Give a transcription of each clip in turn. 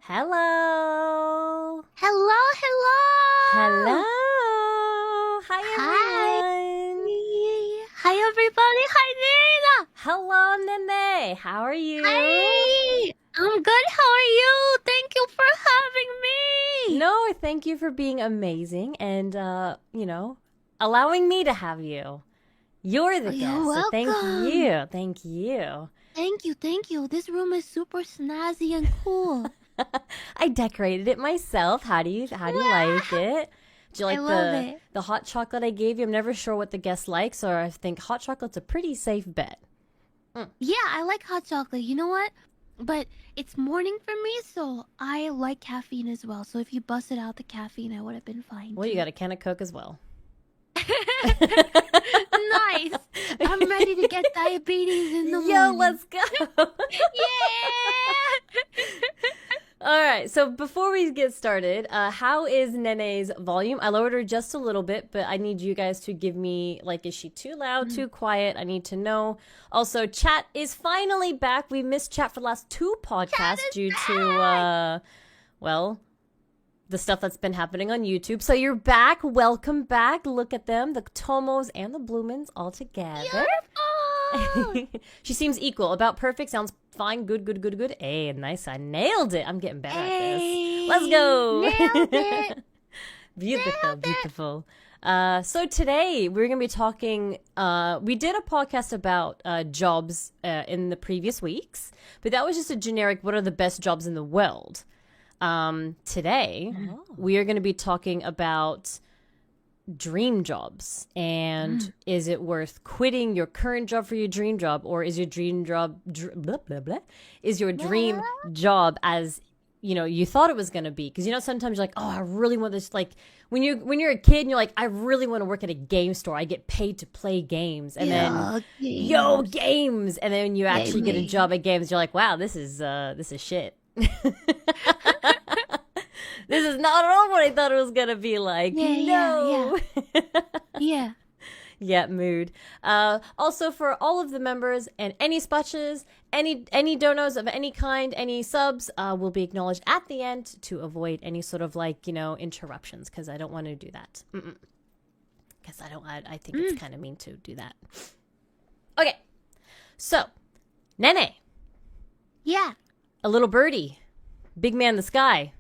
Hello. Hello, hello. Hello. Hi, everyone. Hi, everybody. Hi, Nina. Hello, Nene. How are you? Hi. I'm good. How are you? Thank you for having me. No, thank you for being amazing and, allowing me to have you. You're the You're guest, so thank welcome. you. Thank you. Thank you. This room is super snazzy and cool. I decorated it myself. How do you like it? Do you like I love the hot chocolate I gave you? I'm never sure what the guest likes, or I think hot chocolate's a pretty safe bet. Yeah, I like hot chocolate. You know what? But it's morning for me, so I like caffeine as well. So if you busted out the caffeine, I would have been fine. Well, you got a can of Coke as well. Nice. I'm ready to get diabetes in the morning. Yo, let's go. Yeah. All right, so before we get started, how is Nene's volume? I lowered her just a little bit, but I need you guys to give me, is she too loud, too quiet? I need to know. Also, chat is finally back. We missed chat for the last 2 podcasts due to, the stuff that's been happening on YouTube. So you're back. Welcome back. Look at them, the Tomos and the Bloomins all together. She seems equal. About perfect. Sounds fine. Good. Hey, nice. I nailed it. I'm getting better at this. Let's go. Nailed it. Beautiful. So today we're going to be talking, we did a podcast about jobs in the previous weeks, but that was just a generic, what are the best jobs in the world? Today we are going to be talking about dream jobs and is it worth quitting your current job for your dream job, or is your dream job is your dream job as you thought it was going to be? Because sometimes you're like, oh, I really want this, like when you're a kid and you're like, I really want to work at a game store, I get paid to play games, and then games, and then you actually get a job at games, you're like, wow, this is shit. This is not at all what I thought it was gonna be like. Yeah, mood. Also, for all of the members and any spatches, any donos of any kind, any subs, will be acknowledged at the end to avoid any sort of interruptions, because I don't want to do that. Because I think it's kind of mean to do that. Okay, so Nene. Yeah. A little birdie, big man in the sky,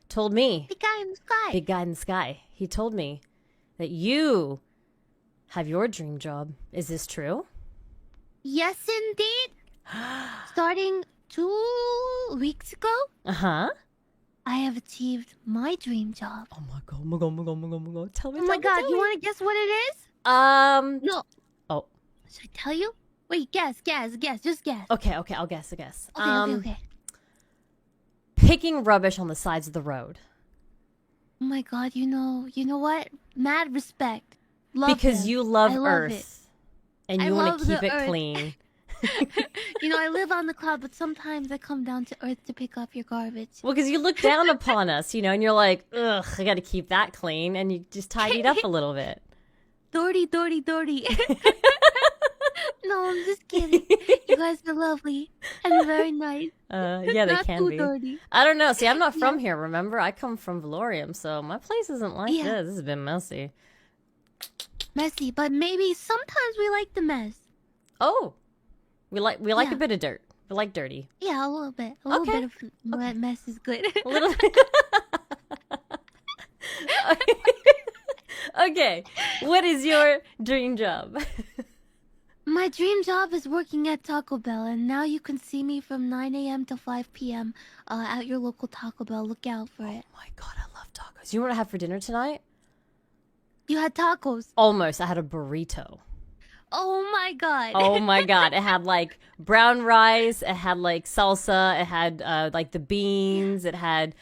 told me. Big guy in the sky. Big guy in the sky. He told me that you have your dream job. Is this true? Yes, indeed. Starting 2 weeks ago, I have achieved my dream job. Oh my god. Tell me. Oh my god, you want to guess what it is? No. Oh. Should I tell you? Wait, guess. Just guess. Okay, I'll guess. Okay. Picking rubbish on the sides of the road. Oh my god, you know what? Mad respect. Love because him. you love love Earth. And you want to keep it Earth. clean. I live on the cloud, but sometimes I come down to Earth to pick up your garbage. Well, because you look down upon us, and you're like, ugh, I got to keep that clean. And you just tidy it up a little bit. Dirty. No, I'm just kidding. You guys are lovely and very nice. Yeah, they Not can too be. dirty. I don't know. See, I'm not from here, remember? I come from Valorium, so my place isn't like this. This has been messy. Messy, but maybe sometimes we like the mess. Oh, we like a bit of dirt. We like dirty. Yeah, a little bit. A little bit of mess is good. A little bit. Okay, what is your dream job? My dream job is working at Taco Bell, and now you can see me from 9 a.m. to 5 p.m. At your local Taco Bell. Look out for it. Oh my god, I love tacos. You know what I had for dinner tonight? You had tacos. Almost. I had a burrito. Oh my god. Oh my god. It had brown rice, it had salsa, it had the beans, it had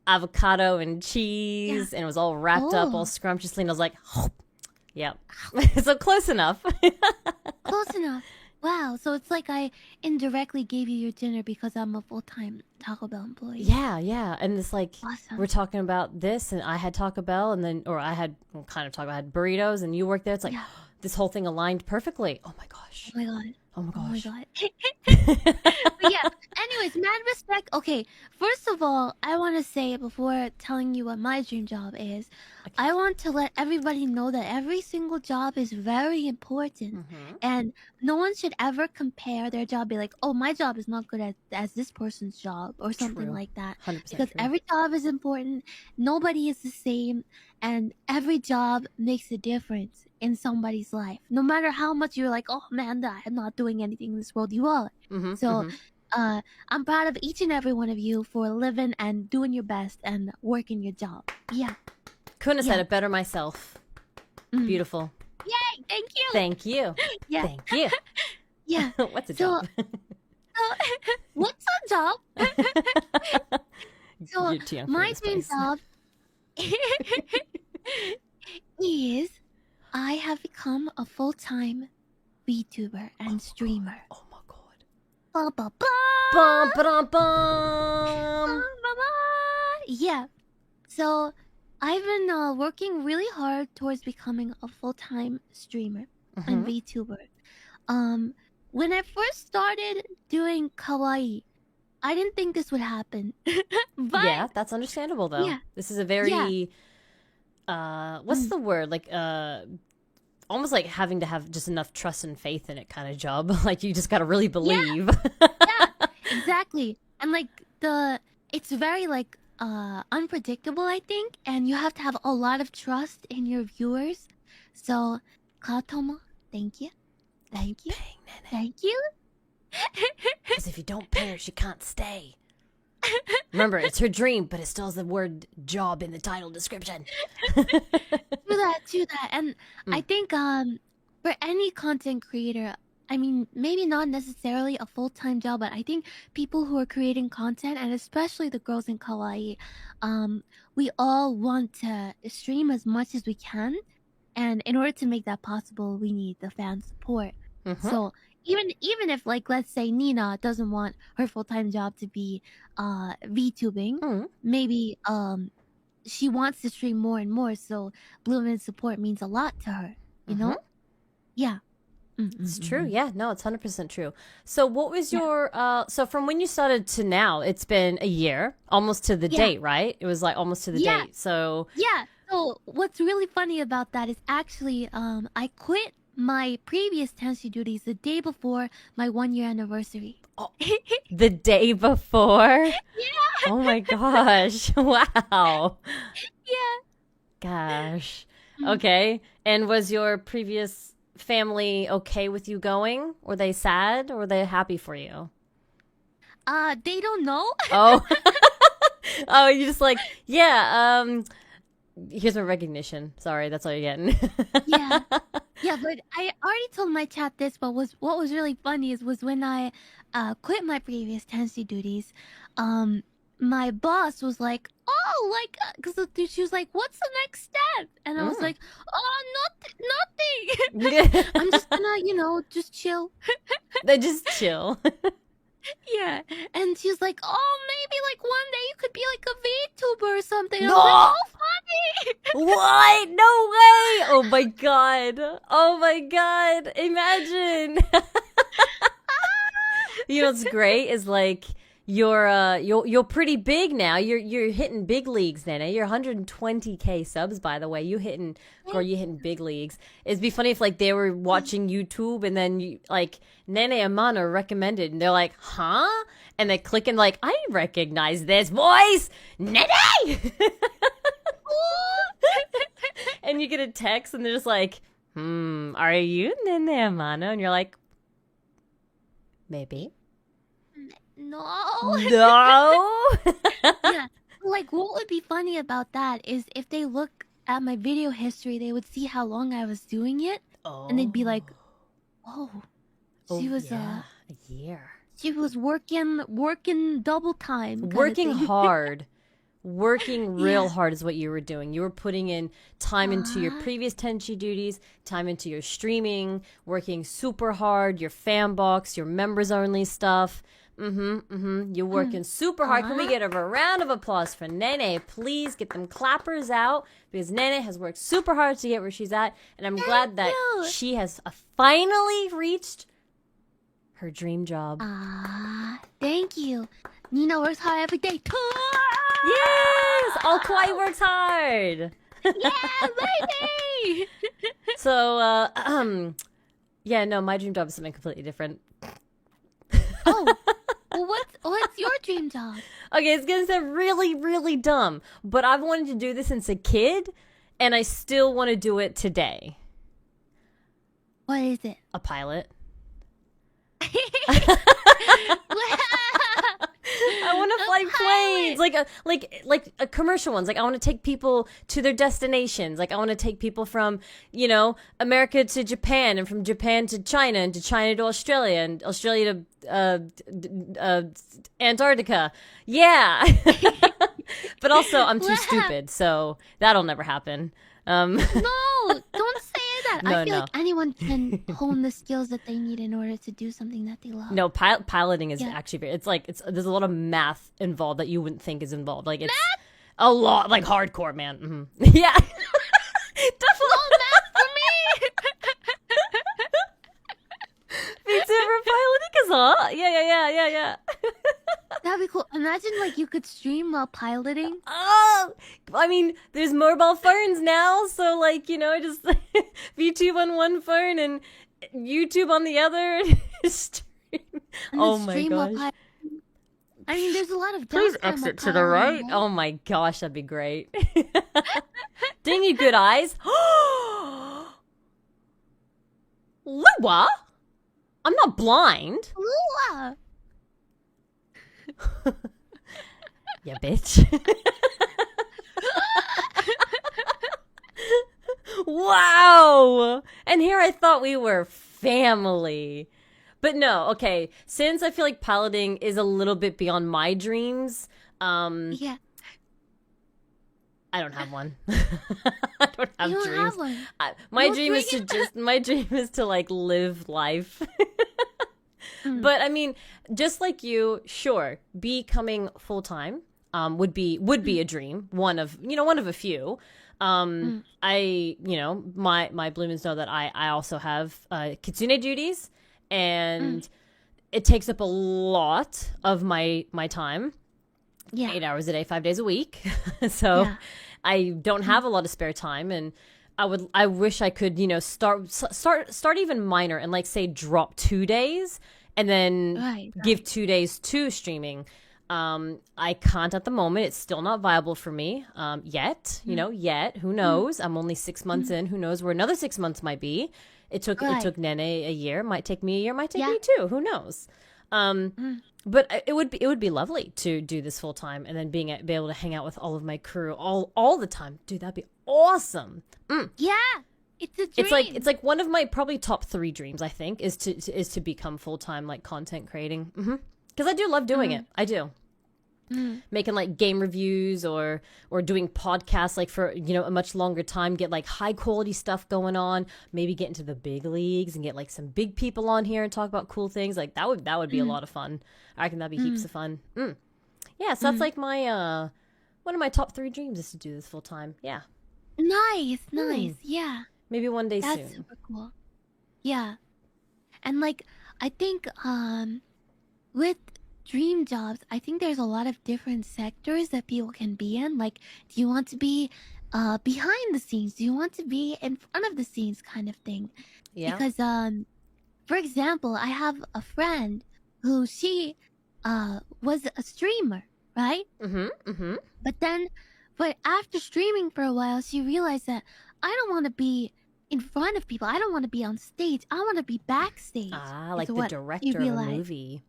avocado and cheese, and it was all wrapped up all scrumptiously, and I was like, yep. So close enough. Close enough. Wow, so it's like I indirectly gave you your dinner because I'm a full-time Taco Bell employee. Yeah. And it's awesome. We're talking about this, and I had Taco Bell, and then, or I had I had burritos, and you worked there. It's this whole thing aligned perfectly. Oh my gosh. Oh my god. Oh my gosh. Oh my god. But yeah, anyways, mad respect. okay, first of all, I want to say before telling you what my dream job is, Okay. I want to let everybody know that every single job is very important. Mm-hmm. And no one should ever compare their job, be like, oh, my job is not good as this person's job or something True. like that. 100% Because true. every job is important, nobody is the same, and every job makes a difference in somebody's life. No matter how much you're like, oh man, I'm not doing anything in this world, you are. Mm-hmm. So, Mm-hmm. I'm proud of each and every one of you for living and doing your best and working your job. Yeah. Couldn't have said Yeah. it better myself. Mm. Beautiful. Yay! Thank you. Thank you. Yeah. Thank you. Yeah. What's a So, job? what's a job? So, You're too young for my this dream place. job is I have become a full-time VTuber and streamer. Oh my god. Ba ba ba. Bum, ba-dum, Ba, bum. ba, ba. Yeah. So I've been working really hard towards becoming a full-time streamer and Mhm. VTuber. When I first started doing Kawaii, I didn't think this would happen. But Yeah, that's understandable though. yeah, This is a yeah. very what's Mm. the word? Like almost like having to have just enough trust and faith in it kind of job. Like you just got to really believe. Yeah, exactly. And like it's very like unpredictable, I think, and you have to have a lot of trust in your viewers. So, Cloud Tomo, thank you. Thank you. Bang, Nene. Thank you. Because if you don't pay her, she can't stay. Remember, it's her dream, but it still has the word job in the title description. Do that. And I think for any content creator, I mean, maybe not necessarily a full-time job, but I think people who are creating content, and especially the girls in Kawaii, we all want to stream as much as we can. And in order to make that possible, we need the fan support. Mhm. So even if, like, let's say Nina doesn't want her full-time job to be VTubing, Mhm. maybe she wants to stream more and more, so Bloom's support means a lot to her, you know? Yeah. It's true. Yeah, no, it's 100% true. So what was Yeah. your so from when you started to now, it's been a year, almost to the Yeah. date, right? It was like almost to the Yeah. date. So Yeah. So what's really funny about that is actually I quit my previous Tenshi duties the day before my 1 year anniversary. Oh, the day before? Yeah. Oh my gosh. Wow. Yeah. Gosh. Mm. Okay. And was your previous family okay with you going? Were they sad or were they happy for you? They don't know. Oh. Oh, you just like, yeah, here's my recognition. Sorry, that's all you're getting. Yeah. Yeah, but I already told my chat this, but what was really funny was when I quit my previous Tensi duties, my boss was like, "Oh, like, because she was like, what's the next step?" And I was Mm. like, "Oh, nothing. I'm just gonna, just chill." They just chill. Yeah, and she was like, "Oh, maybe like one day you could be like a VTuber or something." I No! was like, "Oh, funny." What? No way! Oh my god. Oh my god. Imagine. You know what's great is like you're pretty big now. You're hitting big leagues, Nene. You're 120K subs, by the way. You hitting big leagues. It'd be funny if like they were watching YouTube and then you like Nene Amano recommended and they're like, huh? And they click and like, I recognize this voice, Nene. And you get a text and they're just like, are you Nene Amano? And you're like, maybe. No. No. Yeah. Like, what would be funny about that is if they look at my video history, they would see how long I was doing it, and they'd be like, "Oh, she was a year. She was working double time, kinda Working thing." hard. Working real Yeah. hard is what you were doing. You were putting in time into your previous Tenchi duties, time into your streaming, working super hard, your fan box, your members only stuff. You're working super hard. Can we get a round of applause for Nene? Please get them clappers out because Nene has worked super hard to get where she's at. And I'm glad that she has finally reached her dream job. Thank you. Nina works hard every day. Yes! All Kawaii works hard! Yeah, baby! So, yeah, no, my dream job is something completely different. Oh, well, what's your dream job? Okay, it's gonna sound really, really dumb, but I've wanted to do this since a kid, and I still want to do it today. What is it? A pilot. I want to fly planes, like a commercial ones. Like I want to take people to their destinations. Like I want to take people from, America to Japan, and from Japan to China, and to China to Australia, and Australia to Antarctica. Yeah, but also I'm too stupid, so that'll never happen. No, don't say that. No, I feel no. like anyone can hone the skills that they need in order to do something that they love. No, piloting is actually very. There's a lot of math involved that you wouldn't think is involved. Like it's a lot, like hardcore, man. Mm-hmm. Yeah, Definitely math for me. vtuber piloting is hot. Yeah. That'd be cool. Imagine like you could stream while piloting. Oh, I mean, there's mobile phones now, so just VTube on one phone and YouTube on the other. Stream. And Oh then my stream while gosh! piloting. I mean, there's a lot of Please downtime while exit to the piloting, right. Oh my gosh, that'd be great. Dang you, good eyes. Lua, I'm not blind. Lua! Yeah, bitch. Wow. And here I thought we were family. But no, okay. Since I feel like piloting is a little bit beyond my dreams, Yeah. I don't have one. I don't have You don't dreams. have one. My No dream is to dream? my dream is to like live life. Mm. But I mean, just like you, sure, becoming full time would be a dream. One of a few. I my bloomers know that I also have kitsune duties, and it takes up a lot of my time. Yeah. 8 hours a day, 5 days a week. So Yeah. I don't have a lot of spare time, and I wish I could, start even minor and like say drop 2 days and then Right. give 2 days to streaming. I can't at the moment. It's still not viable for me yet. Yet. Who knows? I'm only 6 months in. Who knows where another 6 months might be? It took Nene a year. Might take me a year. Might take me 2. Who knows? But it would be lovely to do this full time and then be able to hang out with all of my crew all the time. Dude, that'd be awesome. Yeah. It's a dream. It's like one of my probably top 3 dreams. I think is to become full time like content creating. Because I do love doing it. I do. Making like game reviews or doing podcasts like for a much longer time, get like high quality stuff going on, maybe get into the big leagues and get like some big people on here and talk about cool things. Like that would be a lot of fun. I reckon that'd be heaps of fun. Yeah, so that's like my one of my top 3 dreams is to do this full time. Yeah. Nice. Yeah. Maybe one day soon. That's super cool. Yeah. And like I think with dream jobs, I think there's a lot of different sectors that people can be in. Like, do you want to be behind the scenes? Do you want to be in front of the scenes kind of thing? Yeah. Because for example, I have a friend who she was a streamer, right? But after streaming for a while, she realized that I don't want to be in front of people. I don't want to be on stage. I want to be backstage. Like the director of a movie.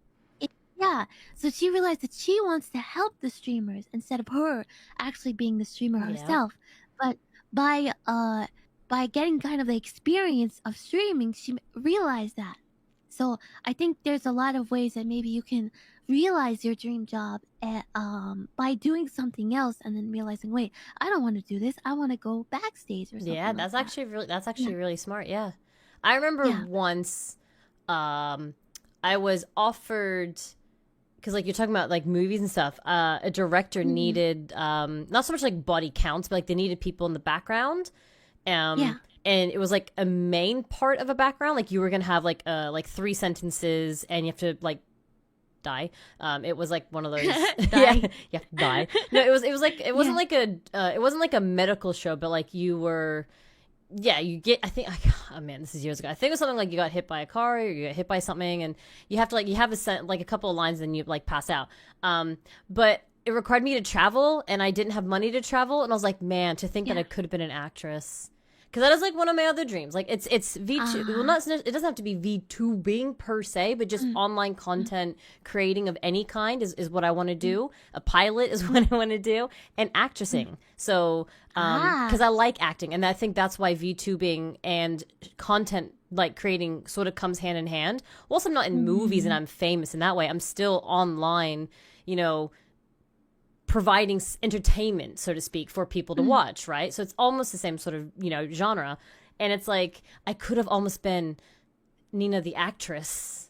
Yeah, so she realized that she wants to help the streamers instead of her actually being the streamer herself. But by getting kind of the experience of streaming, she realized that. So I think there's a lot of ways that maybe you can realize your dream job by doing something else and then realizing, wait, I don't want to do this. I want to go backstage or something. Yeah, that's actually really smart. Yeah, I remember once, I was offered. Because like you're talking about like movies and stuff, a director needed not so much like body counts, but like they needed people in the background. And it was like a main part of a background. Like you were gonna have like 3 sentences, and you have to like die. It was like one of those. Die. Yeah, die. No, it was like it wasn't like a medical show, but like you were. Yeah, you get. I think. Oh man, this is years ago. I think it was something like you got hit by a car, or you got hit by something, and you have to like you have a couple of lines, and you like pass out. But it required me to travel, and I didn't have money to travel, and I was like, man, to think that I could have been an actress. Because that is like one of my other dreams. Like it's VTube. Well, not it doesn't have to be VTubing per se, but just online content creating of any kind is what I want to do. A pilot is what I want to do, and actressing. So because I like acting, and I think that's why VTubing and content like creating sort of comes hand in hand. Whilst I'm not in movies and I'm famous in that way, I'm still online. Providing entertainment, so to speak, for people to watch, right? So it's almost the same sort of, genre. And it's like, I could have almost been Nina the actress,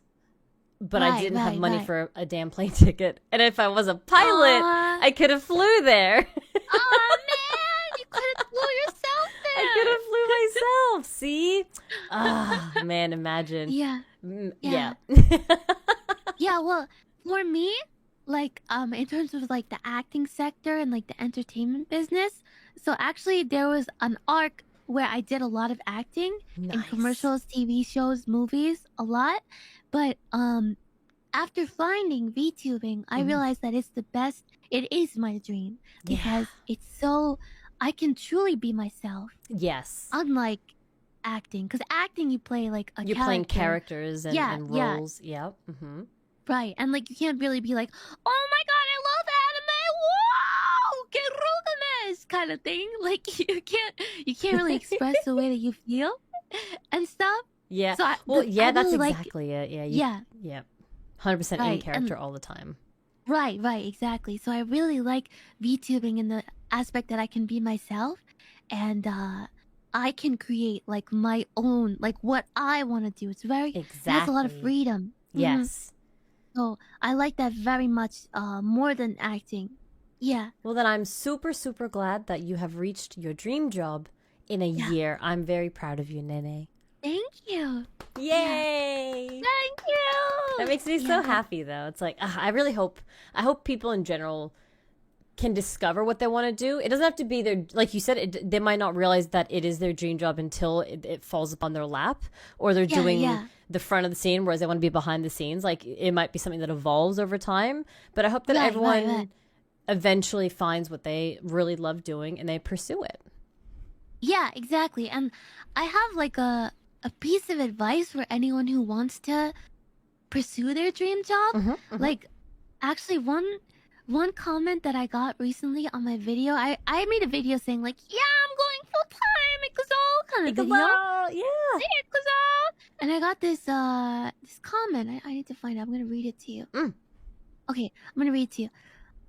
but I didn't have money for a damn plane ticket. And if I was a pilot, I could have flew there. Oh, man, you could have flew yourself there. I could have flew myself, see? Man, imagine. Yeah. Yeah. Yeah, well, for me, like in terms of like the acting sector and like the entertainment business, so actually there was an arc where I did a lot of acting in commercials, TV shows, movies, a lot. But after finding VTubing, I realized that it's the best. It is my dream because it's so I can truly be myself. Yes. Unlike acting, because acting you play like a You're character. playing characters and roles. Yeah. Mm-hmm. Right, and like you can't really be like, oh my god, I love anime, whoa, que rugames, kind of thing. Like you can't really express the way that you feel and stuff. Yeah. So that's really exactly it. Yeah. Yeah. 100% in character all the time. Right, exactly. So I really like VTubing in the aspect that I can be myself, and I can create like my own, like what I want to do. It's it has a lot of freedom. Yes. So I like that very much more than acting. Yeah. Well, then I'm super, super glad that you have reached your dream job in a year. I'm very proud of you, Nene. Thank you. Yay! Yeah. Thank you. That makes me so happy, though. It's like, I hope people in general can discover what they want to do. It doesn't have to be their, like you said, they might not realize that it is their dream job until it falls upon their lap, or they're doing the front of the scene, whereas they want to be behind the scenes. Like it might be something that evolves over time, but I hope that everyone eventually finds what they really love doing and they pursue it. Yeah, exactly. And I have like a piece of advice for anyone who wants to pursue their dream job. Like actually one comment that I got recently on my video, I made a video saying like, yeah, I'm going full time, ikuzo, kind of video. Yeah. And I got this comment. I need to find it. I'm gonna read it to you. Okay, I'm gonna read it to you.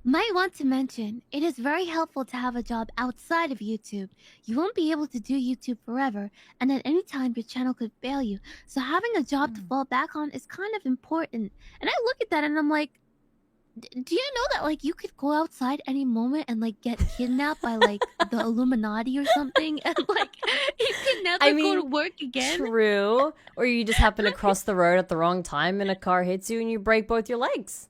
Might want to mention, it is very helpful to have a job outside of YouTube. You won't be able to do YouTube forever, and at any time your channel could fail you. So having a job to fall back on is kind of important. And I look at that and I'm like, do you know that like you could go outside any moment and like get kidnapped by like the Illuminati or something, and like you can never go to work again? True. Or you just happen to cross the road at the wrong time and a car hits you and you break both your legs.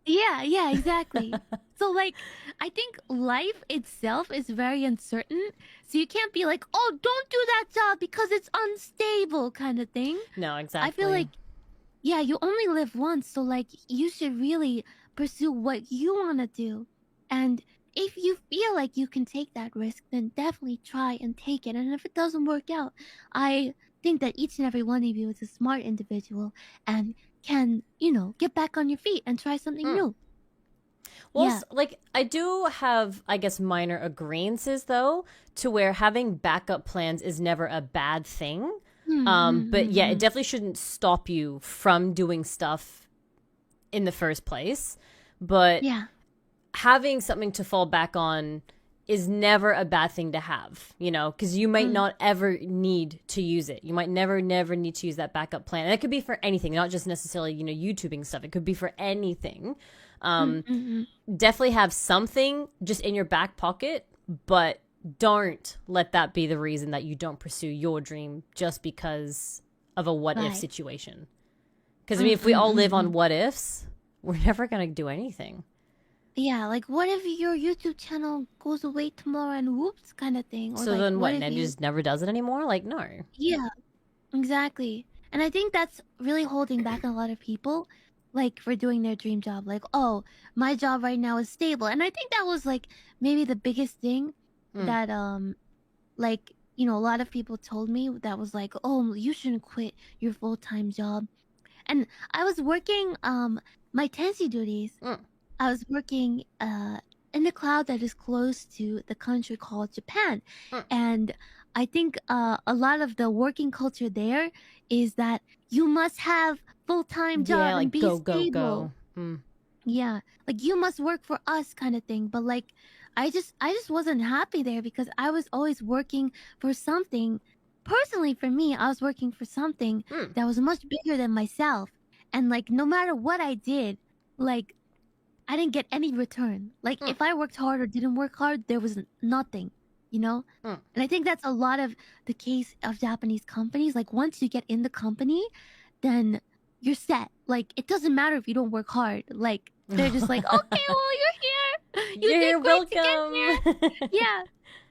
Yeah, exactly. So like I think life itself is very uncertain, so you can't be like, oh, don't do that job because it's unstable, kind of thing. No, exactly. I feel like you only live once, so like you should really pursue what you want to do. And if you feel like you can take that risk, then definitely try and take it. And if it doesn't work out, I think that each and every one of you is a smart individual and can, get back on your feet and try something new. Well, like I do have, I guess, minor agreeances though, to where having backup plans is never a bad thing. But yeah, it definitely shouldn't stop you from doing stuff in the first place. But having something to fall back on is never a bad thing to have, because you might not ever need to use it. You might never need to use that backup plan. And it could be for anything, not just necessarily, YouTubing stuff. It could be for anything. Definitely have something just in your back pocket, but don't let that be the reason that you don't pursue your dream just because of a what if situation. Because I mean, if we all live on what ifs, we're never gonna do anything. Yeah, like what if your YouTube channel goes away tomorrow and whoops kind of thing? Or So like then what what? if Ned you just never does it anymore? Like, no. Yeah, exactly. And I think that's really holding back a lot of people like for doing their dream job. Like, oh, my job right now is stable. And I think that was like maybe the biggest thing Mm. that like, you know, a lot of people told me that was like, "Oh, you shouldn't quit your full-time job." And I was working my tensi duties. Mm. I was working in a cloud that is close to the country called Japan. Mm. And I think a lot of the working culture there is that you must have full-time Yeah, job and like be go, go, stable. go. Mm. Yeah, like you must work for us kind of thing. But like I just wasn't happy there because I was always working for something. Personally for me, I was working for something Mm. that was much bigger than myself. And like no matter what I did, like I didn't get any return. Like Mm. if I worked hard or didn't work hard, there was nothing, you know? Mm. And I think that's a lot of the case of Japanese companies. Like once you get in the company, then you're set. Like it doesn't matter if you don't work hard. Like they're just like, "Okay, well, you're here. You did You're great to get here." welcome. Yeah.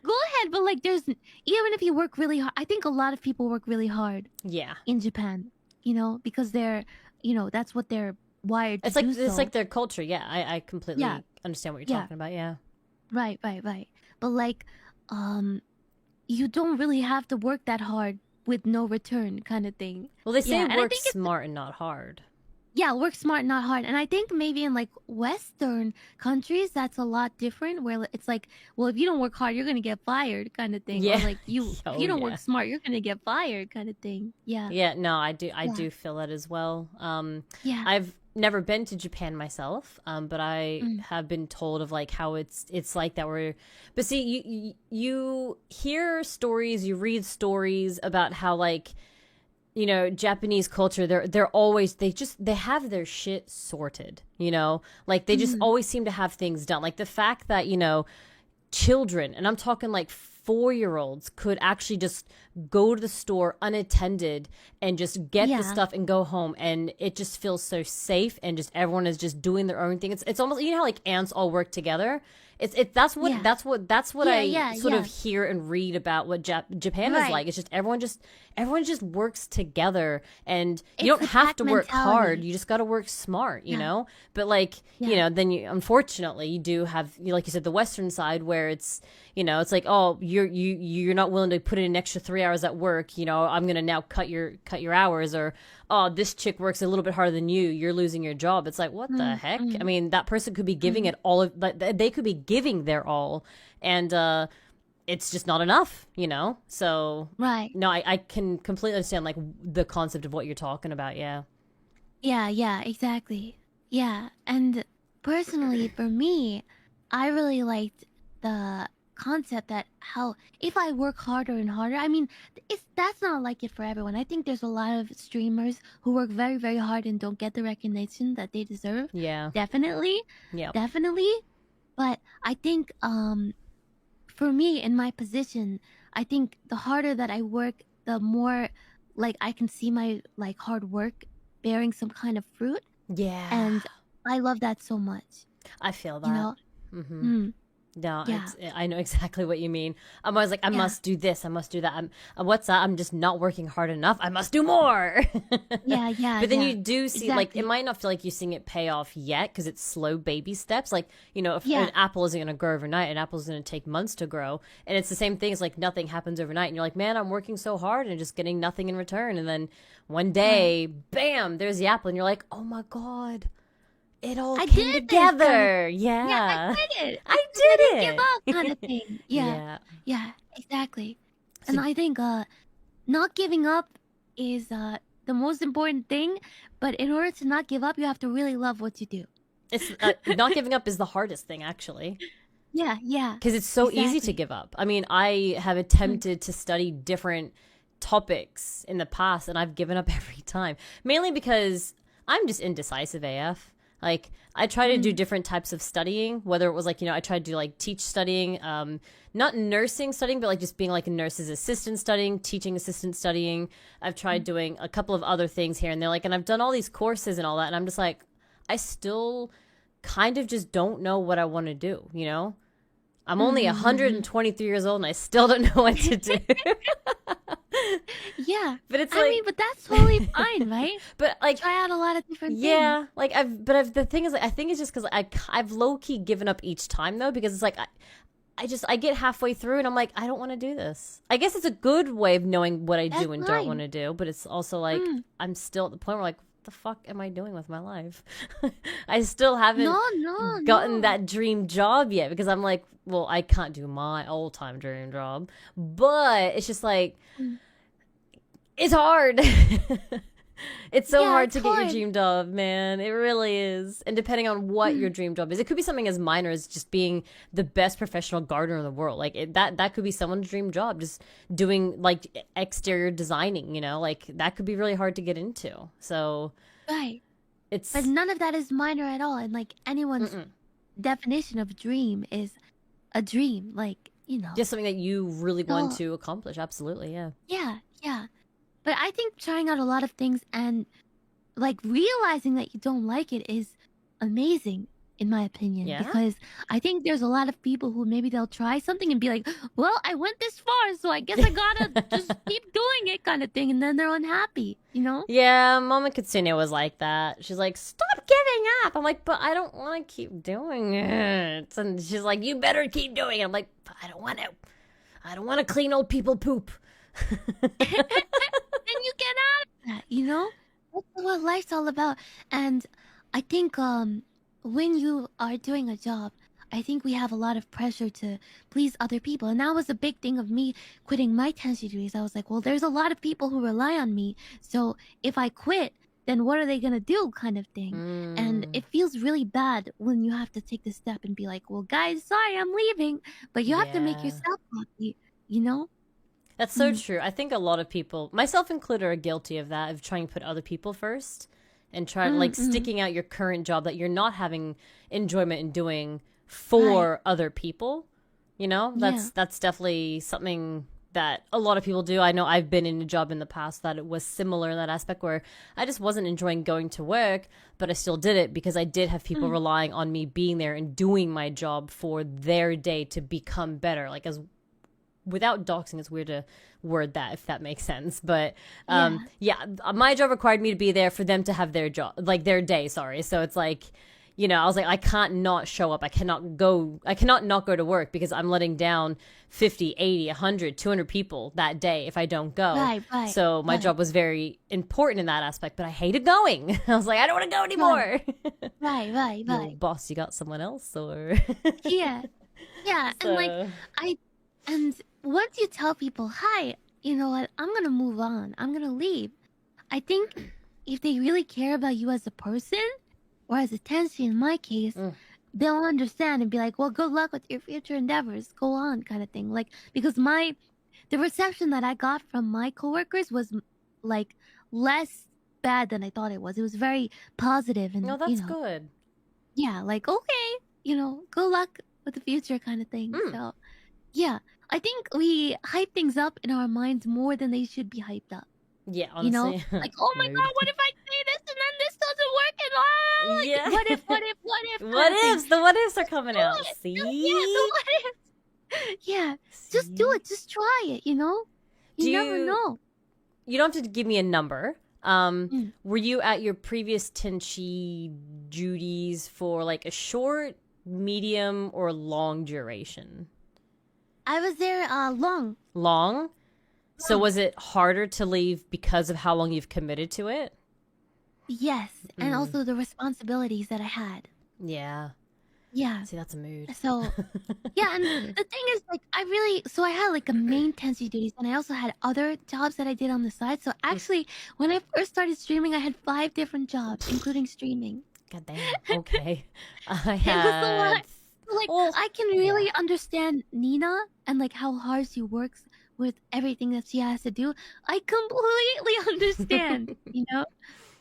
Go ahead, but like there's even if you work really hard, I think a lot of people work really hard Yeah. in Japan, you know, because they're, you know, that's what they're wired to It's like do it's so. like their culture. Yeah, I Yeah. completely understand what you're Yeah. talking about. Yeah. Right, right, right. But like, um, you don't really have to work that hard with no return kind of thing. Well, they say Yeah, and I work think it's smart and not hard. yeah, work smart, not hard. And I think maybe in like Western countries, that's a lot different. Where it's like, well, if you don't work hard, you're gonna get fired, kind of thing. Or Yeah. like you, if Oh you don't yeah. work smart, you're gonna get fired, kind of thing. Yeah, Yeah, no, I yeah, do feel that as well. yeah. I've never been to Japan myself, but I Mm. have been told of like how it's like that. Where, but see, you hear stories, you read stories about how like Japanese culture. They're always they have their shit sorted. Like they just Mm. always seem to have things done. Like the fact that children, and I'm talking like 4-year-olds, could actually just go to the store unattended and just get the Yeah, stuff and go home, and it just feels so safe, and just everyone is just doing their own thing. It's almost, how like ants all work together. That's what yeah, yeah, I yeah, sort yeah. of hear and read about what Japan is Right. like. It's just everyone just works together, and you It's don't the have pack to work hard. mentality. You just got to work smart, Yeah, But like, yeah. then you, unfortunately, you do have, like you said, the Western side where it's like, oh, you're not willing to put in an extra 3 hours at work. I'm gonna now cut your hours, or oh, this chick works a little bit harder than you. You're losing your job. It's like, what the Mm, heck? I mm, mean, that person could be giving mm. it all of, like, they could be giving their all, and it's just not enough. So Right. no, I can completely understand like the concept of what you're talking about. Yeah. Yeah, yeah, exactly. Yeah. And personally, for me, I really liked the concept that how if I work harder and harder, I mean, that's not like it for everyone. I think there's a lot of streamers who work very, very hard and don't get the recognition that they deserve. Yeah. Definitely, Yep. definitely. But I think for me in my position, I think the harder that I work, the more like I can see my like hard work bearing some kind of fruit, Yeah. and I love that so much. I feel You that. know? Mm-hmm. Mm, No, yeah, I know exactly what you mean. I'm always like, I yeah, must do this, I must do that. What's that? I'm just not working hard enough. I must do more. yeah, yeah, But then yeah. you do see, like, it Exactly. might not feel like you're seeing it pay off yet because it's slow baby steps. Like, if an Yeah, apple isn't going to grow overnight, an apple is going to take months to grow. And it's the same thing. It's like nothing happens overnight. And you're like, man, I'm working so hard and just getting nothing in return. And then one right. day, bam, there's the apple. And you're like, oh my God, it all I came did this kind of together. yeah, I Yeah. did it. I I just didn't give did up kind of it. thing. Yeah, Yeah. yeah, exactly. So And I think not giving up is the most important thing, but in order to not give up, you have to really love what you do. it's not giving up is the hardest thing, actually, Yeah, yeah, because it's so easy to exactly. give up. I mean, I have Mm, attempted to study different topics in the past, and I've given up every time, mainly because I'm just indecisive AF. Like, I try to do mm, different types of studying, whether it was like, I tried to do like teach studying, not nursing studying, but like just being like a nurse's assistant studying, teaching assistant studying. I've tried mm, doing a couple of other things here and there, like, and I've done all these courses and all that, and I'm just like, I still kind of just don't know what I want to do, you know? I'm only 123 years old and I still don't know what to do. Yeah. But it's I mean, but that's totally fine, right? but like, Try out a lot of different things. yeah, like the thing is, like, I think it's just because I've low key given up each time though, because it's like I get halfway through and I'm like, I don't want to do this. I guess it's a good way of knowing what I do and don't want to do, but it's also like I'm still at the point where like, what the fuck am I doing with my life? I still haven't gotten that dream job yet, because I'm like, well, I can't do my old time dream job, but it's just like it's hard. It's so hard to get your dream job, man. It really is. And depending on what your dream job is, it could be something as minor as just being the best professional gardener in the world. Like that could be someone's dream job, just doing like exterior designing, you know, like that could be really hard to get into. So Right. it's But none of that is minor at all. And like anyone's definition of dream is a dream. Like, you know. just something that you really want to accomplish. Absolutely, yeah. Yeah, yeah. But I think trying out a lot of things and like realizing that you don't like it is amazing, in my opinion. Yeah? Because I think there's a lot of people who maybe they'll try something and be like, well, I went this far, so I guess I gotta just keep doing it kind of thing. And then they're unhappy, you know? Yeah, Mama Katsune was like that. She's like, stop giving up. I'm like, but I don't want to keep doing it. And she's like, you better keep doing it. I'm like, but I don't want to. I don't want to clean old people poop. Then you get out of that, you know? That's what life's all about. And I think when you are doing a job, I think we have a lot of pressure to please other people. And that was a big thing of me quitting my 10 degrees. I was like, well, there's a lot of people who rely on me. So if I quit, then what are they going to do kind of thing? And it feels really bad when you have to take the step and be like, well, guys, sorry, I'm leaving. But you have to make yourself happy, you know? That's so true. I think a lot of people, myself included, are guilty of that, of trying to put other people first and try like sticking out your current job that you're not having enjoyment in doing for other people. You know, that's definitely something that a lot of people do. I know I've been in a job in the past that it was similar in that aspect, where I just wasn't enjoying going to work, but I still did it because I did have people relying on me being there and doing my job for their day to become better. Like, as without doxing, it's weird to word that, if that makes sense, but my job required me to be there for them to have their job, like their day, sorry. So it's like, you know, I was like, I can't not show up. I cannot not go to work because I'm letting down 50, 80, 100, 200 people that day if I don't go. Right. So my job was very important in that aspect, but I hated going. I was like, I don't want to go anymore. Right. Yo, boss, you got someone else, or? Yeah. So... And once you tell people, hi, you know what, I'm gonna move on, I'm gonna leave, I think if they really care about you as a person, or as a tensi in my case, they'll understand and be like, well, good luck with your future endeavors, go on, kind of thing. Like, because the reception that I got from my coworkers was like less bad than I thought it was. It was very positive, and no, that's good. Yeah, like, okay, you know, good luck with the future kind of thing. So yeah, I think we hype things up in our minds more than they should be hyped up. Yeah, honestly. You know, like, oh my god, what if I say this and then this doesn't work? And like, what if? What ifs? The what ifs are coming out. See? Yeah, the what ifs. Yeah, just do it. Just try it. You know, you never know. You don't have to give me a number. Were you at your previous tenchi duties for like a short, medium, or long duration? I was there long. Long? So was it harder to leave because of how long you've committed to it? Yes, and also the responsibilities that I had. Yeah. Yeah. See, that's a mood. So, yeah, and the thing is, like, I had like a main tensi duties, and I also had other jobs that I did on the side. So actually, when I first started streaming, I had 5 different jobs, including streaming. God damn. Okay. It was a lot. Like, I can really understand Nina and like how hard she works with everything that she has to do. I completely understand. You know,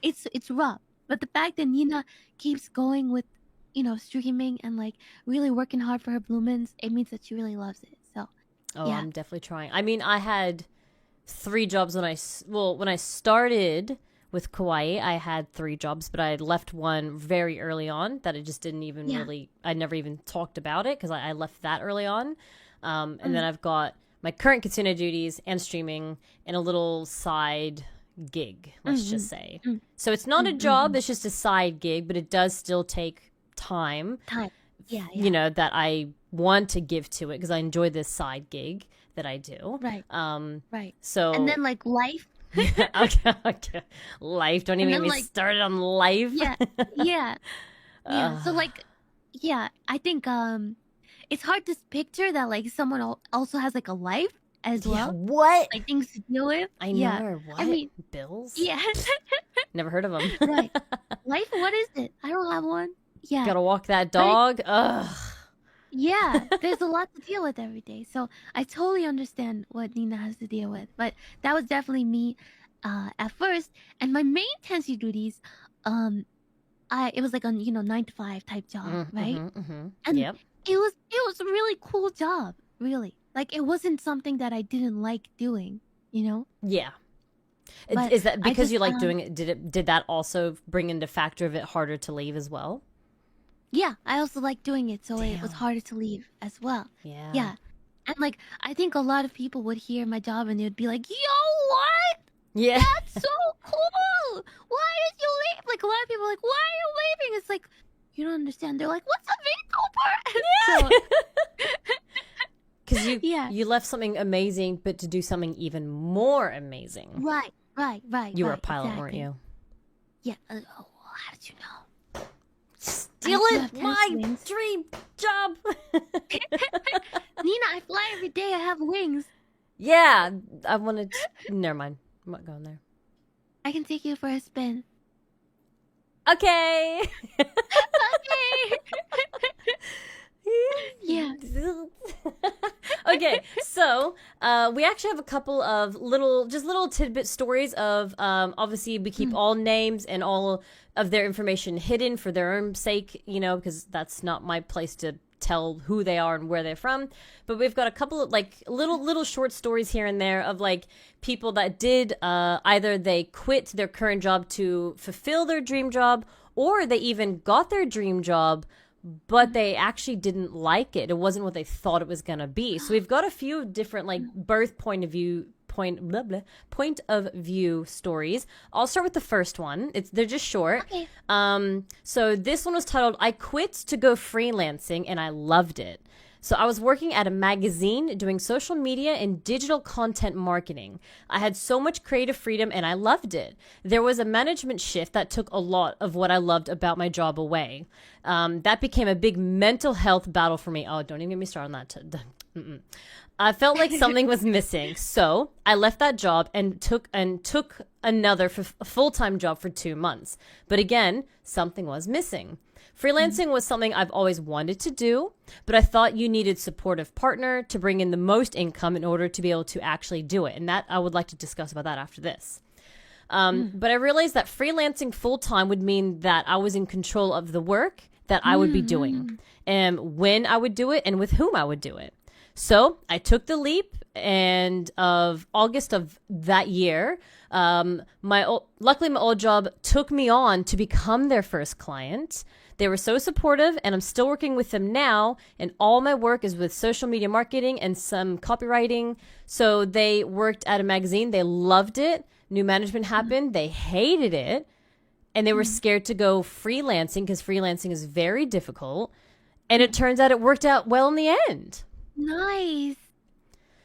it's rough, but the fact that Nina keeps going with, you know, streaming and like really working hard for her bloomins, it means that she really loves it. So yeah. I'm definitely trying. I mean, I had 3 jobs when I started with Kawaii, I had 3 jobs, but I had left one very early on that I just didn't even really, I never even talked about it because I left that early on. And then I've got my current Kitsune duties and streaming and a little side gig, let's just say. So it's not a job, it's just a side gig, but it does still take time. Yeah. You know, that I want to give to it because I enjoy this side gig that I do. Right. Right. So And then like life. okay. Life. Don't even get me like, started on life. Yeah. So like, I think it's hard to picture that like someone also has like a life as well. What? Like things to deal with. I know. What? I mean, bills? yeah. Never heard of them. Right. Life, what is it? I don't have one. Yeah. Gotta walk that dog. Ugh. Yeah, there's a lot to deal with every day. So I totally understand what Nina has to deal with. But that was definitely me at first. And my main Tensi duties, it was like a 9 to 5 type job, right? And Yep. it was a really cool job, really. Like it wasn't something that I didn't like doing, you know? Yeah. But Is that because just, you like doing it? Did that also bring into factor of it harder to leave as well? Yeah, I also like doing it, so it was harder to leave as well. Yeah. And like I think a lot of people would hear my job and they would be like, "Yo, what? Yeah. That's so cool! Why did you leave?" Like a lot of people are like, "Why are you leaving?" It's like you don't understand. They're like, "What's a VTuber?" Because you left something amazing, but to do something even more amazing. Right. You were a pilot, weren't you? Yeah. How did you know? Stealing my dream job. Nina, I fly every day. I have wings. Yeah, I wanted. Never mind. I'm not going there. I can take you for a spin. Okay. Okay. Yeah. Okay, so we actually have a couple of little tidbit stories of obviously we keep all names and all of their information hidden for their own sake, you know, because that's not my place to tell who they are and where they're from. But we've got a couple of like little short stories here and there of like people that did either they quit their current job to fulfill their dream job, or they even got their dream job but they actually didn't like it. It wasn't what they thought it was going to be. So we've got a few different like birth point of view stories. I'll start with the first one. They're just short. Okay. So this one was titled "I Quit to Go Freelancing and I Loved It." So I was working at a magazine doing social media and digital content marketing. I had so much creative freedom and I loved it. There was a management shift that took a lot of what I loved about my job away. That became a big mental health battle for me. Oh, don't even get me started on that. I felt like something was missing. So I left that job and took another full-time job for 2 months. But again, something was missing. Freelancing was something I've always wanted to do, but I thought you needed supportive partner to bring in the most income in order to be able to actually do it. And that I would like to discuss about that after this. But I realized that freelancing full-time would mean that I was in control of the work that I would be doing and when I would do it and with whom I would do it. So I took the leap, and of August of that year, luckily my old job took me on to become their first client. They were so supportive, and I'm still working with them now, and all my work is with social media marketing and some copywriting. So they worked at a magazine. They loved it. New management happened. They hated it, and they were scared to go freelancing because freelancing is very difficult. And it turns out it worked out well in the end. Nice.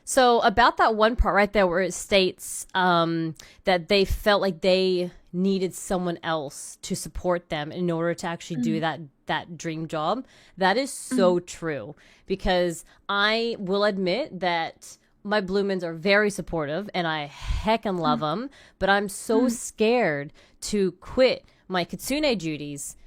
So about that one part right there where it states that they felt like they needed someone else to support them in order to actually do that dream job, that is so true. Because I will admit that my Bloomins are very supportive and I heckin' love them, but I'm so scared to quit my Kitsune duties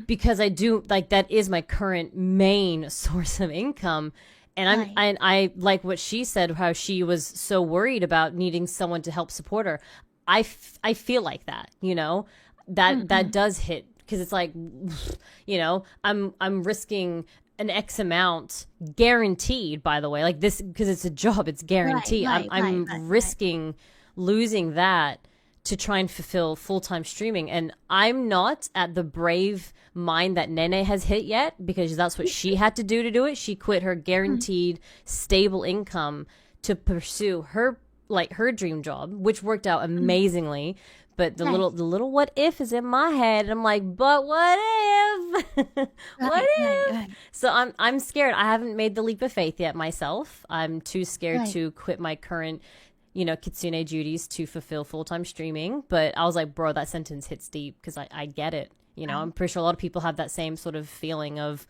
because I do, like, that is my current main source of income. And I like what she said, how she was so worried about needing someone to help support her. I feel like that, you know, that does hit, because it's like, you know, I'm risking an X amount guaranteed, by the way, like this, because it's a job, it's guaranteed. I'm risking losing that to try and fulfill full-time streaming. And I'm not at the brave mind that Nene has hit yet, because that's what she had to do it. She quit her guaranteed stable income to pursue her dream job, which worked out amazingly. But the little what if is in my head, and I'm like, but what if? What if? Right. So I'm scared. I haven't made the leap of faith yet myself. I'm too scared to quit my current, kitsune duties to fulfill full-time streaming. But I was like, bro, that sentence hits deep, because I get it. I'm pretty sure a lot of people have that same sort of feeling of,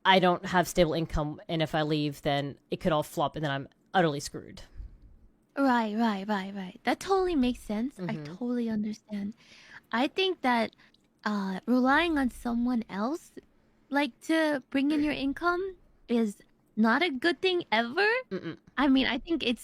I don't have stable income, and if I leave, then it could all flop, and then I'm utterly screwed. Right. That totally makes sense. I totally understand. I think that relying on someone else, like, to bring in your income is not a good thing ever. I mean, I think it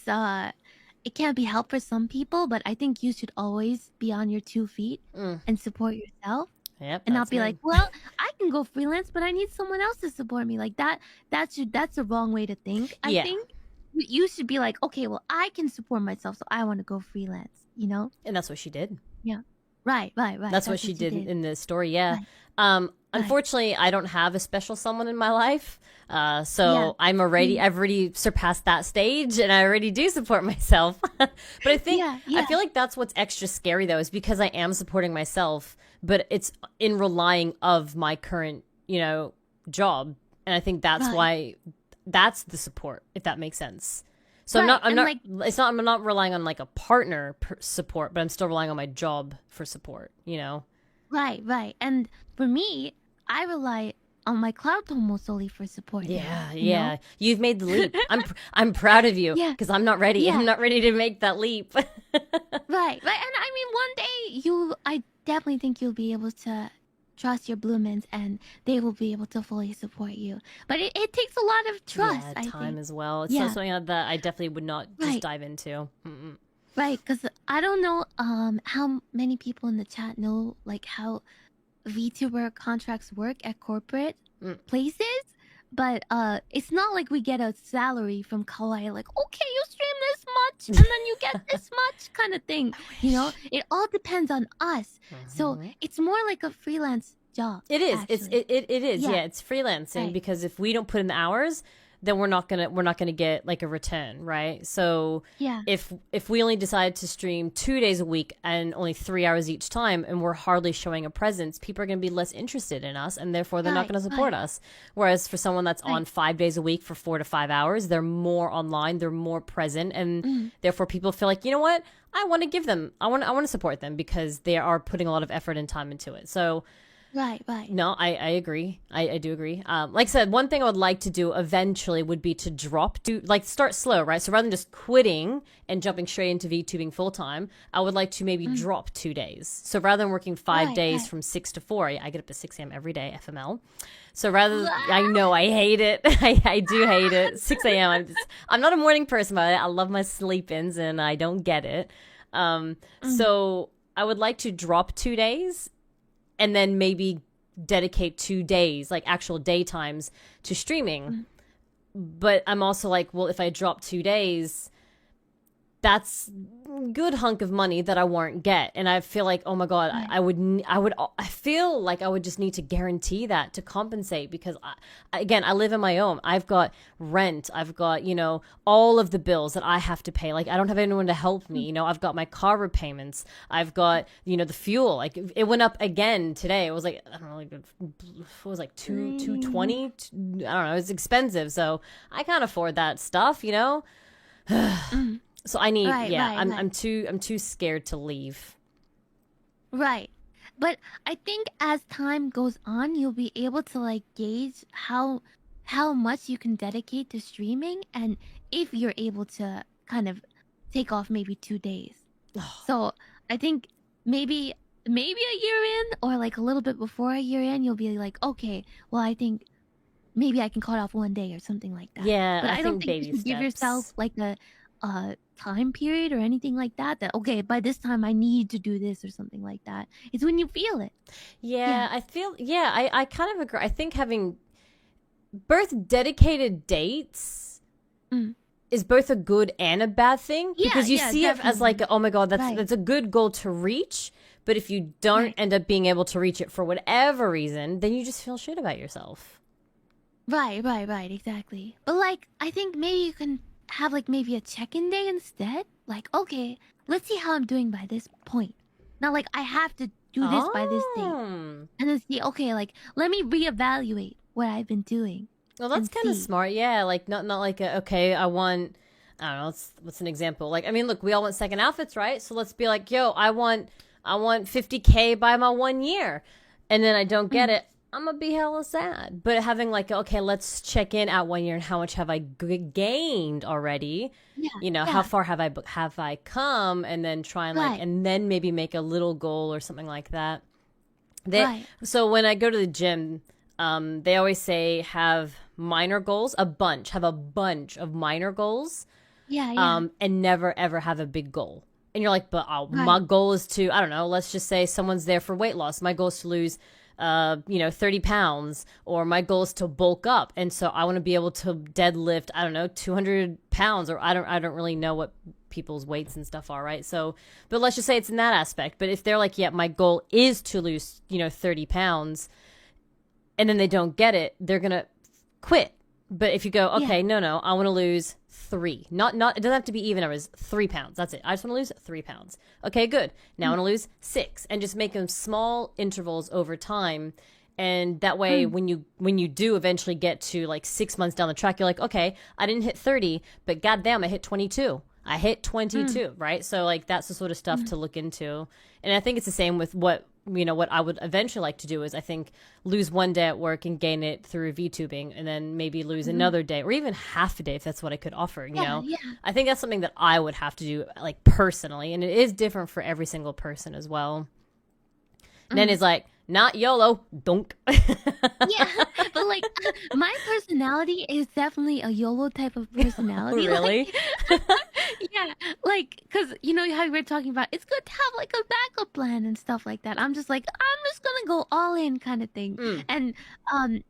can't be helped for some people, but I think you should always be on your 2 feet and support yourself. Yep, and not be like, well, I can go freelance, but I need someone else to support me. Like that's the wrong way to think. I think you should be like, okay, well, I can support myself, so I want to go freelance, And that's what she did. Yeah. Right. That's what she did in the story, yeah. Right. Unfortunately, I don't have a special someone in my life. So I've already surpassed that stage, and I already do support myself. But I think, I feel like that's what's extra scary, though, is because I am supporting myself, but it's in relying of my current, job. And I think that's why that's the support, if that makes sense. So I'm not relying on like a partner support, but I'm still relying on my job for support, Right. And for me, I rely on my cloud tomo solely for support. Yeah. You've made the leap. I'm proud of you, because I'm not ready. I'm not ready to make that leap. Right. And I mean, one day I definitely think you'll be able to trust your bloomins, and they will be able to fully support you. But it takes a lot of trust. I think. As well. It's something that I definitely would not just dive into. Right, because I don't know how many people in the chat know like how VTuber contracts work at corporate places, but it's not like we get a salary from Kawaii, like, okay, you stream this much and then you get this much kind of thing. It all depends on us. So it's more like a freelance job. It is. Actually. It is. Yeah, it's freelancing, because if we don't put in the hours, then we're not gonna get like a return, right? So if we only decide to stream 2 days a week and only 3 hours each time, and we're hardly showing a presence, people are gonna be less interested in us, and therefore they're not gonna support us. Whereas for someone that's on 5 days a week for 4 to 5 hours, they're more online, they're more present, and therefore people feel like, you know what, I want to give them, I want to support them, because they are putting a lot of effort and time into it. So. Right. No, I agree. I do agree. Like I said, one thing I would like to do eventually would be to start slow, right? So rather than just quitting and jumping straight into VTubing full time, I would like to maybe drop 2 days. So rather than working 5 days from 6 to 4, I get up at 6 a.m. every day, FML. So I know I hate it. I do hate it. 6 a.m. I'm not a morning person, but I love my sleep-ins, and I don't get it. So I would like to drop 2 days, and then maybe dedicate 2 days, like actual daytimes, to streaming. But I'm also like, well, if I drop 2 days, that's good hunk of money that I won't get. And I feel like, oh my God, I feel like I would just need to guarantee that to compensate, because I live in my own. I've got rent. I've got, all of the bills that I have to pay. Like, I don't have anyone to help me. I've got my car repayments. I've got, the fuel. Like, it went up again today. It was like, I don't know, like, it was like $220. I don't know. It's expensive. So I can't afford that stuff, So I need, I'm too scared to leave. Right. But I think as time goes on, you'll be able to like gauge how much you can dedicate to streaming, and if you're able to kind of take off maybe 2 days. So I think maybe a year in, or like a little bit before a year in, you'll be like, okay, well, I think maybe I can cut off 1 day or something like that. Yeah, but I don't think baby you should give steps. yourself like a time period or anything like that okay, by this time I need to do this or something like that. It's when you feel it. I feel, I kind of agree. I think having both dedicated dates is both a good and a bad thing, because you see it as like, oh my god, that's a good goal to reach, but if you don't end up being able to reach it for whatever reason, then you just feel shit about yourself. Right, exactly. But like, I think maybe you can have like maybe a check-in day instead. Like, okay, let's see how I'm doing by this point. Not like I have to do this by this date, and then see, okay, like let me reevaluate what I've been doing. Well, that's kind of smart, yeah. Like not like okay, I want, I don't know, what's an example? Like, I mean, look, we all want second outfits, right? So let's be like, yo, I want 50K by my 1 year, and then I don't get it. I'm gonna be hella sad. But having like, okay, let's check in at 1 year and how much have I gained already? Yeah, you know, how far have I come, and then try and like, and then maybe make a little goal or something like that. So when I go to the gym, they always say have minor goals, have a bunch of minor goals, and never ever have a big goal. And you're like, but my goal is to, I don't know, let's just say someone's there for weight loss. My goal is to lose 30 pounds, or my goal is to bulk up, and so I want to be able to deadlift, I don't know, 200 pounds, or I don't really know what people's weights and stuff are, right? So, but let's just say it's in that aspect. But if they're like, yeah, my goal is to lose 30 pounds, and then they don't get it, they're gonna quit. But if you go, okay, no, I want to lose 3, not it doesn't have to be even numbers, 3 pounds, that's it, I just want to lose 3 pounds. Okay, good, now I want to lose 6, and just make them small intervals over time. And that way, when you do eventually get to like 6 months down the track, you're like, okay, I didn't hit 30, but goddamn, I hit 22. I hit 22, right? So like, that's the sort of stuff to look into. And I think it's the same with what I would eventually like to do is, I think, lose 1 day at work and gain it through VTubing, and then maybe lose another day, or even half a day if that's what I could offer, you know? Yeah. I think that's something that I would have to do, like, personally, and it is different for every single person as well. And then it's like, not YOLO, donk. Yeah, but like, my personality is definitely a YOLO type of personality. Really? Like, yeah, like, because you know how we were talking about, it's good to have like a backup plan and stuff like that. I'm just like, I'm just gonna go all in kind of thing. And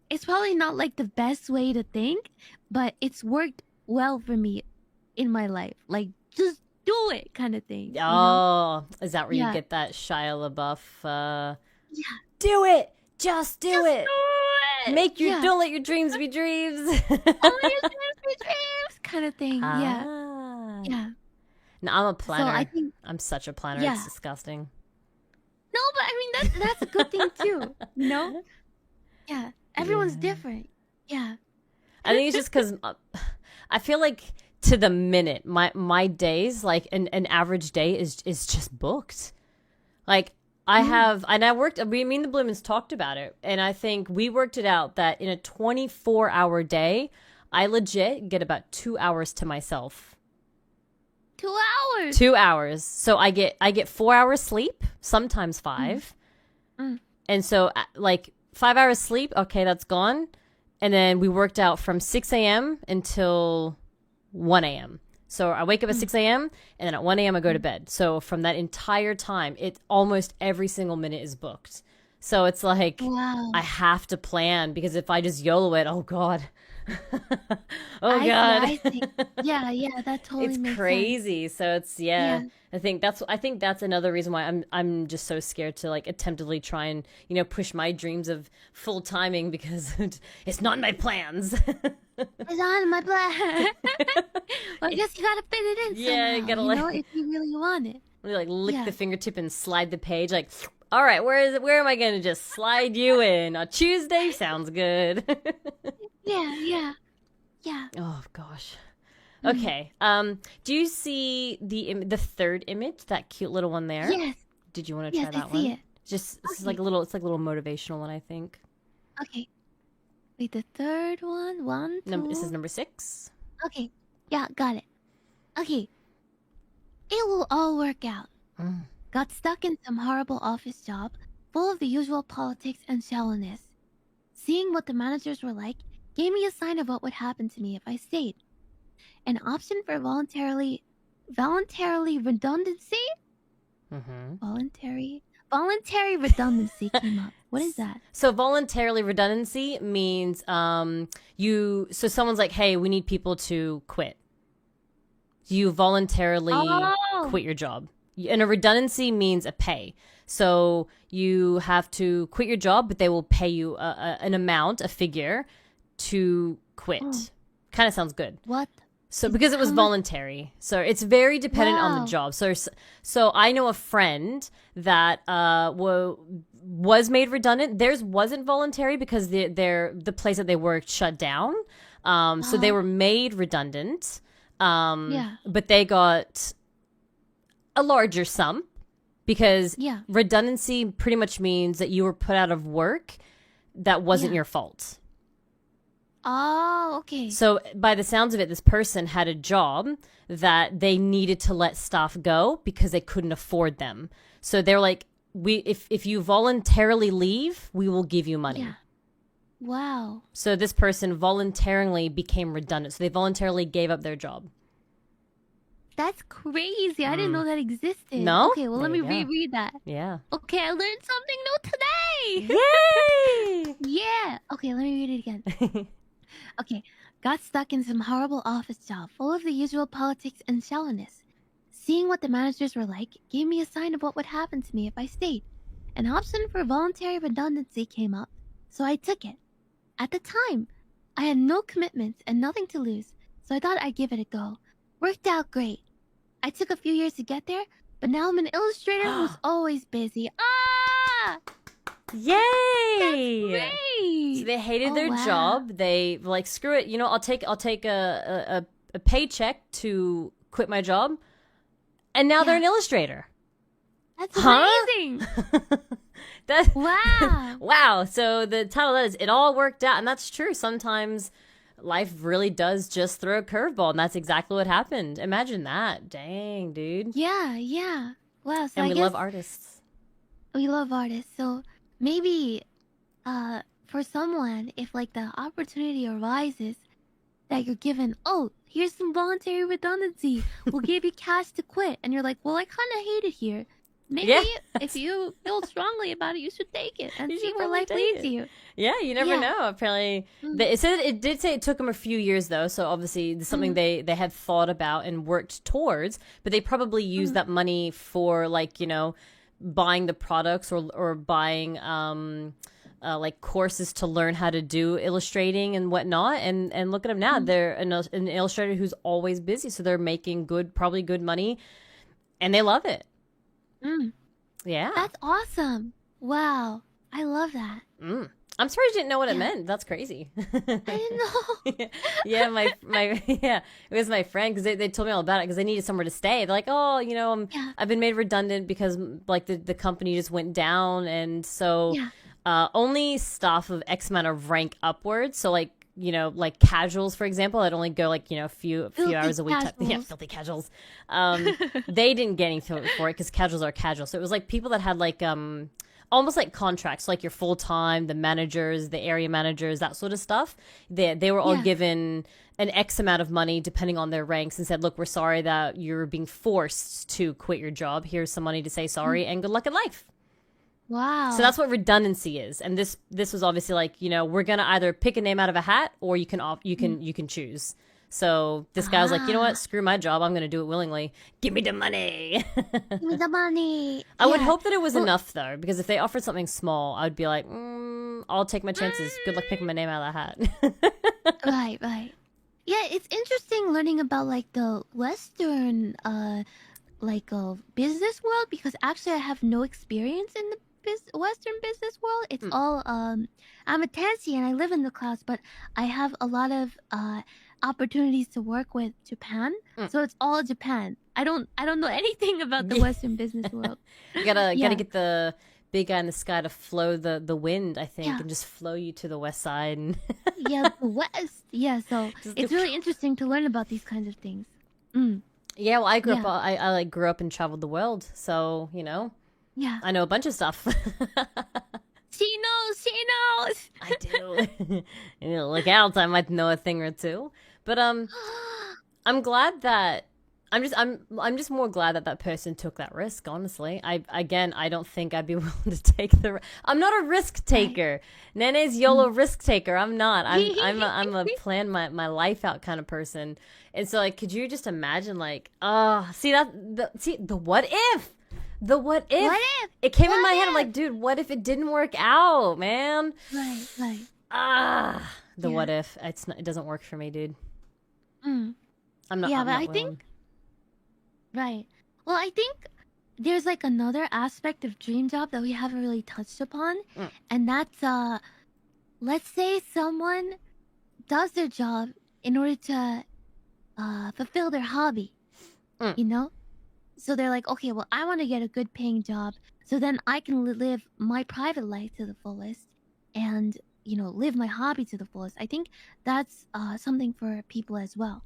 it's probably not like the best way to think, but it's worked well for me in my life. Like, just do it kind of thing. Oh, is that where you get that Shia LaBeouf? Do it. Just do it. Don't let your dreams be dreams. Only your dreams be dreams kind of thing. Yeah. No, I'm a planner. So I think I'm such a planner. It's disgusting. No, but I mean that's a good thing too. You know? Yeah. Everyone's different. Yeah. I think it's just because I feel like to the minute my days, like an average day is just booked. Like, I have, and me and the Bloomans talked about it, and I think we worked it out that in a 24-hour day, I legit get about 2 hours to myself. 2 hours? 2 hours. So I get 4 hours sleep, sometimes 5. And so, like, 5 hours sleep, okay, that's gone. And then we worked out from 6 a.m. until 1 a.m. So I wake up at 6 a.m. and then at 1 a.m. I go to bed. So from that entire time, almost every single minute is booked. So it's like, I have to plan, because if I just YOLO it, oh God. God. I think, yeah, that totally makes sense. It's crazy. So it's, I think that's another reason why I'm just so scared to like attemptedly try and, push my dreams of full timing, because it's not in my plans. It's on my plan. Well, I guess you gotta fit it in somehow, you gotta if you really want it. Like lick the fingertip and slide the page. Like, all right, where am I gonna just slide you in? A Tuesday sounds good. Yeah. Oh gosh. Okay. Do you see the third image? That cute little one there. Yes. Did you want to try that one? I see it. Just this is like a little. It's like a little motivational one, I think. Okay. Wait, the third one? 1, 2... This is number 6. Okay. Yeah, got it. Okay. It will all work out. Got stuck in some horrible office job, full of the usual politics and shallowness. Seeing what the managers were like gave me a sign of what would happen to me if I stayed. An option for voluntary redundancy? Voluntary redundancy came up. What is that? So voluntarily redundancy means so someone's like, hey, we need people to quit. You voluntarily Oh. quit your job. And a redundancy means a pay. So you have to quit your job, but they will pay you an amount, a figure, to quit. Oh. Kind of sounds good. What? So because it was How much? voluntary, so it's very dependent on the Wow. job. So I know a friend that was made redundant. Theirs wasn't voluntary because the place that they worked shut down. So they were made redundant. Yeah. But they got a larger sum because Yeah. redundancy pretty much means that you were put out of work that wasn't Yeah. your fault. Oh, okay. So by the sounds of it, this person had a job that they needed to let staff go because they couldn't afford them. So they're like, if you voluntarily leave, we will give you money. Yeah. Wow. So this person voluntarily became redundant. So they voluntarily gave up their job. That's crazy. I didn't know that existed. No? Okay, well, let There me you go. reread that. Yeah. Okay, I learned something new today. Yay! Yeah. Okay, let me read it again. Okay, got stuck in some horrible office job full of the usual politics and shallowness. Seeing what the managers were like gave me a sign of what would happen to me if I stayed. An option for voluntary redundancy came up, so I took it. At the time, I had no commitments and nothing to lose, so I thought I'd give it a go. Worked out great. I took a few years to get there, but now I'm an illustrator who's always busy. Ah! Yay! Great! So they hated Oh, their wow. job. They were like, screw it. I'll take a paycheck to quit my job, and now they're Yeah. an illustrator. That's Huh? amazing! That Wow! wow. So the title of that is "It All Worked Out," and that's true. Sometimes life really does just throw a curveball, and that's exactly what happened. Imagine that. Dang, dude. Yeah, yeah. Wow, so And I we guess love artists. we love artists. So maybe for someone, if like the opportunity arises that you're given, oh, here's some voluntary redundancy. We'll give you cash to quit. And you're like, well, I kind of hate it here. Maybe Yeah. if you feel strongly about it, you should take it and You see should where probably life take leads it. you. Yeah, you never Yeah. know. Apparently, Mm. it did say it took them a few years though. So obviously, it's something they had thought about and worked towards. But they probably used that money for like buying the products or buying like courses to learn how to do illustrating and whatnot. And look at them now; they're an illustrator who's always busy. So they're making probably good money, and they love it. Mm. Yeah. That's awesome. Wow. I love that. I'm sorry you didn't know what it Yeah. meant. That's crazy. I didn't know. Yeah, my yeah, it was my friend because they told me all about it because they needed somewhere to stay. They're like, oh, Yeah. I've been made redundant because like the company just went down, and so Yeah. only staff of X amount of rank upwards. So like like casuals, for example, I'd only go like a few Filthy hours a week. Yeah, casuals. filthy casuals. They didn't get anything for it because casuals are casual. So it was like people that had like almost like contracts, like your full time, the managers, the area managers, that sort of stuff. They were all Yeah. given an X amount of money depending on their ranks and said, look, we're sorry that you're being forced to quit your job. Here's some money to say sorry and good luck in life. Wow. So that's what redundancy is. And this was obviously like, we're gonna either pick a name out of a hat or you can choose. So this guy was like, you know what? Screw my job. I'm gonna do it willingly. Give me the money. Give me the money. I would Yeah. hope that it was Well- enough though, because if they offered something small, I'd be like, I'll take my chances. Good luck picking my name out of the hat. Right, right. Yeah, it's interesting learning about like the Western business world because actually I have no experience in the Western business world. It's all I'm a tansy and I live in the clouds, but I have a lot of opportunities to work with Japan. So it's all Japan. I don't know anything about the Western business world. You gotta Yeah. get the big guy in the sky to flow the wind, I think, Yeah. and just flow you to the west side. And Yeah, the West. Yeah, so Just it's the- really interesting to learn about these kinds of things. yeah, well, I grew Yeah. up. I like grew up and traveled the world, so Yeah. I know a bunch of stuff. She knows. I do. Look out! I might know a thing or two. But I'm glad that I'm just more glad that that person took that risk. Honestly, I don't think I'd be willing to take the. I'm not a risk taker. Nene's YOLO risk taker. I'm not. I'm a plan my life out kind of person. And so, like, could you just imagine, like, see the what if. The what if? What if? It came in What my head. if? I'm like, dude, what if it didn't work out, man? Right. The Yeah. what if? It doesn't work for me, dude. Mm. I'm not. Yeah, I'm but not I willing. think right. Well, I think there's like another aspect of dream job that we haven't really touched upon, and that's let's say someone does their job in order to fulfill their hobby, Mm. you know? So they're like, okay, well, I want to get a good paying job so then I can live my private life to the fullest and, live my hobby to the fullest. I think that's something for people as well.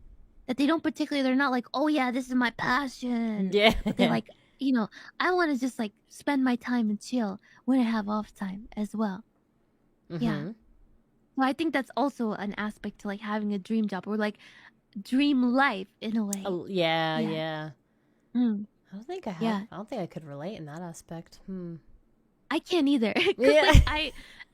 That they don't particularly, they're not like, oh yeah, this is my passion. Yeah. But they're like, I want to just like spend my time and chill when I have off time as well. Yeah. So I think that's also an aspect to like having a dream job or like dream life in a way. Oh, yeah. Mm. I don't think I have. Yeah. I don't think I could relate in that aspect. I can't either. 'Cause,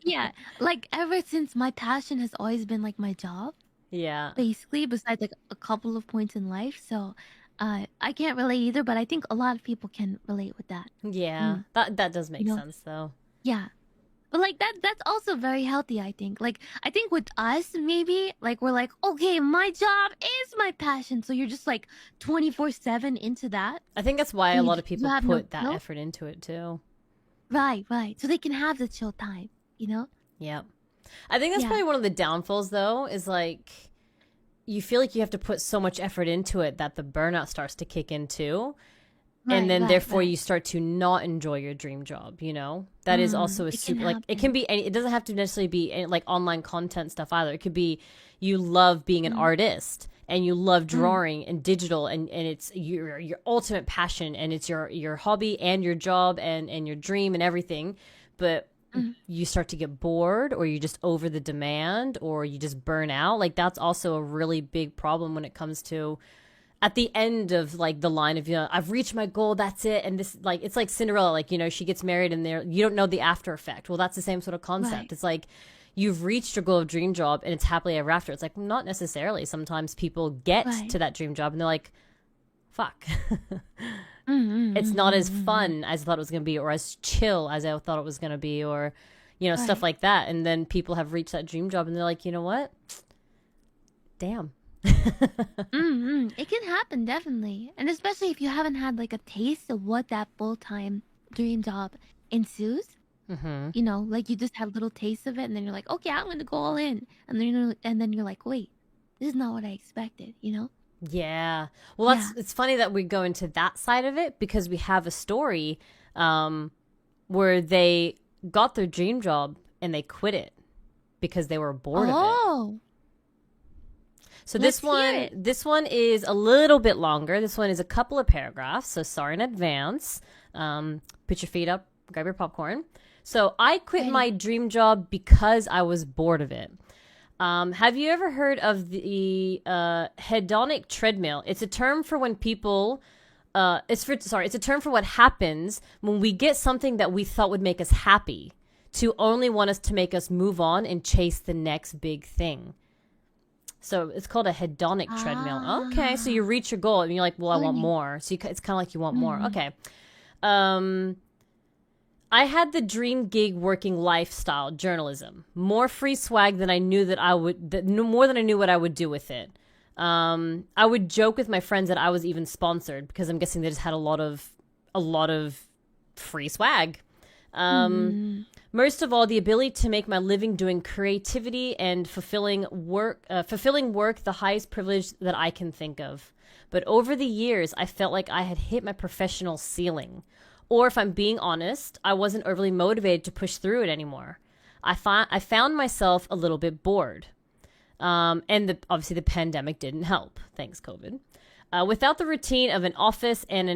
Yeah. like ever since my passion has always been like my job, Yeah. basically, besides like a couple of points in life. So I can't relate either, but I think a lot of people can relate with that. Yeah. That does make You know? sense though. Yeah. But like that's also very healthy, I think. Like I think with us maybe like we're like, okay, my job is my passion. So you're just like 24/7 into that. I think that's why a And lot of people have put that no. effort into it too. Right. So they can have the chill time, you know? Yeah. I think that's Yeah. probably one of the downfalls though, is like you feel like you have to put so much effort into it that the burnout starts to kick in too. And then therefore you start to not enjoy your dream job, That is also a it can super, like, it happen. can be, it doesn't have to necessarily be like online content stuff either. It could be you love being an artist and you love drawing and digital and it's your ultimate passion and it's your hobby and your job and your dream and everything. But you start to get bored or you just over the demand or you just burn out. Like that's also a really big problem when it comes to at the end of like the line of, I've reached my goal, that's it. And this, like, it's like Cinderella, like, she gets married and you don't know the after effect. Well, that's the same sort of concept. Right. It's like you've reached your goal of dream job and it's happily ever after. It's like, not necessarily. Sometimes people get Right. to that dream job and they're like, fuck. It's not as fun as I thought it was going to be or as chill as I thought it was going to be or, stuff like that. And then people have reached that dream job and they're like, you know what? Damn. It can happen definitely, and especially if you haven't had like a taste of what that full-time dream job ensues. Like you just had a little taste of it, and then you're like, okay, I'm gonna go all in, and then you're like, wait, this is not what I expected. Yeah. Well, it's funny that we go into that side of it because we have a story where they got their dream job and they quit it because they were bored of it. Oh, So let's hear this one is a little bit longer. This one is a couple of paragraphs. So sorry in advance. Put your feet up, grab your popcorn. So I quit Ready. my dream job because I was bored of it. Have you ever heard of the hedonic treadmill? It's a term for when people. It's a term for what happens when we get something that we thought would make us happy to only want us to make us move on and chase the next big thing. So it's called a hedonic treadmill. Okay, so you reach your goal and you're like, well, I want more. So it's kind of like you want more. Okay. I had the dream gig working lifestyle journalism. More free swag than I knew more than I knew what I would do with it. I would joke with my friends that I was even sponsored because I'm guessing they just had a lot of free swag. Most of all, the ability to make my living doing creativity and fulfilling work, the highest privilege that I can think of. But over the years, I felt like I had hit my professional ceiling. Or if I'm being honest, I wasn't overly motivated to push through it anymore. I found myself a little bit bored. And obviously the pandemic didn't help. Thanks, COVID. Without the routine of an office and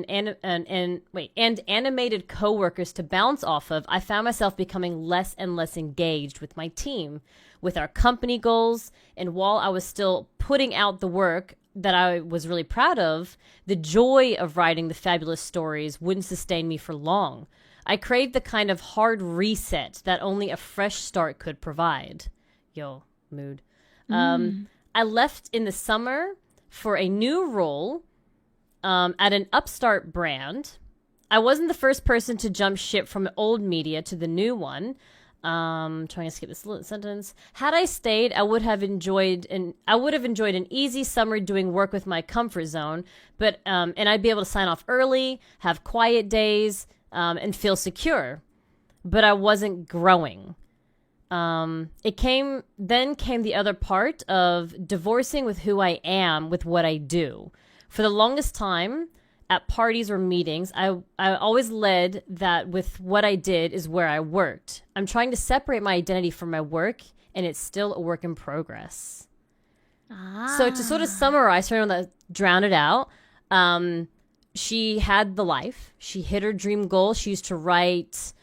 animated coworkers to bounce off of, I found myself becoming less and less engaged with my team, with our company goals, and while I was still putting out the work, that I was really proud of, the joy of writing the fabulous stories wouldn't sustain me for long. I craved the kind of hard reset that only a fresh start could provide. Yo, mood. I left in the summer for a new role at an upstart brand. I wasn't the first person to jump ship from old media to the new one. Trying to skip this little sentence. Had I stayed, I would have enjoyed an easy summer doing work with my comfort zone, but and I'd be able to sign off early, have quiet days, and feel secure. But I wasn't growing. Then came the other part of divorcing with who I am with what I do. For the longest time, at parties or meetings, I always led that with what I did is where I worked. I'm trying to separate my identity from my work, and it's still a work in progress. So to sort of summarize, for anyone that drowned it out, she had the life. She hit her dream goal. She used to write...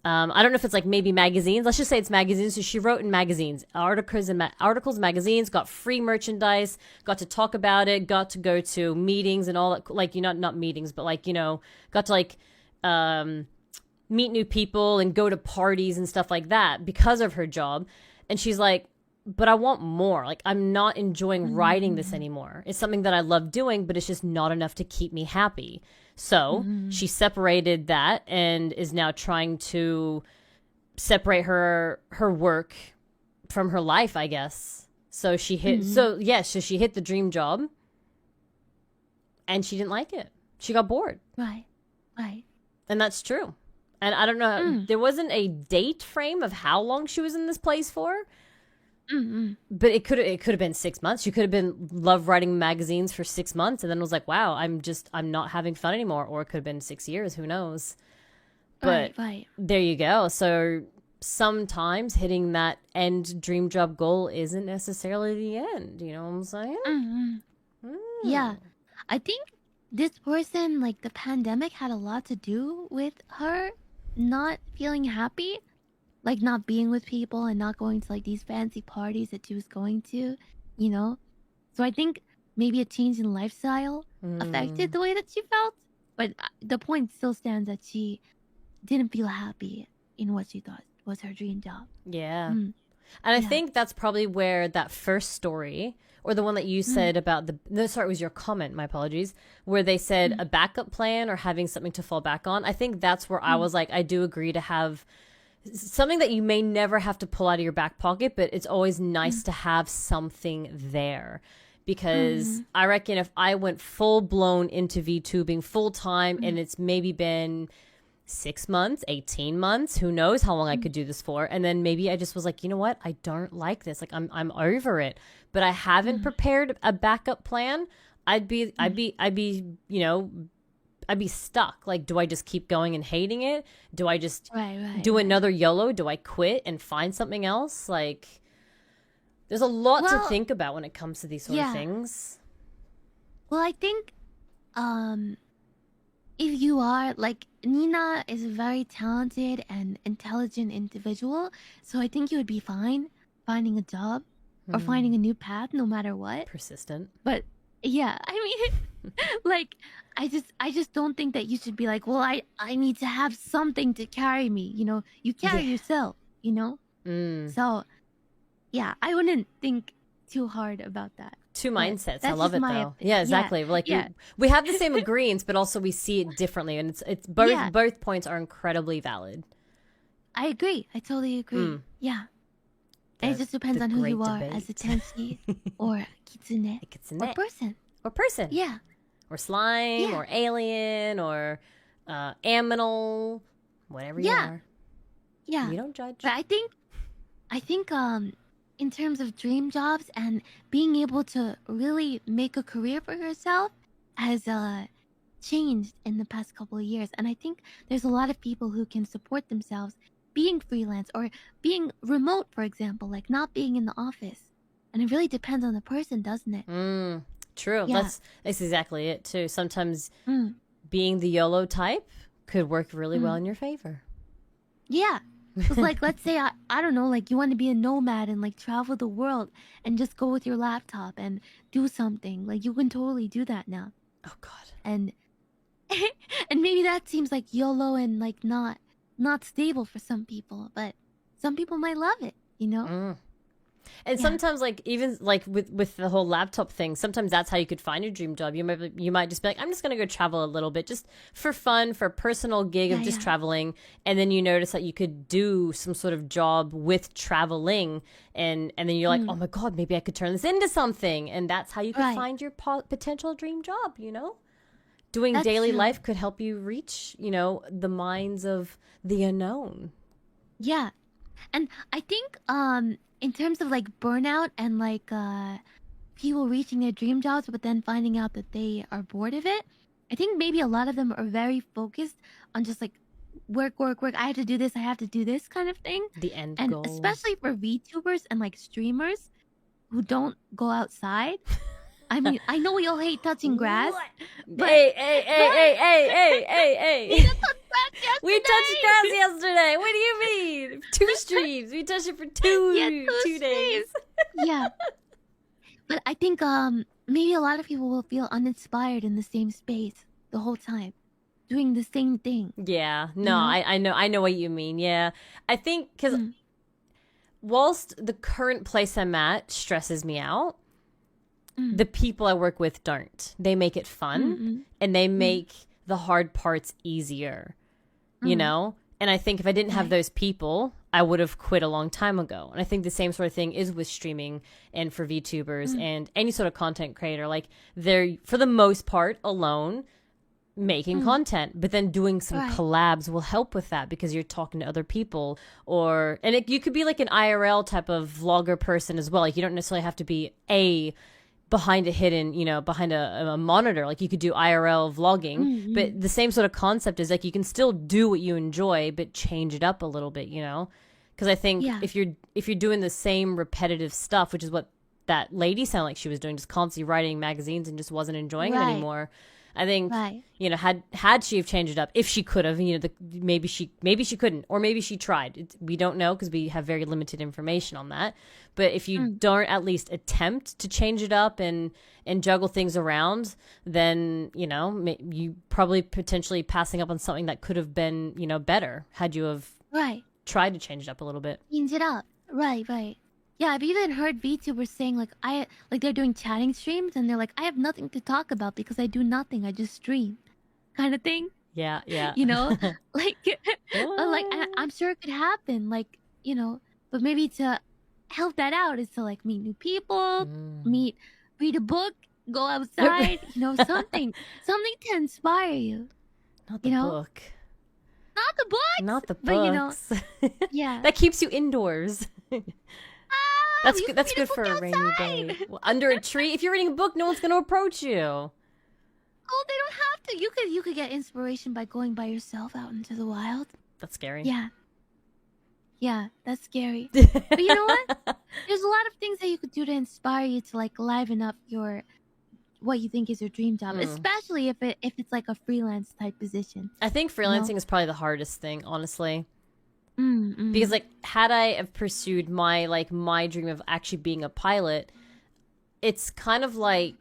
I don't know if it's like maybe magazines. Let's just say it's magazines. So she wrote in magazines, articles, magazines, got free merchandise, got to talk about it, got to go to meetings and all that. Like, not meetings, but like, got to like meet new people and go to parties and stuff like that because of her job. And she's like, but I want more. Like, I'm not enjoying writing this anymore. It's something that I love doing, but it's just not enough to keep me happy. So she separated that and is now trying to separate her work from her life, I guess. So she hit, so she hit the dream job and she didn't like it. She got bored. Right. And that's true. And I don't know, there wasn't a date frame of how long she was in this place for. But it could have been 6 months. She could have been love writing magazines for 6 months and then was like, wow, I'm not having fun anymore. Or it could have been 6 years, who knows. But right. There you go. So sometimes hitting that end dream job goal isn't necessarily the end. You know what I'm saying? Yeah. I think this person, like the pandemic had a lot to do with her not feeling happy. Like not being with people and not going to like these fancy parties that she was going to, So I think maybe a change in lifestyle affected the way that she felt. But the point still stands that she didn't feel happy in what she thought was her dream job. Yeah. And I think that's probably where that first story, or the one that you said about it was your comment, my apologies, where they said a backup plan or having something to fall back on. I think that's where I was like, I do agree to have something that you may never have to pull out of your back pocket, but it's always nice to have something there. Because I reckon if I went full blown into VTubing full time and it's maybe been 6 months, 18 months, who knows how long I could do this for. And then maybe I just was like, you know what? I don't like this. Like I'm over it, but I haven't prepared a backup plan. I'd be stuck. Like, do I just keep going and hating it? Do I just do another YOLO? Do I quit and find something else? Like, there's a lot to think about when it comes to these sort of things. Well, I think if you are, like, Nina is a very talented and intelligent individual, so I think you would be fine finding a job or finding a new path no matter what. Persistent. But yeah, I mean, like, I just don't think that you should be like, well, I need to have something to carry me. You carry yourself. So, yeah, I wouldn't think too hard about that. Two mindsets. I love it though. Yeah, exactly. We have the same agreements, but also we see it differently, and it's both points are incredibly valid. I agree. I totally agree. Yeah. And it just depends on who you are as a tenshi or kitsune or person. Yeah. Or slime or alien or aminal, whatever you are. Yeah. We don't judge. But I think in terms of dream jobs and being able to really make a career for yourself has changed in the past couple of years. And I think there's a lot of people who can support themselves being freelance or being remote, for example, like not being in the office. And it really depends on the person, doesn't it? True. Yeah. That's exactly it too. Sometimes being the YOLO type could work really well in your favor. Yeah. Because, like, let's say, I don't know, like, you want to be a nomad and, like, travel the world and just go with your laptop and do something. Like, you can totally do that now. Oh God. And and maybe that seems like YOLO and, like, not stable for some people, but some people might love it, you know? Mm. And Yeah. sometimes, like, even like with the whole laptop thing, sometimes that's how you could find your dream job. You might just be like, I'm just gonna go travel a little bit, just for fun, for a personal gig of Yeah, just yeah. traveling. And then you notice that you could do some sort of job with traveling, and then you're like, oh my God, maybe I could turn this into something. And that's how you could Right. find your potential dream job. You know, doing That's daily true. life could help you reach, the minds of the unknown. Yeah. And I think in terms of like burnout and like people reaching their dream jobs but then finding out that they are bored of it, I think maybe a lot of them are very focused on just like work, work, work. I have to do this, I have to do this kind of thing. The end And goal. especially for VTubers and like streamers who don't go outside. I mean, I know we all hate touching grass. What? But Hey, hey. we just touched grass yesterday. We touched grass yesterday. What do you mean? 2 streams. We touched it for two days. Yeah. But I think maybe a lot of people will feel uninspired in the same space the whole time, doing the same thing. Yeah. No, You know? I know what you mean. Yeah. I think because whilst the current place I'm at stresses me out, the people I work with don't. They make it fun and they make the hard parts easier, you know? And I think if I didn't have those people, I would have quit a long time ago. And I think the same sort of thing is with streaming and for VTubers and any sort of content creator. Like, they're, for the most part, alone making content, but then doing some collabs will help with that because you're talking to other people. Or, and you could be like an IRL type of vlogger person as well. Like, you don't necessarily have to be behind a hidden, behind a monitor. Like, you could do IRL vlogging, but the same sort of concept is like you can still do what you enjoy, but change it up a little bit, Because I think if you're doing the same repetitive stuff, which is what that lady sounded like she was doing, just constantly writing magazines and just wasn't enjoying it anymore. I think had she have changed it up, if she could have, maybe she couldn't, or maybe she tried. We don't know because we have very limited information on that. But if you don't at least attempt to change it up and juggle things around, then you probably potentially passing up on something that could have been better had you have tried to change it up a little bit. Change it up. Right. Yeah, I've even heard VTubers saying like they're doing chatting streams and they're like, I have nothing to talk about because I do nothing, I just stream, kind of thing. Yeah. Like I'm sure it could happen, like but maybe to help that out is to like meet new people, read a book, go outside, something to inspire you. Not the book. Not the books. Not the books. But yeah, that keeps you indoors. That's good for a rainy day. Well, under a tree. If you're reading a book, no one's going to approach you. Oh, they don't have to. You could get inspiration by going by yourself out into the wild. That's scary. Yeah, that's scary. But you know what? There's a lot of things that you could do to inspire you to like liven up what you think is your dream job, especially if it's like a freelance type position. I think freelancing is probably the hardest thing, honestly. Because like had I have pursued my dream of actually being a pilot, it's kind of like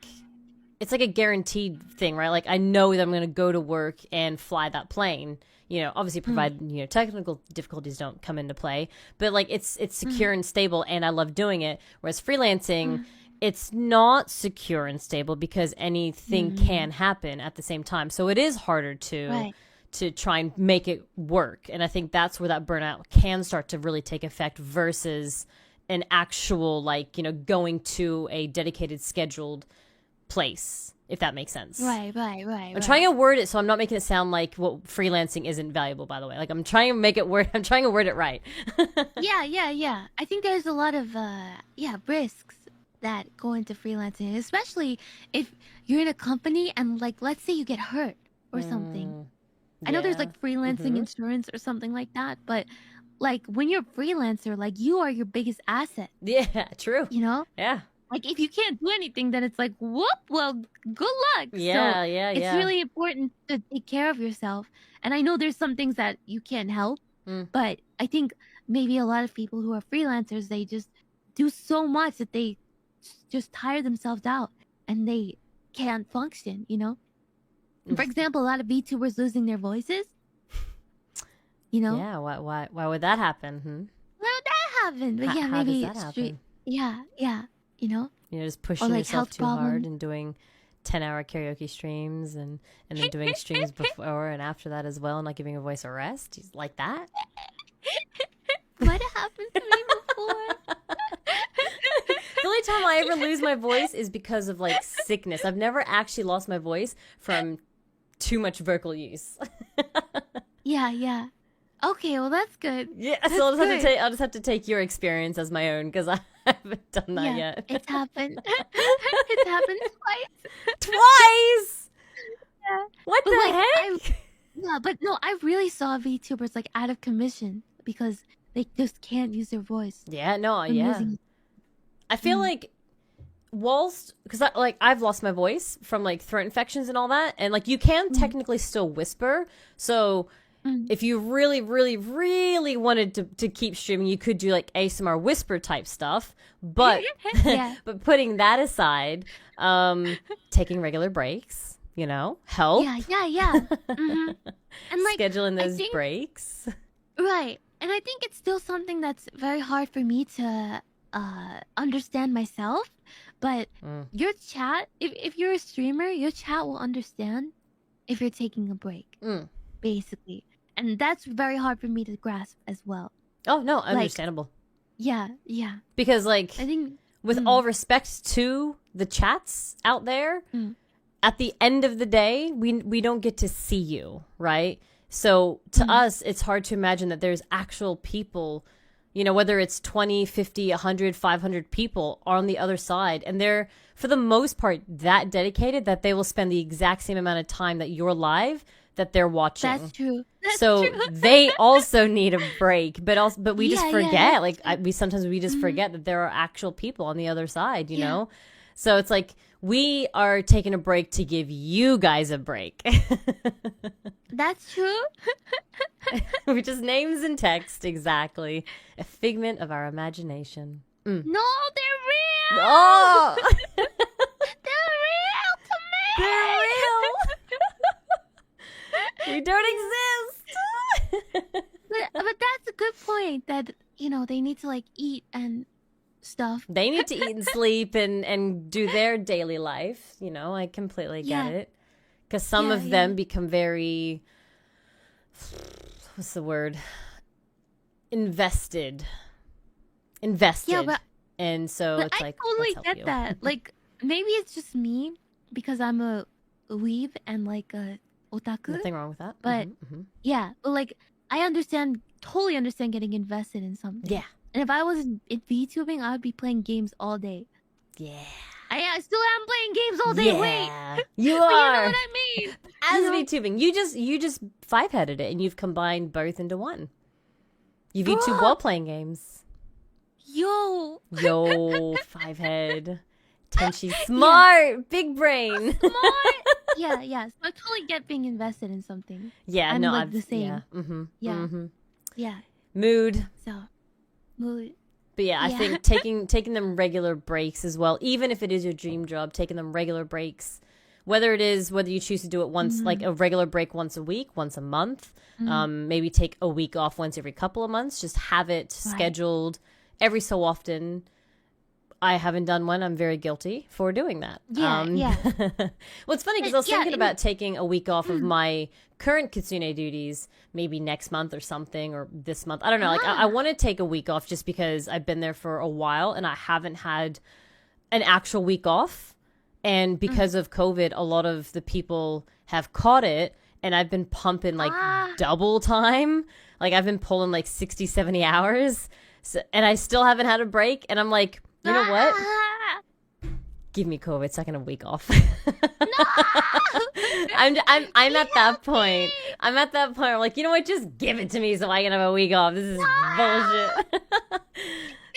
it's like a guaranteed thing, right? Like I know that I'm going to go to work and fly that plane, obviously provided technical difficulties don't come into play, but like it's secure and stable and I love doing it. Whereas freelancing, it's not secure and stable because anything can happen at the same time. So it is harder to try and make it work. And I think that's where that burnout can start to really take effect versus an actual, going to a dedicated, scheduled place, if that makes sense. Right. I'm trying to word it so I'm not making it sound like freelancing isn't valuable, by the way. Like, I'm trying to word it right. Yeah. I think there's a lot of, risks that go into freelancing, especially if you're in a company and, let's say you get hurt or something. I know there's freelancing insurance or something like that, but when you're a freelancer, you are your biggest asset. Yeah, true. Yeah. If you can't do anything, then it's whoop, well, good luck. Yeah. It's really important to take care of yourself. And I know there's some things that you can't help, but I think maybe a lot of people who are freelancers, they just do so much that they just tire themselves out and they can't function, you know? For example, a lot of VTubers losing their voices, you know? Yeah, why would that happen? Why would that happen? But yeah, How does maybe that happen? Yeah, you know? Just Or pushing like yourself health too hard problems. and doing 10-hour karaoke streams and then doing streams before and after that as well, and not giving your voice a rest. Like that? What happened to me before? The only time I ever lose my voice is because of like sickness. I've never actually lost my voice from too much vocal use. Yeah. Okay, well that's good. Yeah, That's so good. I'll just have to take your experience as my own because I haven't done that Yeah, yet. it's happened. It's happened twice. Twice! Yeah. What But the like heck? yeah, but no, I really saw VTubers like out of commission because they just can't use their voice. Yeah, no, From yeah. using- I feel like whilst, because I've lost my voice from like throat infections and all that, and like you can technically still whisper. So if you really, really, really wanted to keep streaming, you could do like ASMR whisper type stuff. But Yeah. but putting that aside, taking regular breaks, help. Yeah. And like Scheduling I those think- breaks. Right. And I think it's still something that's very hard for me to understand myself. But your chat, if you're a streamer, your chat will understand if you're taking a break, basically. And that's very hard for me to grasp as well. Oh, no, understandable. Yeah. Because like I think with all respect to the chats out there, at the end of the day, we don't get to see you, right? So to us, it's hard to imagine that there's actual people, whether it's 20, 50, 100, 500 people on the other side. And they're, for the most part, that dedicated that they will spend the exact same amount of time that you're live that they're watching. that's true. So they also need a break, but we just Yeah, forget. that's We sometimes just forget that there are actual people on the other side. You know, so it's like we are taking a break to give you guys a break. That's true. We just names and text, exactly. A figment of our imagination. No, they're real. Oh, They're real to me. they're real. We don't exist. But that's a good point that they need to like eat and stuff. They need to eat and sleep and do their daily life. I completely get it. Because some of them become very, what's the word? Invested. Yeah, but and so it's I like, totally let's help get you. that. Like maybe it's just me because I'm a weeb and like a otaku. Nothing wrong with that. But Mhm. yeah, but like I totally understand getting invested in something. Yeah. And if I was in VTubing, I would be playing games all day. Yeah. I still am playing games all day. Wait, You but you know are. what I mean? As You know? VTubing, you just five-headed it and you've combined both into one. You VTube Bruh. while playing games. Yo, Yo, five-head. Tenchi's smart. Big brain. smart. Yeah. So I totally get being invested in something. Yeah, I'm no, like I've the same. Yeah. Mm-hmm. Yeah. Mm-hmm. Yeah. Mood. So, mood. But yeah, I Yeah. think taking them regular breaks as well, even if it is your dream job, taking them regular breaks, whether you choose to do it once, like a regular break once a week, once a month, maybe take a week off once every couple of months, just have it scheduled every so often. I haven't done one. I'm very guilty for doing that. Yeah. Well, it's funny because I was thinking about taking a week off of my current Kitsune duties, maybe next month or something, or this month. I don't know. Like, I want to take a week off just because I've been there for a while and I haven't had an actual week off. And because of COVID, a lot of the people have caught it and I've been pumping like double time. Like, I've been pulling like 60, 70 hours. So, and I still haven't had a break. And I'm like, you know what? Give me COVID so I can have a week off. I'm at that point. I'm at that point where I'm like, you know what? Just give it to me so I can have a week off. This is bullshit.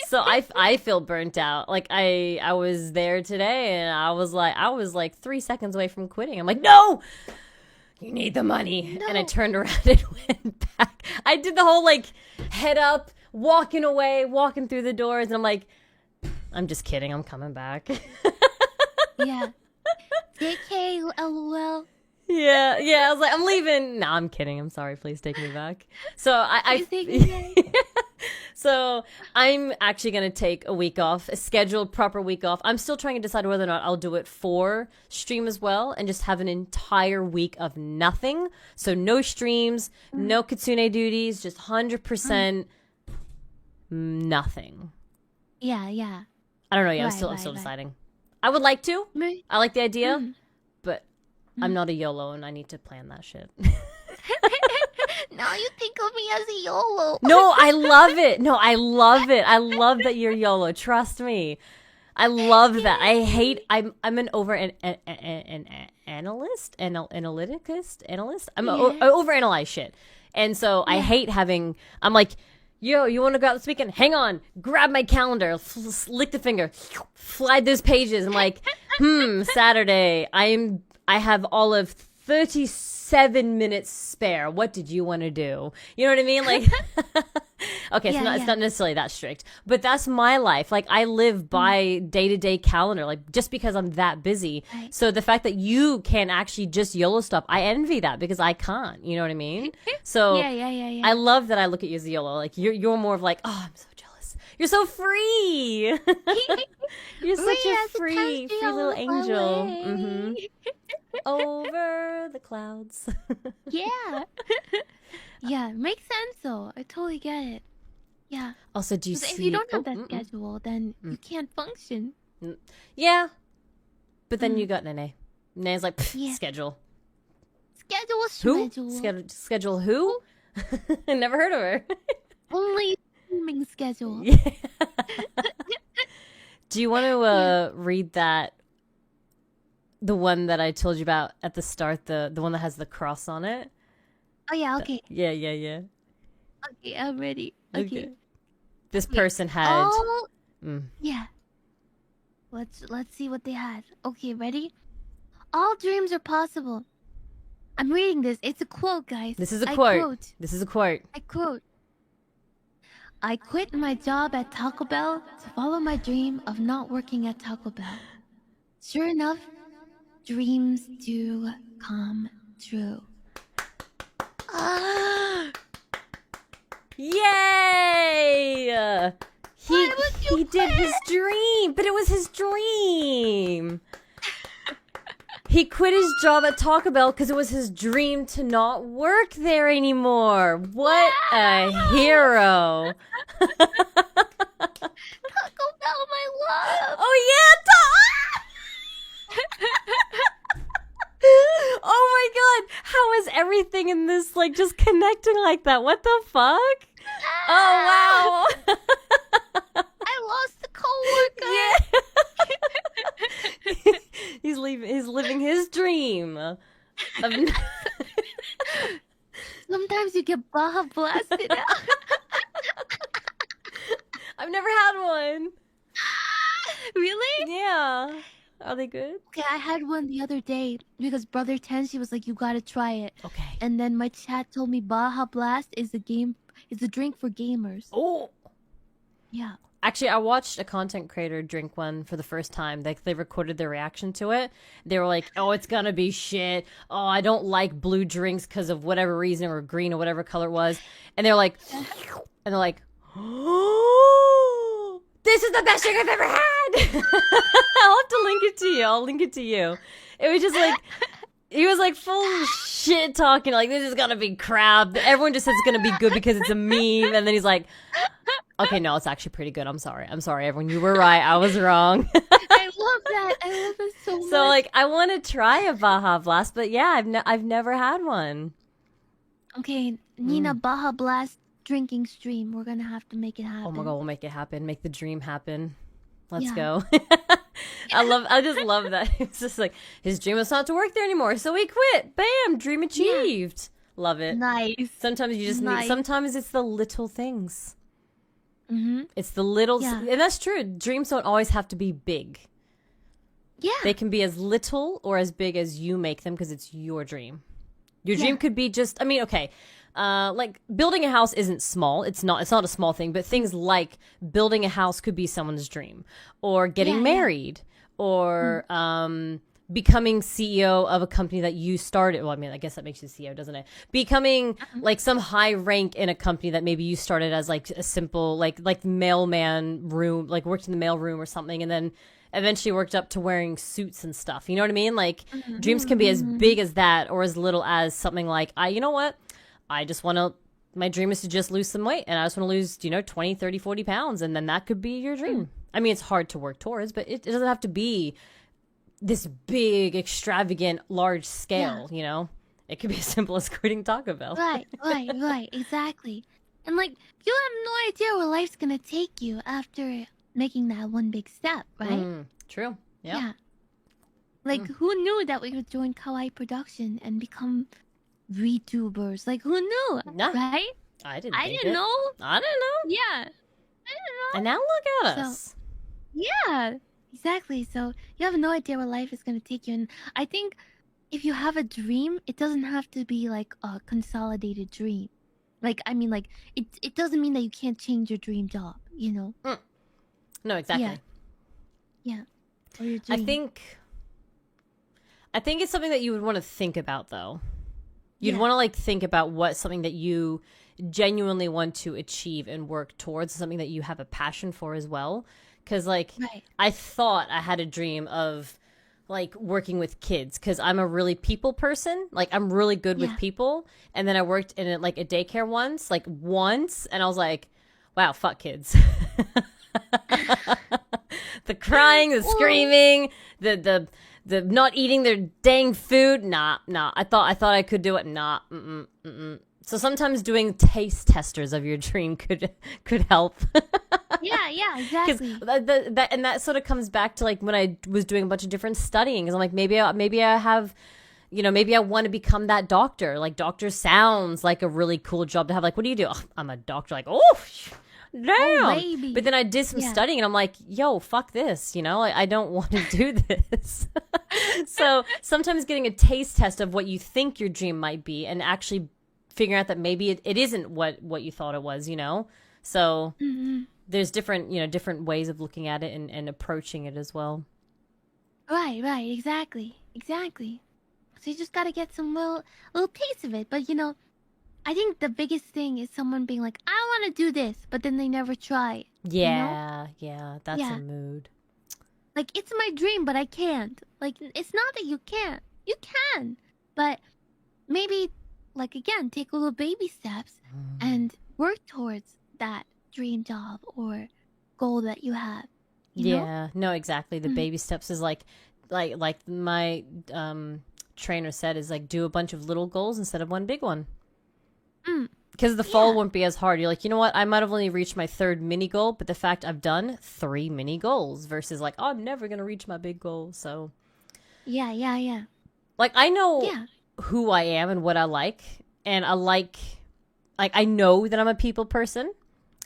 So I feel burnt out. Like I was there today and I was like 3 seconds away from quitting. I'm like, no, you need the money. No. And I turned around and went back. I did the whole like head up, walking away, walking through the doors. And I'm like, I'm just kidding. I'm coming back. Yeah. JK, LOL. Yeah. I was like, I'm leaving. No, I'm kidding. I'm sorry. Please take me back. So Please take me back. So I'm actually going to take a week off, a scheduled proper week off. I'm still trying to decide whether or not I'll do it for stream as well and just have an entire week of nothing. So no streams, no Kitsune duties, just 100% nothing. Yeah. I don't know. Yeah, I'm still Right. deciding. I would like to. Me? I like the idea, but I'm not a YOLO and I need to plan that shit. Now you think of me as a YOLO. No, I love it. No, I love it. I love that you're YOLO. Trust me. I love that. I hate. I'm an analyst. I'm I overanalyze shit, and so I hate having. I'm like, yo, you want to go out this weekend? Hang on, grab my calendar, lick the finger, slide those pages. I'm like, Saturday. I have all of 37 minutes spare. What did you want to do? You know what I mean? Like, okay, it's not necessarily that strict, but that's my life. Like, I live by day-to-day calendar, like, just because I'm that busy. Right. So the fact that you can actually just YOLO stuff, I envy that because I can't. You know what I mean? So Yeah. I love that I look at you as a YOLO. Like, you're more of like, oh, I'm so jealous. You're so free. You're such a free little angel. Over the clouds. Yeah. Yeah, makes sense though. I totally get it. Yeah. Also, do you 'Cause see? if you don't have that schedule, then you can't function. Yeah, but then you got Nene. Nene's like, schedule. Schedule. Schedule who? I never heard of her. Only streaming schedule. Yeah. Do you want to read that? The one that I told you about at the start, the one that has the cross on it. Oh yeah, okay. Yeah. Okay, I'm ready. Okay. This person had. Yeah. Let's see what they had. Okay, ready? All dreams are possible. I'm reading this. It's a quote, guys. This is a quote. This is a quote. I quote. I quit my job at Taco Bell to follow my dream of not working at Taco Bell. Sure enough, dreams do come true. Yay! He did his dream, but it was his dream. He quit his job at Taco Bell because it was his dream to not work there anymore. What a hero! Taco Bell, my love. Oh yeah, oh my god, how is everything in this like just connecting like that? What the fuck? Oh wow. I lost a coworker. Yeah. He's living his dream. Sometimes you get Baja blasted out. I've never had one. Really? Yeah. Are they good? Okay, I had one the other day because Brother Tenshi was like, "You gotta try it." Okay. And then my chat told me Baja Blast is a drink for gamers. Oh. Yeah. Actually, I watched a content creator drink one for the first time. They recorded their reaction to it. They were like, "Oh, it's gonna be shit. Oh, I don't like blue drinks because of whatever reason, or green or whatever color it was." And they're like, "Oh, this is the best drink I've ever had." I'll have to link it to you. I'll link it to you. It was just like, he was like full of shit talking, like, this is gonna be crap. Everyone just says it's gonna be good because it's a meme. And then he's like, okay, no, it's actually pretty good. I'm sorry, everyone. You were right. I was wrong. I love that. I love that so much. So, like, I want to try a Baja Blast, but yeah, I've never had one. Okay, Nina, Baja Blast drinking stream. We're gonna have to make it happen. Oh my god, we'll make it happen. Make the dream happen. Let's go. Yeah. I just love that. It's just like, his dream was not to work there anymore, so he quit. Bam, dream achieved. Love it. Nice. Sometimes you just need, sometimes it's the little things. Mm-hmm. It's the little, and that's true. Dreams don't always have to be big. Yeah. They can be as little or as big as you make them because it's your dream. Your dream could be just, I mean, okay, like building a house isn't small. It's not a small thing, but things like building a house could be someone's dream, or getting married, or becoming CEO of a company that you started. Well, I mean, I guess that makes you CEO, doesn't it? Becoming like some high rank in a company that maybe you started as like a simple like mailman room, like worked in the mail room or something, and then eventually worked up to wearing suits and stuff. You know what I mean? Like dreams can be as big as that or as little as something like, you know what? I just want to, my dream is to just lose some weight, and I just want to lose, 20, 30, 40 pounds. And then that could be your dream. I mean, it's hard to work towards, but it doesn't have to be this big, extravagant, large scale, It could be as simple as quitting Taco Bell. Right, exactly. And like, you have no idea where life's gonna take you after making that one big step, right? True. Yep. Yeah. Like, who knew that we could join Kawaii Production and become VTubers? Like, who knew? Nah, right? I didn't know. I didn't know. Yeah. I didn't know. And now look at us. Yeah, exactly. So you have no idea where life is going to take you. And I think if you have a dream, it doesn't have to be like a consolidated dream. Like, I mean, like, it doesn't mean that you can't change your dream job, No, exactly. Yeah. Or your dream. I think it's something that you would want to think about, though. You'd want to like think about what something that you genuinely want to achieve and work towards, something that you have a passion for as well. Because like I thought I had a dream of like working with kids, because I'm a really people person. Like I'm really good with people. And then I worked in like a daycare once, and I was like, wow, fuck kids. The crying, the screaming, the not eating their dang food. Nah. I thought I could do it. Nah. So sometimes doing taste testers of your dream could help. Yeah, exactly. And that sort of comes back to like when I was doing a bunch of different studying. Because I'm like, maybe I have, maybe I want to become that doctor. Like doctor sounds like a really cool job to have. Like, what do you do? Oh, I'm a doctor. Like, oh. Damn. But then I did some studying and I'm like, yo, fuck this, I don't want to do this. So sometimes getting a taste test of what you think your dream might be and actually figuring out that maybe it isn't what you thought it was, So there's different ways of looking at it and approaching it as well. Right, exactly. So you just gotta get some little taste of it. But I think the biggest thing is someone being like, I want to do this, but then they never try. Yeah, that's a mood. Like, it's my dream, but I can't. Like, it's not that you can't. You can. But maybe, like, again, take little baby steps and work towards that dream job or goal that you have. You know? No, exactly. The baby steps is like my trainer said, is like do a bunch of little goals instead of one big one. Because the fall won't be as hard. You're like, you know what? I might have only reached my 3rd mini goal, but the fact I've done 3 mini goals versus like, oh, I'm never going to reach my big goal. So, yeah. Like, I know who I am and what I like. And I know that I'm a people person.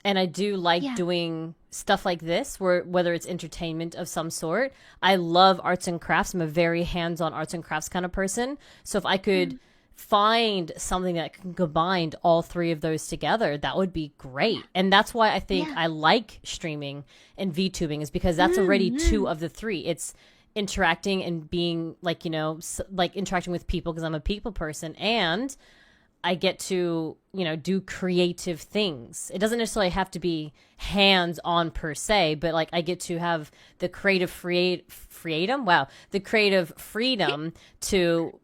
And I do like doing stuff like this, whether it's entertainment of some sort. I love arts and crafts. I'm a very hands-on arts and crafts kind of person. So if I could find something that can combine all 3 of those together, that would be great. And that's why I think I like streaming and VTubing, is because that's already 2 of the 3. It's interacting and being like, like interacting with people because I'm a people person, and I get to, do creative things. It doesn't necessarily have to be hands-on per se, but like I get to have the creative freedom. Wow. The creative freedom to,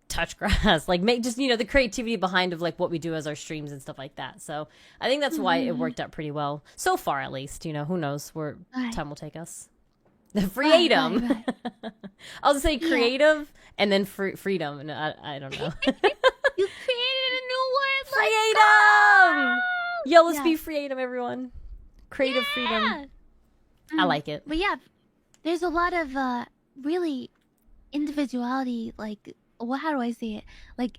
touch grass, like make just, the creativity behind of like what we do as our streams and stuff like that. So I think that's why it worked out pretty well so far, at least. Who knows where time will take us. The freedom. Right. I'll just say creative and then freedom, and I don't know. You created a new word. Freedom. Yo, let's be freedom, everyone. Creative freedom. I like it. But yeah, there's a lot of really individuality. Like, how do I say it? Like,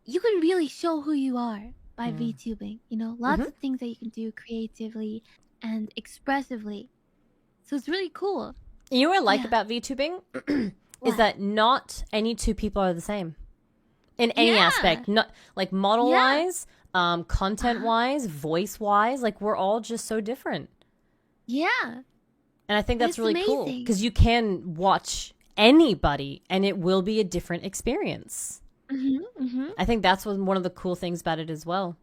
you can really show who you are by VTubing. Lots of things that you can do creatively and expressively. So it's really cool. You know what I like about VTubing is that not any 2 people are the same. in any Yeah. aspect, not like model Yeah. wise, content wise, voice wise. Like we're all just so different, Yeah. and I think that's It's really cool amazing. because you can watch anybody, and it will be a different experience. I think that's one of the cool things about it as well.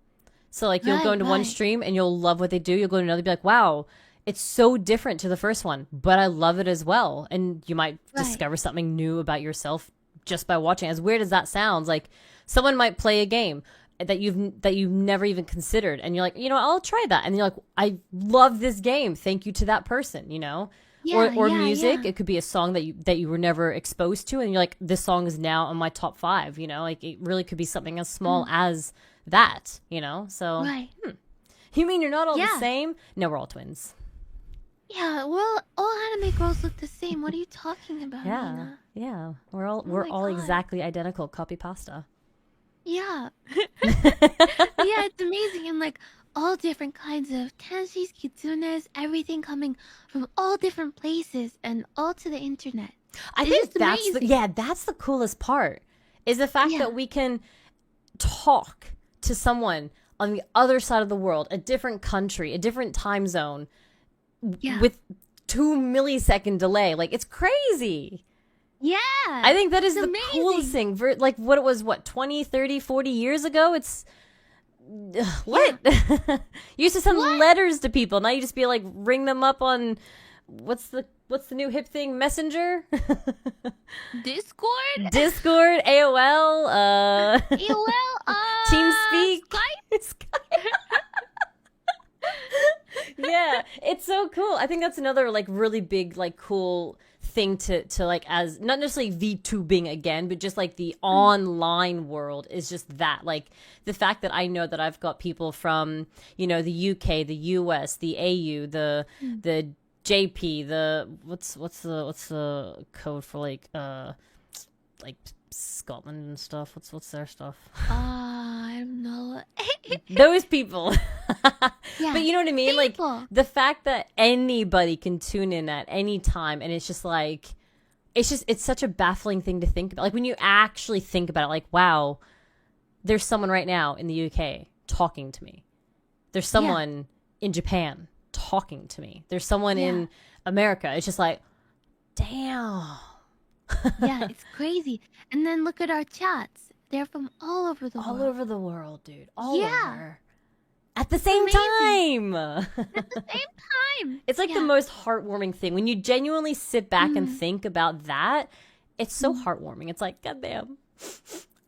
So like you'll go into one Right. stream and you'll love what they do. You'll go to another, be like, wow, it's so different to the first one, but I love it as well. And you might Right. discover something new about yourself just by watching. As weird as that sounds, like someone might play a game that you've never even considered, and you're like, you know, I'll try that, and you're like, I love this game. Thank you to that person, you know. Yeah, Or yeah, music. yeah. It could be a song that you were never exposed to, and you're like, this song is now on my top 5. You know, like it really could be something as small as that. You know, so Right. you mean you're not all the Yeah. same? No, we're all twins. Yeah, well, all anime girls look the same. What are you talking about, Yeah, Nina? yeah. We're all my God. exactly identical. Copy pasta. Yeah. Yeah, it's amazing. And like all different kinds of tenshis, kitsunes, everything coming from all different places and all to the internet. I It's think just that's amazing. that's the coolest part is the fact Yeah. that we can talk to someone on the other side of the world, a different country, a different time zone, Yeah. with 2 millisecond delay. Like it's crazy. Yeah. I think that is It's the amazing. coolest thing. Like what it was, 20, 30, 40 years ago? It's what? You used to send letters to people. Now you just be like, ring them up on what's the new hip thing? Messenger? Discord? Discord, AOL, AOL? TeamSpeak. Skype? Yeah, it's so cool. I think that's another like really big like cool thing to like, as not necessarily VTubing again, but just like the online world is just that, like the fact that I know that I've got people from, you know, the UK, the US, the AU, the JP, the what's the code for like Scotland and stuff. What's their stuff? I don't know. Those people. Yeah. But you know what I mean? People. Like the fact that anybody can tune in at any time, and it's just like it's such a baffling thing to think about. Like when you actually think about it, like, wow, there's someone right now in the UK talking to me. There's someone in Japan talking to me. There's someone in America. It's just like, damn. Yeah, it's crazy. And then look at our chats. They're from all over the All world. over the world, dude. All Yeah. over. At the same amazing. time. At the same time. It's like the most heartwarming thing. When you genuinely sit back and think about that, it's so heartwarming. It's like, goddamn.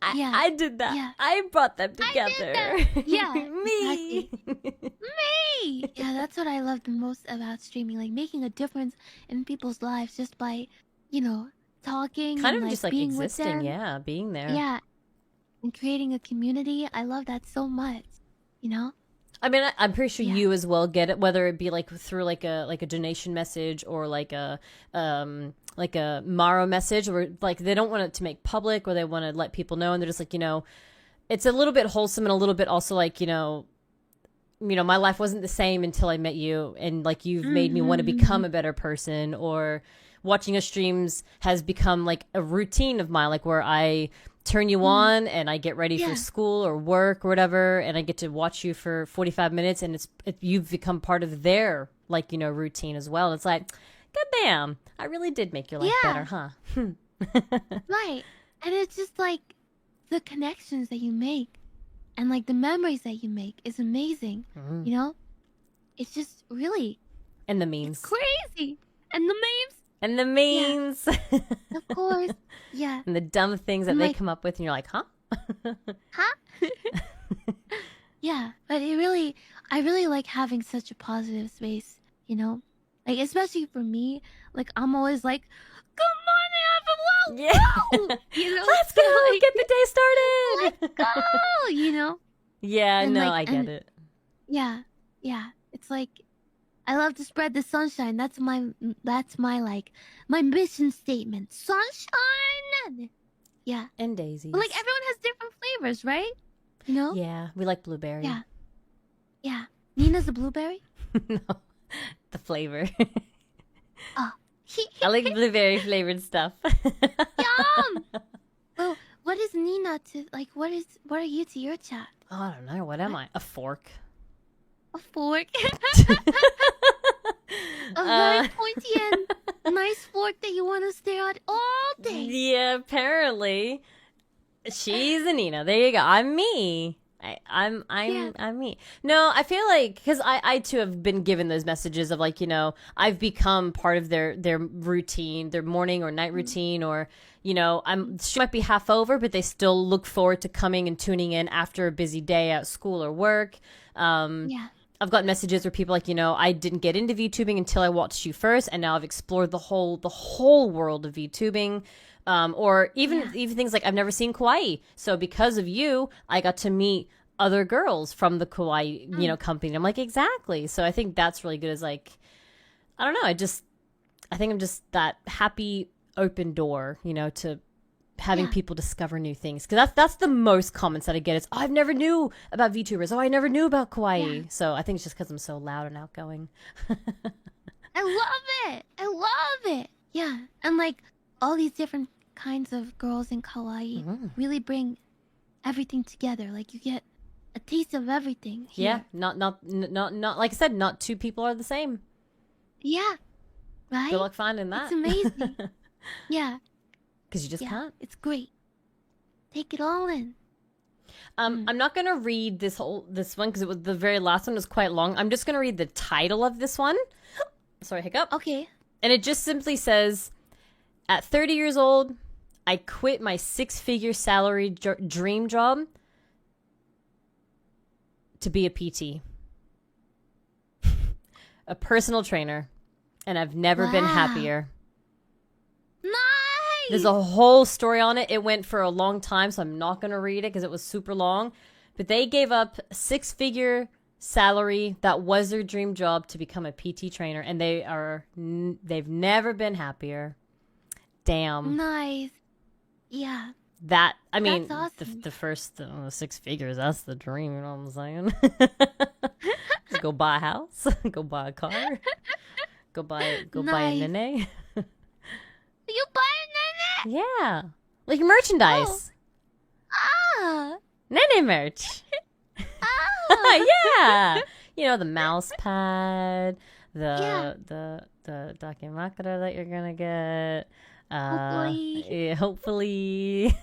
I did that. Yeah. I brought them I together. did that. Yeah, Me. Me! Yeah, that's what I love the most about streaming. Like making a difference in people's lives just by, you know, talking Kind and of just like being existing, with them. yeah, being there. Yeah. And creating a community. I love that so much. You know? I mean, I'm pretty sure you as well get it, whether it be like through like a donation message or like a Maro message, where like they don't want it to make public, or they want to let people know, and they're just like, you know, it's a little bit wholesome and a little bit also like, you know, my life wasn't the same until I met you, and like you've made me want to become a better person, or watching your streams has become like a routine of mine, like where I turn you on and I get ready for school or work or whatever, and I get to watch you for 45 minutes, and you've become part of their like, you know, routine as well. It's like, goddamn, I really did make your life better, huh? Right. And it's just like the connections that you make and like the memories that you make is amazing. You know? It's just really And the memes. crazy. And the memes, And the memes. of course. Yeah. And the dumb things that And, they like- come up with, and you're like, huh? Huh? Yeah, but I really like having such a positive space, you know? Like, especially for me, like, I'm always like, good morning, everyone! Yeah. Woo! You know? Let's go. Like, Get the day started. let's go! You know? Yeah, And, no, like, I get and- it. Yeah, yeah. It's like, I love to spread the sunshine. That's my like, my mission statement. Sunshine! Yeah. And daisies. But, like, everyone has different flavors, right? You know? Yeah, we like blueberry. Yeah. Yeah. Nina's a blueberry? No, the flavor. Oh. I like blueberry flavored stuff. Yum! Well, what is Nina to like? What are you to your chat? Oh, I don't know. What am I? A fork. A fork. A very pointy and nice fork that you want to stare at all day. Yeah, apparently. She's a Nina. There you go. I'm me. I'm me. No, I feel like because I too have been given those messages of like, I've become part of their routine, their morning or night routine, or she might be half over, but they still look forward to coming and tuning in after a busy day at school or work. I've got messages where people like, I didn't get into VTubing until I watched you first, and now I've explored the whole world of VTubing. Or even things like I've never seen Kawaii, so because of you, I got to meet other girls from the Kawaii, company. I'm like, exactly. So I think that's really good. Is like, I don't know. I think I'm just that happy open door, to having people discover new things. Because that's the most comments that I get is, oh, I've never knew about VTubers. Oh, I never knew about Kawaii. Yeah. So I think it's just because I'm so loud and outgoing. I love it. Yeah, and like all these different kinds of girls in Kawaii really bring everything together. Like you get a taste of everything here. Yeah, not like I said, not two people are the same. Yeah, right. Good luck finding that. It's amazing. Yeah, because you just can't. It's great. Take it all in. I'm not gonna read this one because it was the very last one was quite long. I'm just gonna read the title of this one. Sorry, hiccup. Okay. And it just simply says, at 30 years old, I quit my 6-figure salary dream job to be a PT, a personal trainer, and I've never been happier. Nice! There's a whole story on it. It went for a long time, so I'm not going to read it because it was super long. But they gave up 6-figure salary that was their dream job to become a PT trainer, and they've never been happier. Damn. Nice. Yeah. That, I mean, that's awesome. the first 6 figures, that's the dream, you know what I'm saying? Just go buy a house, go buy a car, go buy a Nene. You buy a Nene? Yeah. Like merchandise. Oh. Nene merch. Oh. Yeah. The mouse pad, the dakimakura that you're gonna get. Hopefully.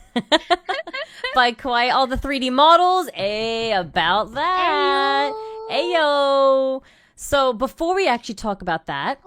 By Kawaii, all the 3D models. About that. Ayo. So before we actually talk about that,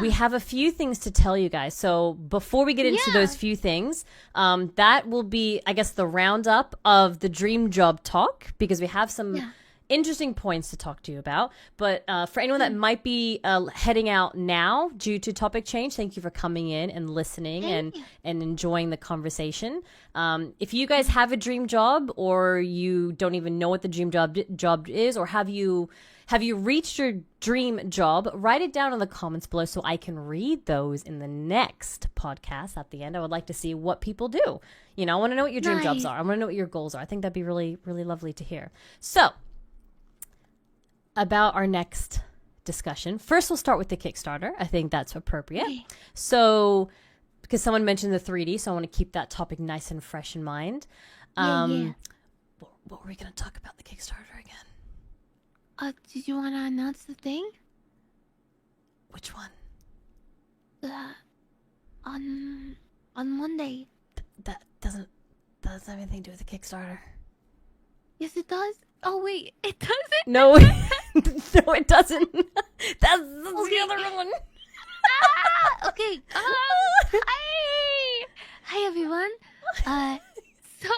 we have a few things to tell you guys. So before we get into those few things, that will be, I guess, the roundup of the dream job talk, because we have some interesting points to talk to you about. But for anyone that might be heading out now due to topic change, thank you for coming in and listening and enjoying the conversation. If you guys have a dream job, or you don't even know what the dream job is, or have you reached your dream job, write it down in the comments below so I can read those in the next podcast at the end. I would like to see what people do. I want to know what your dream jobs are. I want to know what your goals are. I think that'd be really, really lovely to hear. So, about our next discussion. First, we'll start with the Kickstarter. I think that's appropriate. Okay. So, because someone mentioned the 3D, so I want to keep that topic nice and fresh in mind. What were we going to talk about the Kickstarter again? Did you want to announce the thing? Which one? On Monday. That doesn't have anything to do with the Kickstarter. Yes, it does. Oh wait, it doesn't. No, no, it doesn't. That's the other one. Okay. Hi everyone. So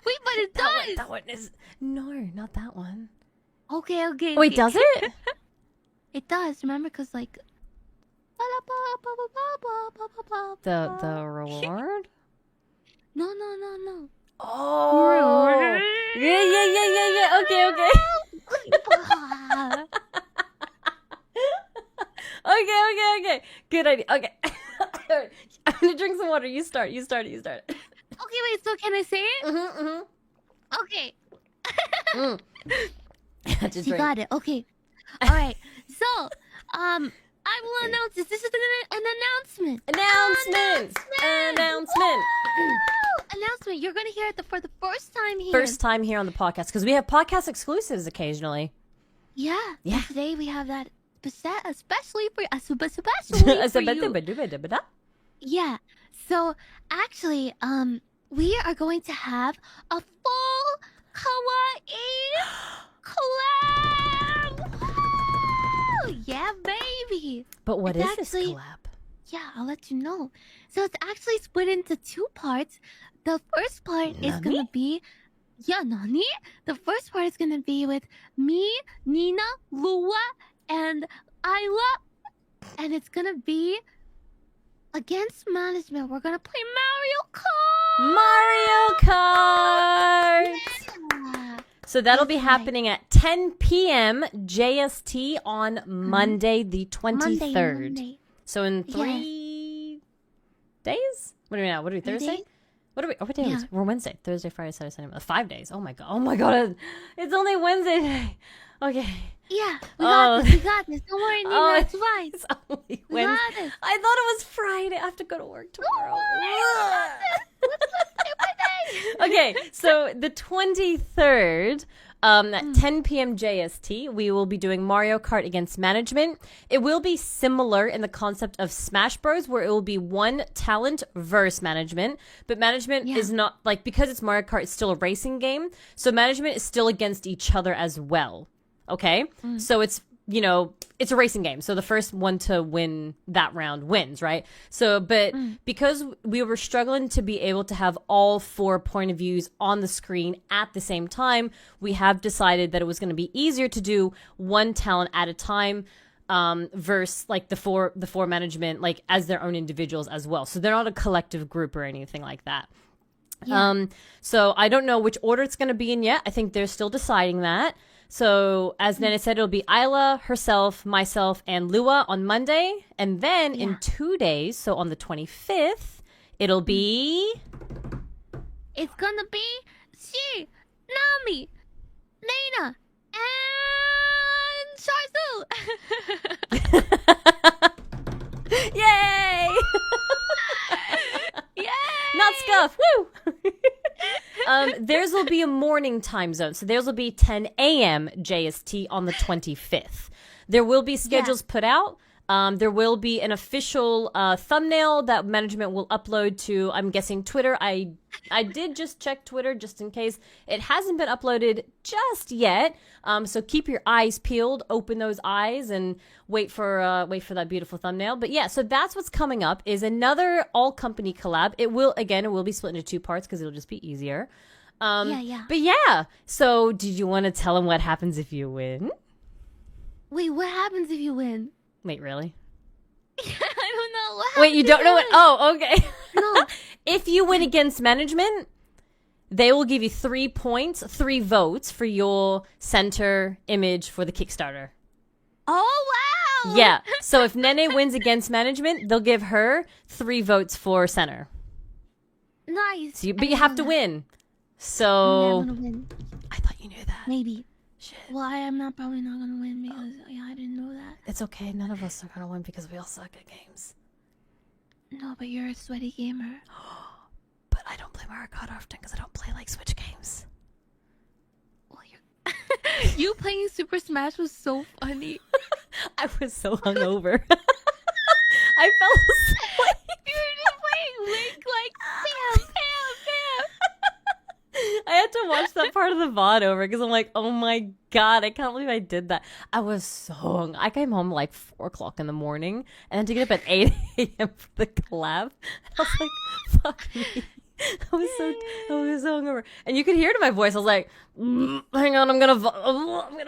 wait, but it does. That one is not that one. Okay. Wait, does it? It does. Remember, because like the reward. No. Oh. Yeah. Okay. Okay. Good idea. Okay. I'm gonna drink some water. You start. Okay, wait. So can I say it? Okay. You got it. Okay. All right. So, I will announce this. This is an announcement. Announcement. announcement. You're gonna hear it for the first time here. First time here on the podcast because we have podcast exclusives occasionally. Yeah. Yeah. And today we have that especially for you. Yeah. So actually, we are going to have a full Kawaii collab. Woo! Yeah, baby. But what It's is this actually- collab? Yeah, I'll let you know. So it's actually split into 2 parts. The first part is Nani? gonna be, Nani? The first part is gonna be with me, Nina, Lua, and Isla, and it's gonna be against management. We're gonna play Mario Kart. Mario Kart! Yeah. So that'll be That's right. happening at 10 p.m. JST on Monday, the 23rd. Monday. So in 3 days? What are we now? What are we, 3 Thursday? days? What are we? Oh, what day is Yeah. it? We're Wednesday. Thursday, Friday, Saturday, Sunday. 5 days. Oh my god. Oh my god. It's only Wednesday today. Okay. Yeah, we got this. We got this. Don't worry, Nina. Oh, It's fine. It's only We Wednesday. got this. I thought it was Friday. I have to go to work tomorrow. Okay, so the 23rd, at 10 p.m. JST, we will be doing Mario Kart against management. It will be similar in the concept of Smash Bros, where it will be one talent versus management. But management is not, like, because it's Mario Kart, it's still a racing game. So management is still against each other as well. Okay? So it's, you know, it's a racing game. So the first one to win that round wins, right? So, but because we were struggling to be able to have all 4 point of views on the screen at the same time, we have decided that it was going to be easier to do one talent at a time, versus like the four management, like as their own individuals as well. So they're not a collective group or anything like that. Yeah. So I don't know which order it's going to be in yet. I think they're still deciding that. So as Nene said, it'll be Isla, herself, myself, and Lua on Monday. And then in 2 days, so on the 25th, it'll be... It's gonna be she, Nami, Nena, and Sharzu. Yay! Yay! Not scuff! Woo! Theirs will be a morning time zone. So theirs will be 10 a.m. JST on the 25th. There will be schedules put out. There will be an official thumbnail that management will upload to, I'm guessing, Twitter. I did just check Twitter just in case. It hasn't been uploaded just yet. So keep your eyes peeled, open those eyes, and wait for that beautiful thumbnail. But yeah, so that's what's coming up, is another all-company collab. It will be split into 2 parts because it'll just be easier. But yeah, so did you want to tell them what happens if you win? Wait, what happens if you win? Wait, really? I don't know. What Wait, you happens don't if know what? win? Oh, okay. No. If you win against management, they will give you 3 points, 3 votes for your center image for the Kickstarter. Oh, wow. Yeah. So if Nene wins against management, they'll give her 3 votes for center. Nice. So but you have to win. I'm So gonna win. I thought you knew that. Maybe. Shit. Well, I am probably not gonna win because I didn't know that. It's okay. None of us are gonna win because we all suck at games. No, but you're a sweaty gamer. But I don't play Mario Kart often because I don't play like Switch games. Well, you playing Super Smash was so funny. I was so hungover. I fell asleep. You were just playing Link like bam, bam, bam. I had to watch that part of the VOD over because I'm like, oh my god, I can't believe I did that. I was so hung. I came home like 4 o'clock in the morning and had to get up at 8 a.m. for the collab. I was like, fuck me. I was so hungover, and you could hear it in my voice. I was like, "Hang on, I'm gonna vomit."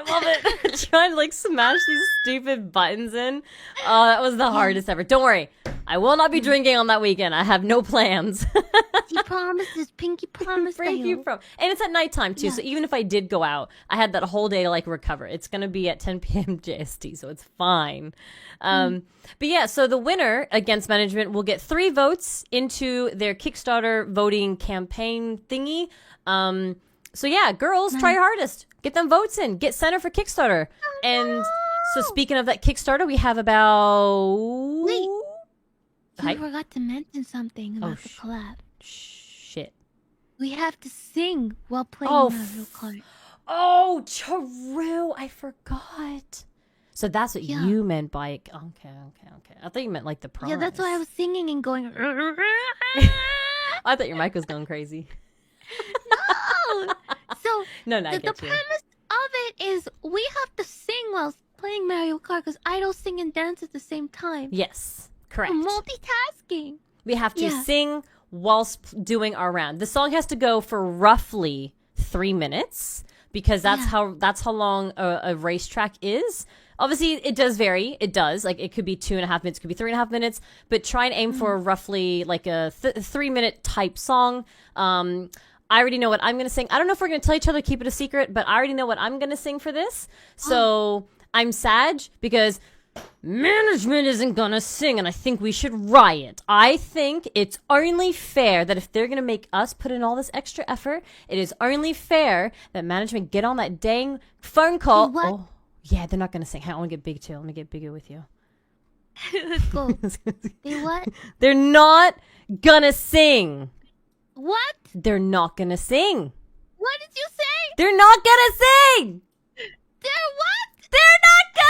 Trying to like smash these stupid buttons in. Oh, that was the hardest ever. Don't worry, I will not be drinking on that weekend. I have no plans. He promises, Pinky promised. Thank you, and it's at nighttime too. So even if I did go out, I had that whole day to like recover. It's gonna be at 10 p.m. JST, so it's fine. But yeah, so the winner against management will get 3 votes into their Kickstarter voting campaign thingy. So yeah, girls, try your hardest. Get them votes in. Get center for Kickstarter. And so speaking of that Kickstarter, we have about... Wait. Hi? You forgot to mention something about the sh- collab. Shit. We have to sing while playing Oh, Mario Kart. Oh, true. I forgot. So that's what Yeah. you meant by okay. I thought you meant like the prize. Yeah, that's why I was singing and going. I thought your mic was going crazy. No. So No, I the get you. premise of it is we have to sing while playing Mario Kart because idols sing and dance at the same time. Yes, correct. We're multitasking. We have to Yeah. sing whilst doing our round. The song has to go for roughly 3 minutes because that's Yeah. how long a racetrack is. Obviously, it does vary. It does. Like, it could be 2.5 minutes, it could be 3.5 minutes, but try and aim for roughly like a 3-minute type song. I already know what I'm going to sing. I don't know if we're going to tell each other, keep it a secret, but I already know what I'm going to sing for this. So I'm sad because management isn't going to sing, and I think we should riot. I think it's only fair that if they're going to make us put in all this extra effort, it is only fair that management get on that dang phone call. What? Oh, yeah, they're not going to sing. I want to get big too. Let me get bigger with you. Let's go. They what? They're not going to sing. What? They're not going to sing. What did you say? They're not going to sing. They're what? They're not gonna.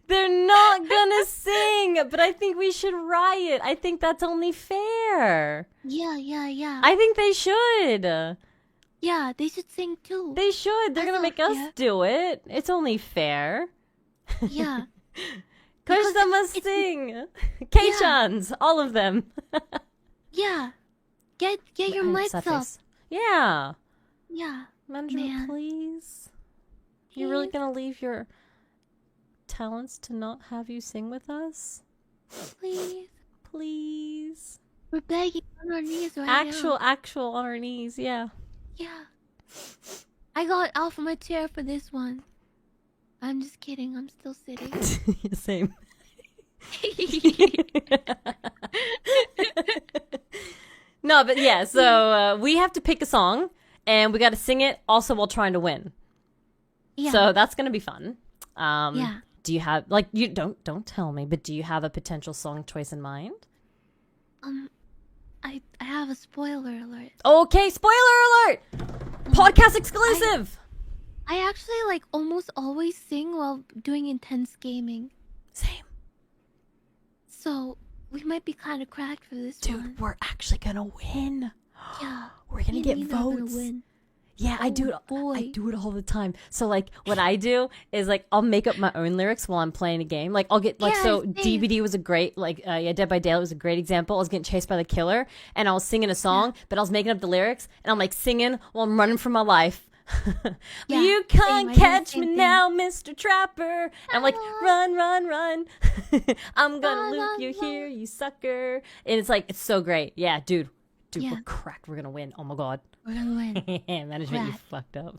They're not gonna sing, but I think we should riot. I think that's only fair. Yeah. I think they should. Yeah, they should sing too. They should. They're That's gonna make not us fair. do it. It's only fair. Yeah. Because they must sing. K-chans, all of them. Yeah. Get your mics up. Surface. Yeah. Yeah. Management, Man. please. You really gonna leave your talents to not have you sing with us? Please. Please. We're begging on our knees right Actual now. on our knees, yeah. Yeah. I got out from my chair for this one. I'm just kidding. I'm still sitting. Same. No, but yeah, so we have to pick a song, and we got to sing it also while trying to win. Yeah. So that's going to be fun. Yeah. Do you have, like, you don't tell me, but do you have a potential song choice in mind? I have a spoiler alert. Okay, spoiler alert! Podcast exclusive! I actually like almost always sing while doing intense gaming. Same. So we might be kind of cracked for this Dude, one. we're actually gonna win. Yeah. We're gonna Me and get Nina are gonna votes. win. Yeah, I do it. Oh, boy. I do it all the time. So like, what I do is like, I'll make up my own lyrics while I'm playing a game. Like, I'll get like, Yeah, so same. DVD was a great Dead by Daylight was a great example. I was getting chased by the killer, and I was singing a song, but I was making up the lyrics, and I'm like singing while I'm running for my life. Yeah, You same. can't I do the catch same me thing. now, Mr. Trapper. And I'm like, run. I'm gonna Run, loop run, you here, you sucker. And it's like, it's so great. Yeah, dude, Yeah. we're cracked. We're gonna win. Oh my god. We're gonna win. Management, you Crack. fucked up.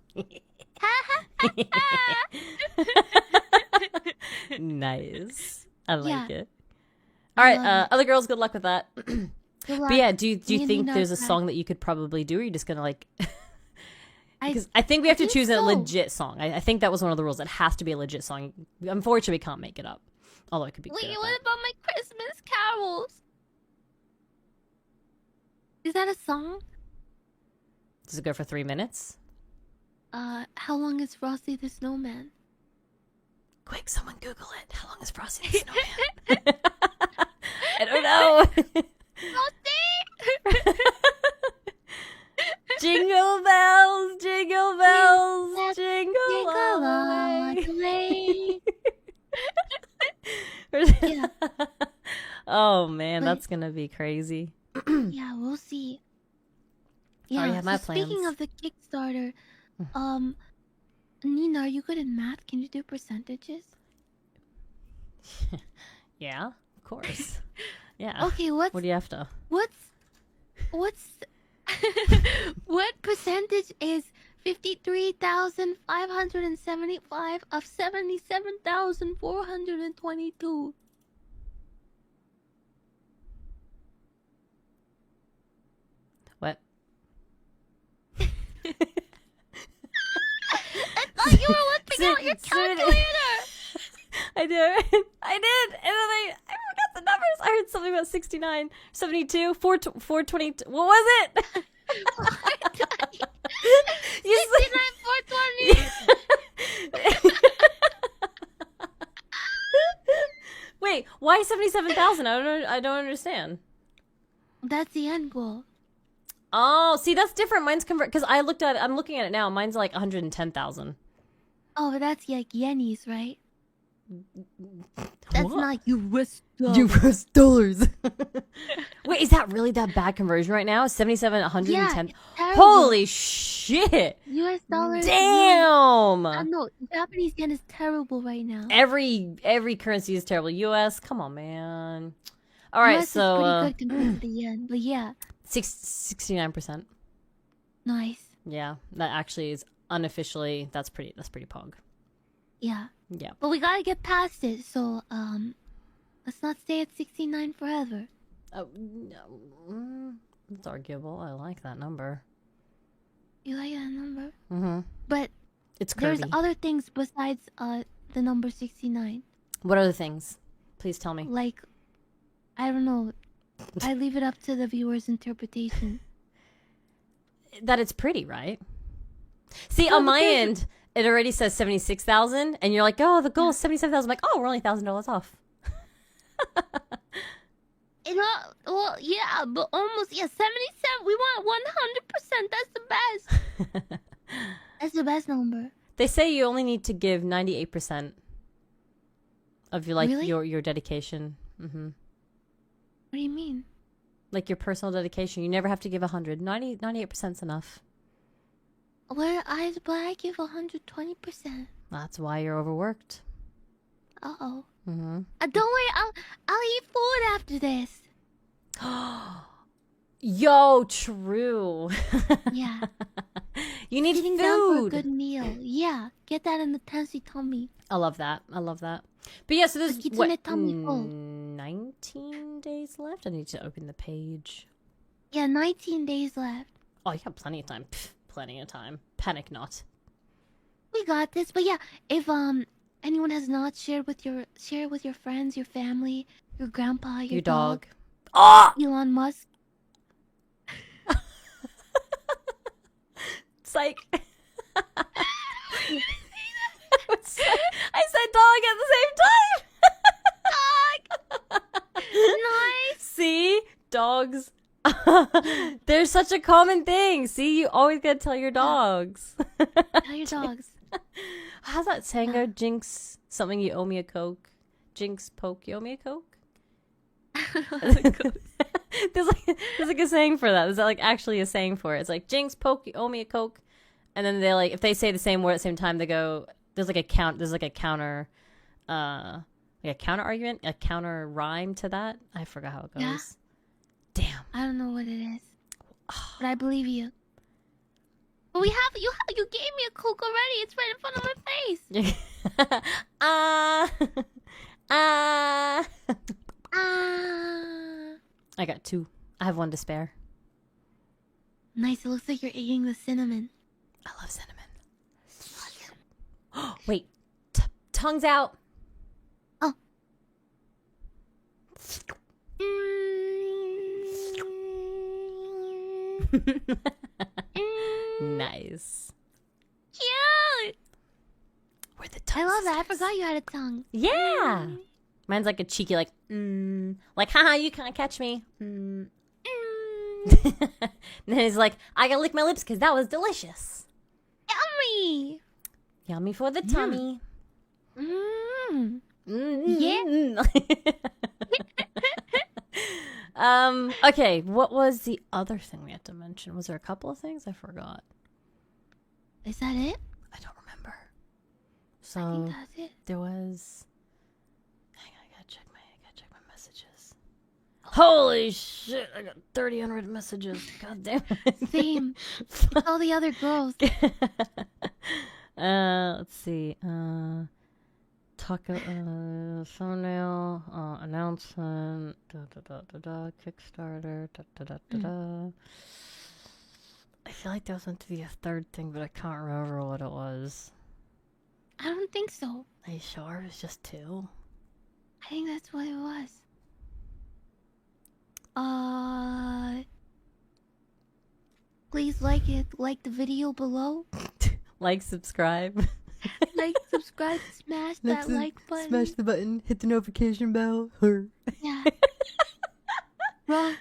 Nice. I like Yeah. it. All right, love it. other girls, good luck with that. Good But luck. yeah, do you Me and think Nina there's are a cracked. song that you could probably do, or are you just gonna like? I Because I think we have to think choose a so. legit song. I think that was one of the rules. It has to be a legit song. Unfortunately, we can't make it up. Although it could be Wait, good. what about my Christmas carols? Is that a song? Does it go for 3 minutes? How long is Frosty the Snowman? Quick, someone Google it. How long is Frosty the Snowman? I don't know. Frosty! Jingle bells, jingle bells, jingle Jingle all all the the way. way. Yeah. Oh man, But- that's gonna be crazy. Yeah, we'll see. Yeah, already have my speaking plans. of the Kickstarter, Nina, are you good at math? Can you do percentages? Yeah, of course. Yeah. Okay, What do you have to? what's what percentage is 53,575 of 77,422? What? I thought you were whipping out your Soon- calculator. I did. I did, and then I forgot heard something about 69, 72, 420. What was it? 69, 420. Wait, why 77,000? I don't understand. That's the end goal. Oh, see, that's different. Mine's because I'm looking at it now. Mine's like 110,000. Oh, but that's like yennies, right? That's What? not US dollars. US dollars. Wait, is that really that bad conversion right now? 77, 110. Yeah, it's terrible. Holy shit! US dollars. Damn. No, Japanese yen is terrible right now. Every currency is terrible. US, come on, man. All right, US so is pretty good compared to the yen, but yeah, 69%. nice. Yeah, that actually is unofficially. That's pretty pog. Yeah. Yeah. But we gotta get past it, so let's not stay at 69 forever. Oh, no, it's arguable. I like that number. You like that number? Mm-hmm. But It's curvy. there's other things besides the number 69. What other things? Please tell me. Like, I don't know. I leave it up to the viewer's interpretation. That it's pretty, right? See, No, on but my there's- end, it already says 76,000, and you're like, oh, the goal is 77,000. I'm like, oh, we're only $1,000 off. You know, well, yeah, but almost, yeah, 77. We want 100%. That's the best. That's the best number. They say you only need to give 98% of your Really? your dedication. Mm-hmm. What do you mean? Like your personal dedication. You never have to give 100. 98% is enough. But I give 120%. That's why you're overworked. Uh-oh. Mm-hmm. Don't worry, I'll eat food after this. Yo, true. Yeah. You need Sitting down for a food. good meal. Yeah. Get that in the Tensy tummy. I love that. But yeah, so there's Kitsune tummy full. 19 days left. I need to open the page. Yeah, 19 days left. Oh, you have plenty of time. Pff, plenty of time. Panic not. We got this. But yeah, if anyone has not share with your friends, your family, your grandpa, your dog. Oh! Elon Musk. Psych. I said dog at the same time. Dog. Nice. See? Dogs. They're such a common thing. See? You always gotta tell your dogs. Tell your dogs. How's that saying go? Jinx something, you owe me a Coke. Jinx poke, you owe me a Coke? there's like a saying for that. There's like actually a saying for it. It's like Jinx poke, you owe me a Coke. And then they like if they say the same word at the same time, they go there's like a counter argument, a counter rhyme to that. I forgot how it goes. Yeah. Damn. I don't know what it is, but I believe you. But you gave me a Coke already. It's right in front of my face. I got 2. I have 1 to spare. Nice. It looks like you're eating the cinnamon. I love cinnamon. Wait. Tongue's out. Oh. Nice. Cute. Where the I tongue? love that. I forgot you had a tongue. Yeah. Mine's like a cheeky, like, haha, you can't catch me. And then he's like, I gotta lick my lips because that was delicious. Yummy. Yummy for the tummy. Yeah. Okay, what was the other thing we had to mention? Was there a couple of things? I forgot. Is that it? I don't remember. I So think that's it. there was. Hang on, I gotta check my messages. Holy shit! I got 30 unread messages. God damn it. Same. It's all the other girls. Let's see. Taco thumbnail, announcement, Kickstarter, I feel like there was meant to be a third thing, but I can't remember what it was. I don't think so. Are you sure it was just 2? I think that's what it was. Please like the video below. Like, subscribe. Like, subscribe, smash that like button. Smash the button, hit the notification bell. Yeah. Bruh.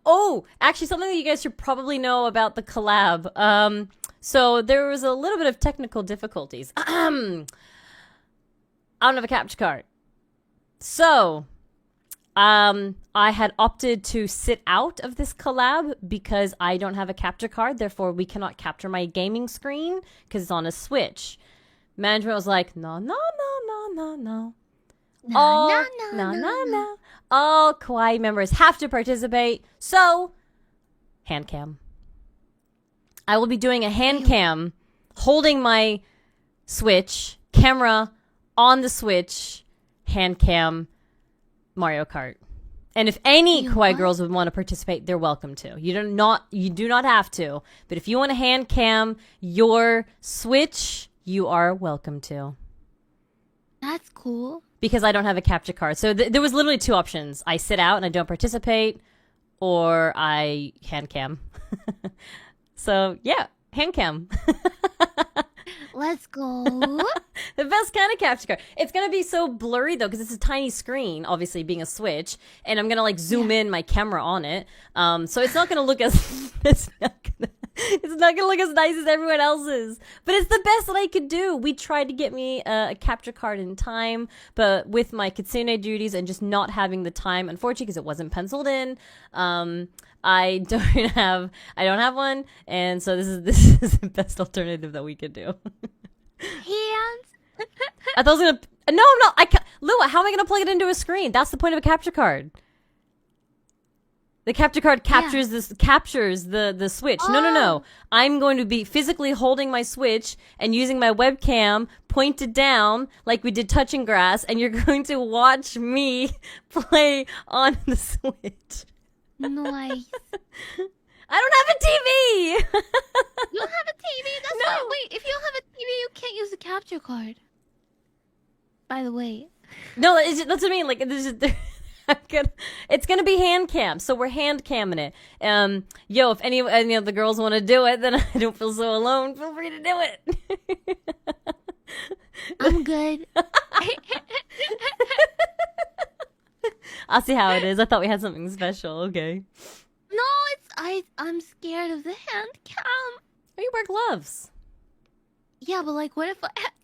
Oh, actually, something that you guys should probably know about the collab. So there was a little bit of technical difficulties. I don't have a capture card. So, I had opted to sit out of this collab because I don't have a capture card. Therefore, we cannot capture my gaming screen because it's on a Switch. Management was like, no. No. All Kawaii members have to participate. So, hand cam. I will be doing a hand cam holding my Switch, camera on the Switch, hand cam, Mario Kart. And if any Kawaii girls would want to participate, they're welcome to. You do not have to. But if you want to hand cam your Switch, you are welcome to. That's cool. Because I don't have a capture card. So there was literally two options. I sit out and I don't participate, or I hand cam. So, yeah, hand cam. Let's go. The best kind of capture card. It's going to be so blurry, though, because it's a tiny screen, obviously, being a Switch. And I'm going to, like, zoom in my camera on it. So it's not going to look as... It's not going to look as nice as everyone else's. But it's the best that I could do. We tried to get me a capture card in time, but with my Kitsune duties and just not having the time, unfortunately, because it wasn't penciled in, I don't have one, and so this is the best alternative that we could do. Hands. I thought I was gonna. No, I'm not. I can't. Lua, how am I gonna plug it into a screen? That's the point of a capture card. The capture card captures the Switch. Oh. No. I'm going to be physically holding my Switch and using my webcam pointed down like we did Touching Grass, and you're going to watch me play on the Switch. Nice. I don't have a TV. You don't have a TV? That's No. why. Wait, if you don't have a TV, you can't use the capture card. By the way. No, that's what I mean. Like, it's gonna be hand cam, so we're hand camming it. Yo, if any of the girls want to do it, then I don't feel so alone. Feel free to do it. I'm good. I'll see how it is. I thought we had something special. Okay. No, I'm scared of the hand cam. Oh, you wear gloves. Yeah, but like, what if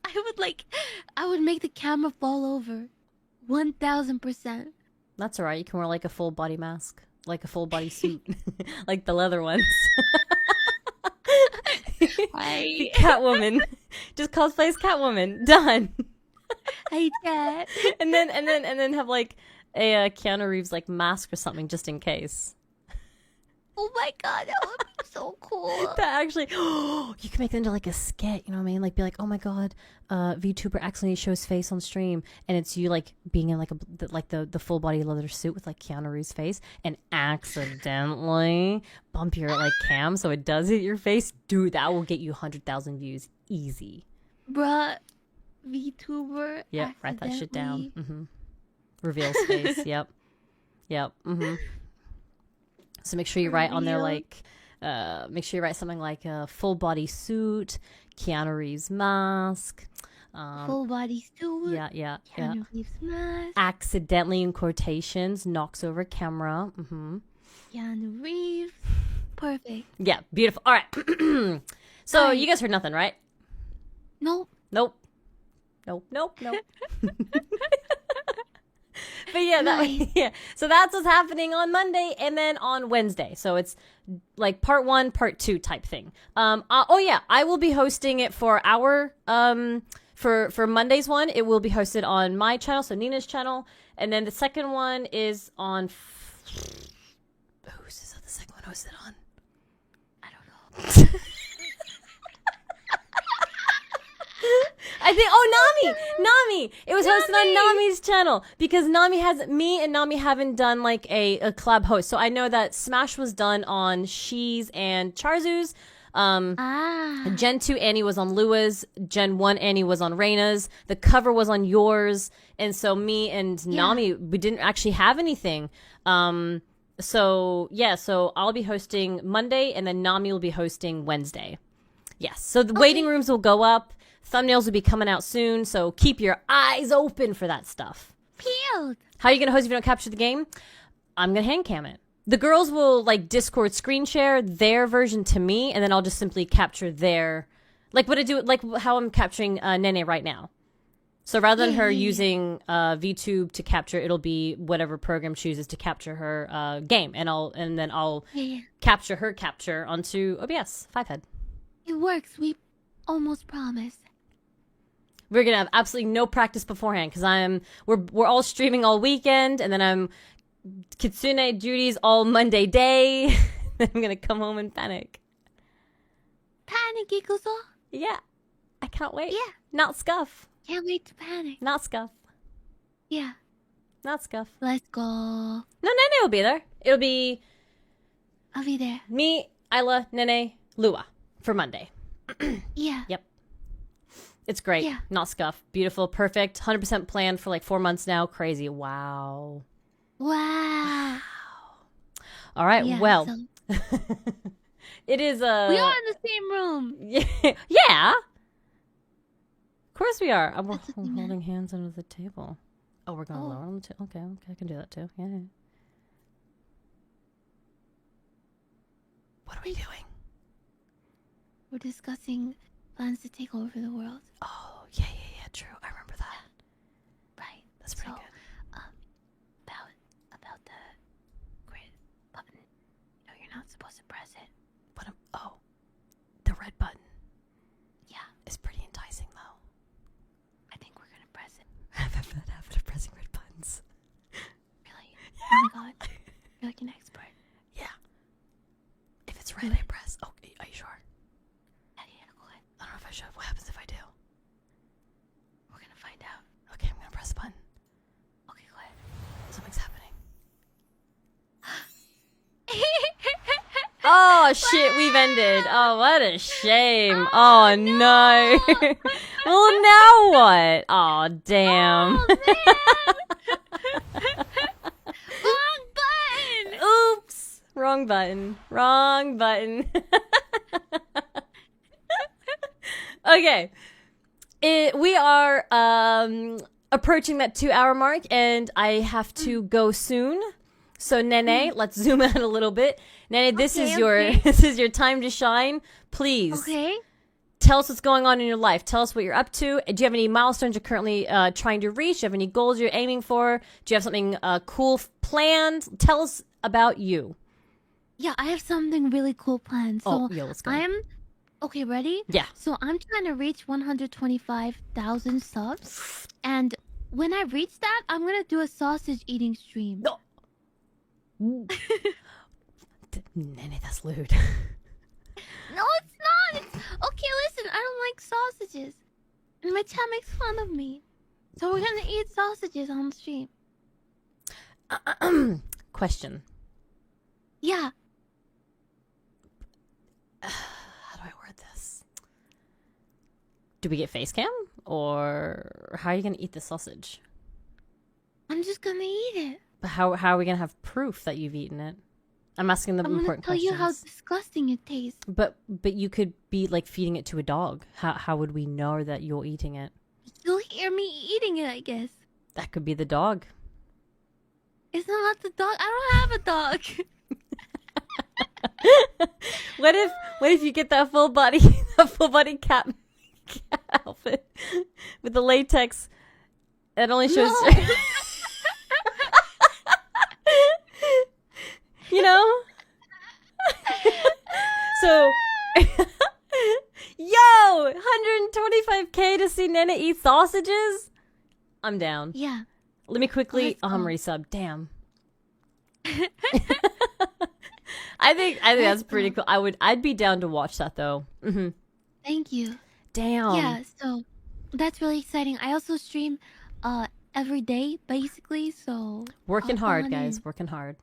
I would make the camera fall over? 1000%. That's alright. You can wear like a full body mask, like a full body suit, like the leather ones. Right. Catwoman. Just cosplay as Catwoman. Done. I get. And then have like a Keanu Reeves like mask or something just in case. Oh my god, that would be so cool. That actually, you can make it into like a skit, you know what I mean? Like be like, oh my god, VTuber accidentally shows face on stream, and it's you like being in like the full body leather suit with like Keanu Reeves' face, and accidentally bump your like cam so it does hit your face. Dude, that will get you 100,000 views easy. Bruh, VTuber. Yeah, write that shit down. Mm-hmm. Reveals face. Yep. Mm-hmm. So make sure you write on there like, make sure you write something like a full body suit, Keanu Reeves mask. Full body suit. Yeah. Keanu Reeves mask. Accidentally in quotations, knocks over camera. Mm-hmm. Keanu Reeves. Perfect. Yeah, beautiful. All right. So you guys heard nothing, right? Nope. But yeah, so that's what's happening on Monday and then on Wednesday. So it's like part 1, part 2 type thing. I will be hosting it for our for Monday's one. It will be hosted on my channel, so Neena's channel, and then the second one is on. Who's the second one hosted on? I don't know. I think Nami. It was hosted on Nami's channel because Nami haven't done like a collab host. So I know that Smash was done on She's and Charzu's. Gen 2 Annie was on Lua's. Gen 1 Annie was on Reina's. The cover was on yours. And so me and Nami, we didn't actually have anything. So I'll be hosting Monday, and then Nami will be hosting Wednesday. Yes. So the waiting rooms will go up. Thumbnails will be coming out soon. So keep your eyes open for that stuff. Peeled. How are you gonna host if you don't capture the game? I'm gonna hand cam it. The girls will like Discord screen share their version to me, and then I'll just simply capture their, like what I do, like how I'm capturing Nene right now. So rather than her using VTube to capture, it'll be whatever program chooses to capture her game, and then I'll capture her capture onto OBS 5head. It works. We almost promised. We're gonna have absolutely no practice beforehand because we're all streaming all weekend, and then I'm Kitsune duties all Monday day. Then I'm gonna come home and panic. Panic, Ikuzo. Yeah, I can't wait. Yeah. Not scuff. Can't wait to panic. Not scuff. Yeah. Not scuff. Let's go. No, Nene will be there. It'll be I'll be there. me, Isla, Nene, Lua for Monday. Yeah. Yep. It's great. Yeah. Not scuff. Beautiful. Perfect. 100% planned for like 4 months now. Crazy. Wow. Wow. All right. Yeah, well, so it is we are in the same room. Yeah. Of course we are. We're That's what we meant. holding hands under the table. Oh, we're going Oh. lower on the table. Okay, I can do that too. Yeah. What are we doing? We're discussing plans to take over the world. Oh, yeah. True. I remember that. Right. That's pretty So, good. About the grid button. No, you're not supposed to press it. The red button Yeah, is pretty enticing, though. I think we're gonna press it. I have a bad habit of pressing red buttons. Really? Oh my god. You're like an expert. Yeah. If it's red, I press. Oh, are you sure? Yeah, go ahead. I don't know if I should. What happens if I do? We're gonna find out. Okay, I'm gonna press the button. Okay, go ahead. Something's happening. Oh shit, we've ended. Oh, what a shame. Oh no. Well, now what? Oh, damn. Wrong button! Oops. Wrong button. Wrong button. Okay. We are approaching that 2-hour mark, and I have to go soon. So Nene, let's zoom out a little bit. Nene, this is your time to shine. Please. Okay. Tell us what's going on in your life. Tell us what you're up to. Do you have any milestones you're currently trying to reach? Do you have any goals you're aiming for? Do you have something cool planned? Tell us about you. Yeah, I have something really cool planned. So let's go. okay, ready? Yeah. So I'm trying to reach 125,000 subs. And when I reach that, I'm gonna do a sausage eating stream. No. Nene, that's lewd. No, it's not. Okay, listen, I don't like sausages. And my chat makes fun of me. So we're gonna eat sausages on the stream. Question. Yeah. How do I word this? Do we get face cam? Or how are you going to eat the sausage? I'm just gonna eat it. But how are we going to have proof that you've eaten it? I'm asking the I'm gonna important tell questions. you how disgusting it tastes. But you could be like feeding it to a dog. How would we know that you're eating it? You'll hear me eating it, I guess. That could be the dog. It's not the dog. I don't have a dog. What if you get that full body cat outfit with the latex that only shows No. you know? So yo, 125k to see Nene eat sausages? I'm down. Yeah. Let me quickly Let's go. resub. Damn. I think that's pretty cool. I'd be down to watch that though. Mm-hmm. Thank you. Damn. Yeah, so that's really exciting. I also stream every day basically, so Working hop hard, on guys. in. Working hard.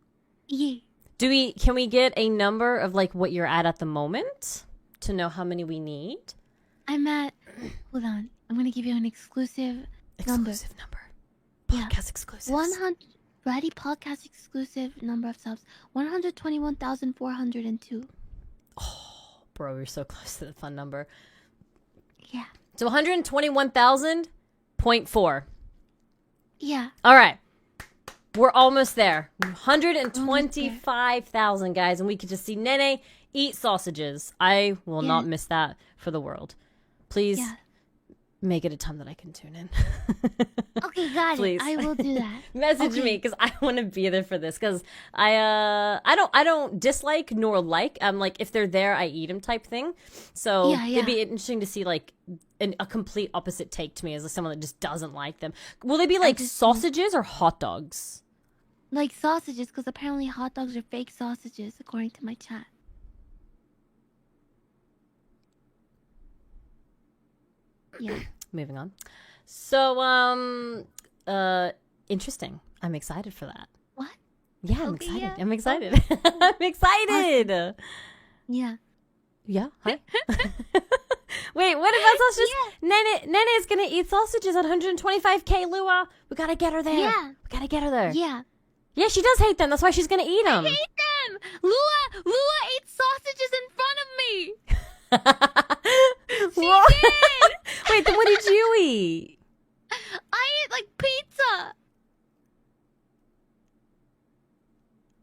Yeah. Can we get a number of like what you're at the moment to know how many we need? I'm at hold on. I'm gonna give you an exclusive number. Exclusive number. Yeah. Podcast exclusives. Ready podcast exclusive number of subs 121,402. Oh, bro, you're so close to the fun number. Yeah. So 121,000.4. Yeah. All right. We're almost there. 125,000, guys, and we could just see Nene eat sausages. I will not miss that for the world. Please make it a time that I can tune in. Okay, got Please. it. I will do that. Message me because I want to be there for this because I don't dislike nor like. I'm like, if they're there, I eat them type thing. So it'd be interesting to see like a complete opposite take to me as someone that just doesn't like them. Will they be like sausages or hot dogs? Like sausages, because apparently hot dogs are fake sausages, according to my chat. Yeah. Moving on. So, interesting. I'm excited for that. What? Yeah, I'm Okay, excited. yeah. I'm excited. I'm excited. Awesome. Yeah. Yeah. Hi. Wait, what about sausages? Nene is gonna eat sausages at 125K, Lua. We gotta get her there. Yeah. We gotta get her there. Yeah. Yeah, she does hate them. That's why she's gonna eat them. I hate them. Lua ate sausages in front of me. She did. Wait, then what did you eat? I ate like pizza.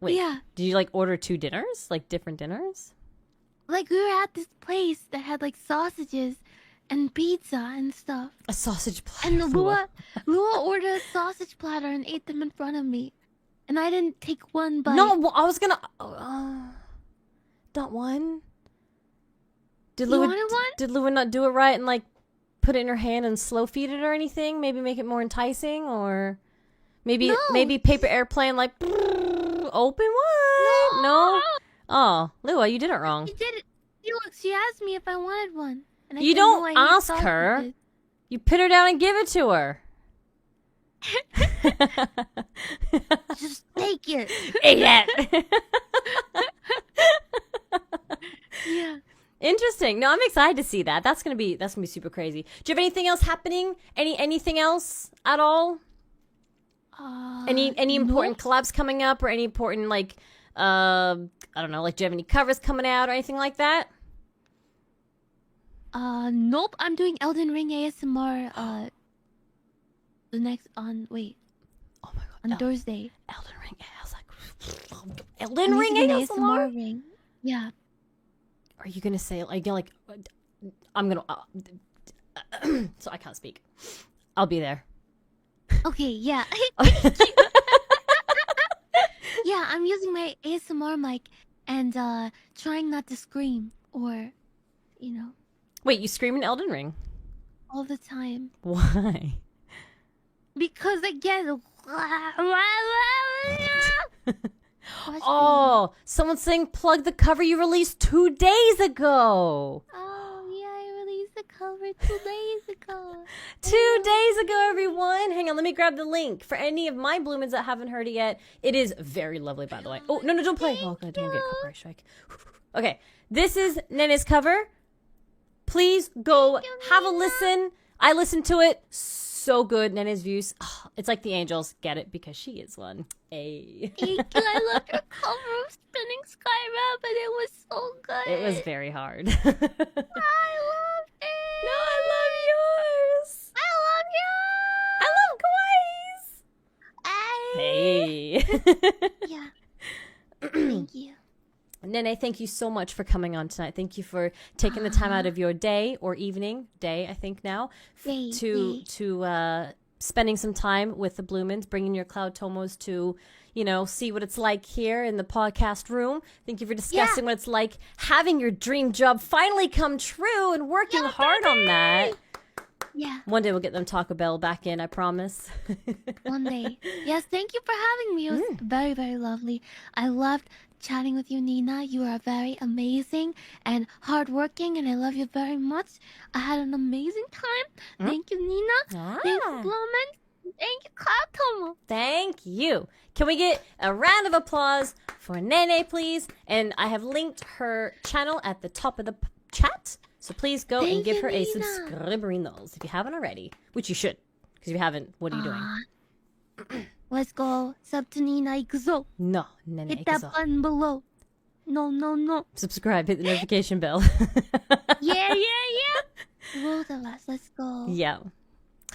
Wait, Yeah. did you like order 2 dinners? Like different dinners? Like we were at this place that had like sausages and pizza and stuff. A sausage platter. And Lua ordered a sausage platter and ate them in front of me. And I didn't take one bite. No, I was gonna. Not one. Did You Lua? wanted one? Did Lua not do it right and like put it in her hand and slow feed it or anything? Maybe make it more enticing, or maybe paper airplane like open one. No. Oh, Lua, you did it wrong. She did it. She asked me if I wanted one. And I You said, don't no, I hate ask her. sausages. You put her down and give it to her. Just take it. Eat it. Yeah. Interesting. No, I'm excited to see that. That's gonna be super crazy. Do you have anything else happening? Anything else at all? Any important collabs coming up, or any important like I don't know, like do you have any covers coming out or anything like that? Nope. I'm doing Elden Ring ASMR. The next Oh my god. on Thursday. Elden Ring. I was like, Elden Ring An ASMR. ASMR ring. Yeah. Are you gonna say like I'm gonna so I can't speak. I'll be there. Okay. Yeah. Yeah. I'm using my ASMR mic and trying not to scream or, Wait, you scream in Elden Ring? all the time Why? because I get. Oh, someone's saying plug the cover you released 2 days ago. Oh yeah, I released the cover 2 days ago. 2 days ago, everyone. Hang on, let me grab the link for any of my Bloomins that haven't heard it yet. It is very lovely, by the way. Oh, no, don't play. Oh, God, don't get copyright strike. Okay, this is Nene's cover. Please go have a listen. I listened to it. So good. Nene's views. Oh, it's like the angels. Get it? Because she is one. Hey. Thank you. I loved your cover of Spinning Sky Rap, and it was so good. It was very hard. I loved it. No, I love yours. I love I you. love Kawaii. Hey. Yeah. Thank you. Nene, thank you so much for coming on tonight. Thank you for taking the time out of your day or evening, I think now, to spending some time with the Bloomins, bringing your Cloud Tomos to, see what it's like here in the podcast room. Thank you for discussing what it's like having your dream job finally come true and working hard on that. Yeah. One day we'll get them Taco Bell back in, I promise. One day. Yes, thank you for having me. It was very, very lovely. I loved chatting with you, Nina. You are very amazing and hardworking, and I love you very much. I had an amazing time. Thank you, Nina. Thank you, Bloomins. Thank you, Cloud Tomo. Thank you. Can we get a round of applause for Nene, please? And I have linked her channel at the top of the chat. So please go and give her a subscriberinos if you haven't already, which you should. Because if you haven't, what are you doing? Let's go. Sub to Nina ikuzo. No, Nene Hit that ikuzo. button below. No. Subscribe, hit the notification bell. Yeah. Roll the last. Let's go. Yeah.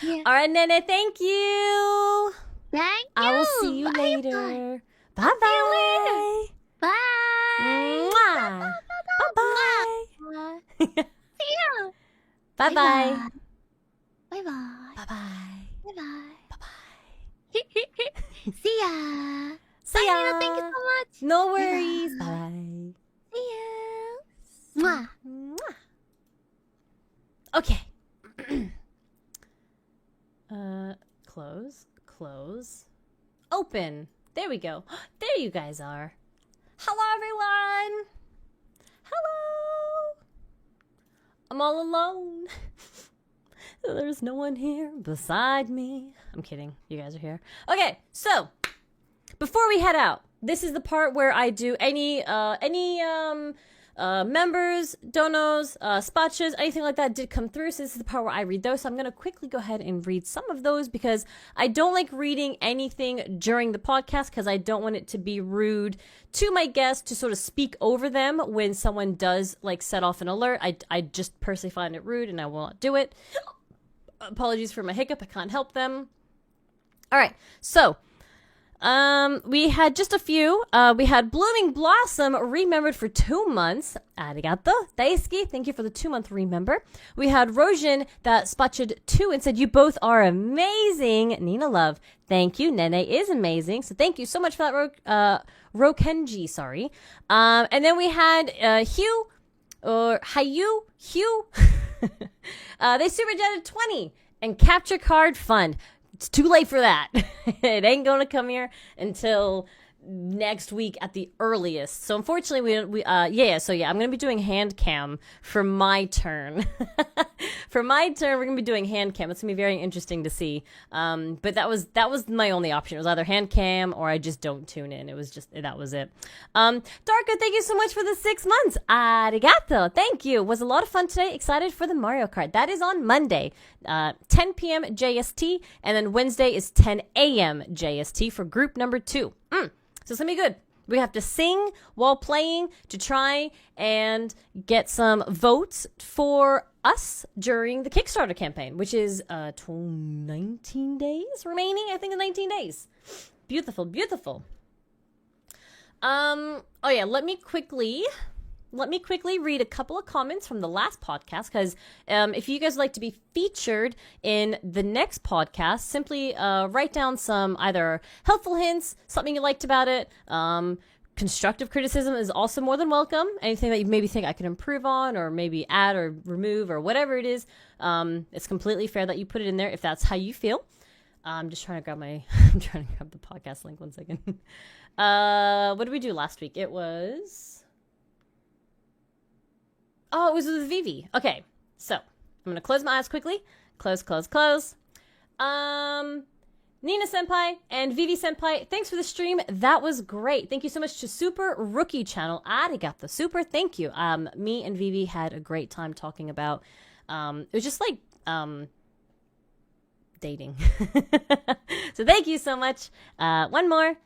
Yeah. All right, Nene, thank you. Thank you. I will see you Bye, later. Bye. Bye-bye. Bye. Mwah. Bye-bye. See ya. Bye-bye. Bye-bye. Bye-bye. Bye-bye. Bye-bye. See ya. See Bye, ya. Nina. Thank you so much. No worries. Bye-bye. See ya. Mwah. Mwah. Okay. Close. Open. There we go. There you guys are. Hello, everyone. Hello. I'm all alone. There's no one here beside me. I'm kidding. You guys are here. Okay, so before we head out, this is the part where I do any members, donos, spotches, anything like that did come through. So this is the part where I read those. So I'm going to quickly go ahead and read some of those because I don't like reading anything during the podcast because I don't want it to be rude to my guests to sort of speak over them when someone does like set off an alert. I just personally find it rude and I will not do it. Apologies for my hiccup. I can't help them. All right. So we had just a few. We had Blooming Blossom remembered for 2 months. Arigato. Daisuke, thank you for the 2-month remember. We had Rojin that spotted 2 and said, you both are amazing. Nina love. Thank you. Nene is amazing. So thank you so much for that, Rokenji, sorry. And then we had Hugh, or Hugh. They super jetted 20 and capture card fund. It's too late for that. It ain't gonna come here until next week at the earliest. So unfortunately, I'm gonna be doing hand cam for my turn. For my turn, we're gonna be doing hand cam. It's gonna be very interesting to see. But that was my only option. It was either hand cam or I just don't tune in. It was just that was it. Darko, thank you so much for the 6 months. Arigato. Thank you. It was a lot of fun today. Excited for the Mario Kart. That is on Monday, 10 p.m. JST, and then Wednesday is 10 a.m. JST for group number 2. So it's going to be good. We have to sing while playing to try and get some votes for us during the Kickstarter campaign, which is 19 days remaining. I think in 19 days. Beautiful. Let me quickly read a couple of comments from the last podcast because if you guys would like to be featured in the next podcast, simply write down some either helpful hints, something you liked about it. Constructive criticism is also more than welcome. Anything that you maybe think I could improve on or maybe add or remove or whatever it is, it's completely fair that you put it in there if that's how you feel. I'm just trying to grab I'm trying to grab the podcast link 1 second. What did we do last week? It was with Vivi. Okay, so I'm gonna close my eyes quickly. Close. Nina Senpai and Vivi Senpai, thanks for the stream. That was great. Thank you so much to Super Rookie Channel. Arigato. Super, thank you. Me and Vivi had a great time talking about, it was just like, dating. So thank you so much. One more.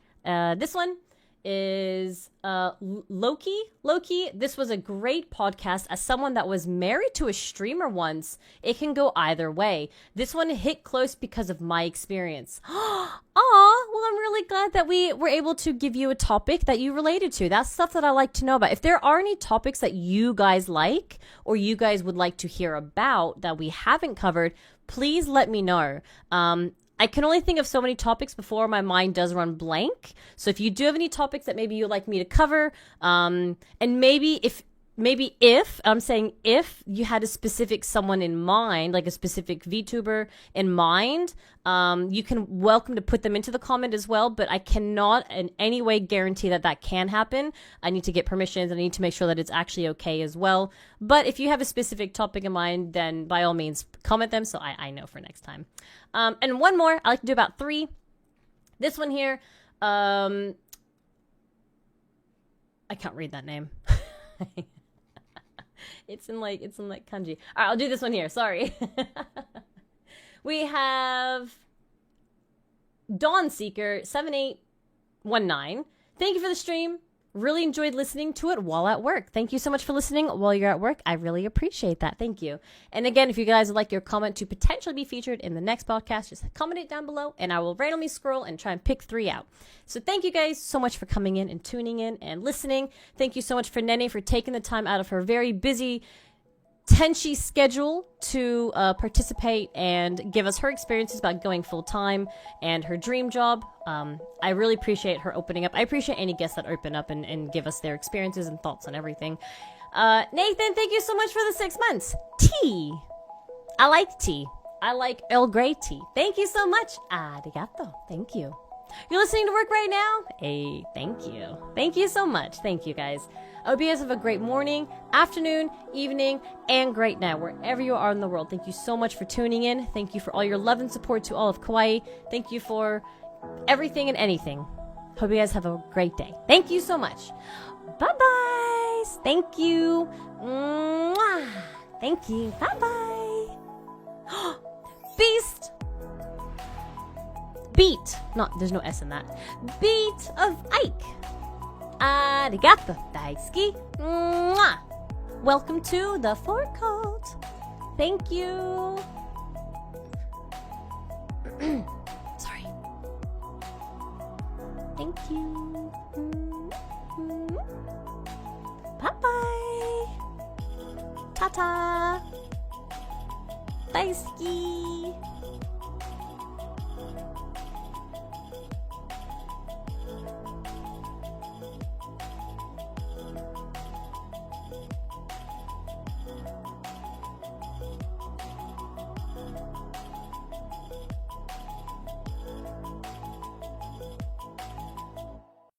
This one is Loki. This was a great podcast. As someone that was married to a streamer once, it can go either way. This one hit close because of my experience. Aw, well, I'm really glad that we were able to give you a topic that you related to. That's stuff that I like to know about. If there are any topics that you guys like or you guys would like to hear about that we haven't covered, please let me know. I can only think of so many topics before my mind does run blank. So if you do have any topics that maybe you'd like me to cover, and maybe if I'm saying if you had a specific someone in mind, like a specific VTuber in mind, you can welcome to put them into the comment as well, but I cannot in any way guarantee that can happen. I need to get permissions. I need to make sure that it's actually okay as well. But if you have a specific topic in mind, then by all means comment them so I know for next time. And one more, I like to do about 3. This one here, I can't read that name. It's in like kanji. All right, I'll do this one here. Sorry. We have Dawnseeker7819. Thank you for the stream. Really enjoyed listening to it while at work. Thank you so much for listening while you're at work. I really appreciate that. Thank you. And again, if you guys would like your comment to potentially be featured in the next podcast, just comment it down below and I will randomly scroll and try and pick 3 out. So thank you guys so much for coming in and tuning in and listening. Thank you so much for Nene for taking the time out of her very busy Tenshi schedule to participate and give us her experiences about going full-time and her dream job. I really appreciate her opening up. I appreciate any guests that open up and give us their experiences and thoughts on everything. Nathan, thank you so much for the 6 months. Tea. I like tea. I like Earl Grey tea. Thank you so much. Arigato. Thank you. You're listening to work right now? Hey, thank you. Thank you so much. Thank you, guys. I hope you guys have a great morning, afternoon, evening, and great night, wherever you are in the world. Thank you so much for tuning in. Thank you for all your love and support to all of Kawaii. Thank you for everything and anything. Hope you guys have a great day. Thank you so much. Bye-bye. Thank you. Mwah. Thank you. Bye-bye. Beast. Beat. Not, there's no S in that. Beat of Ike. Arigato, daisuki. Mwah. Welcome to the forecourt. Thank you. Sorry. Thank you. Bye-bye. Ta-ta. Daisuki.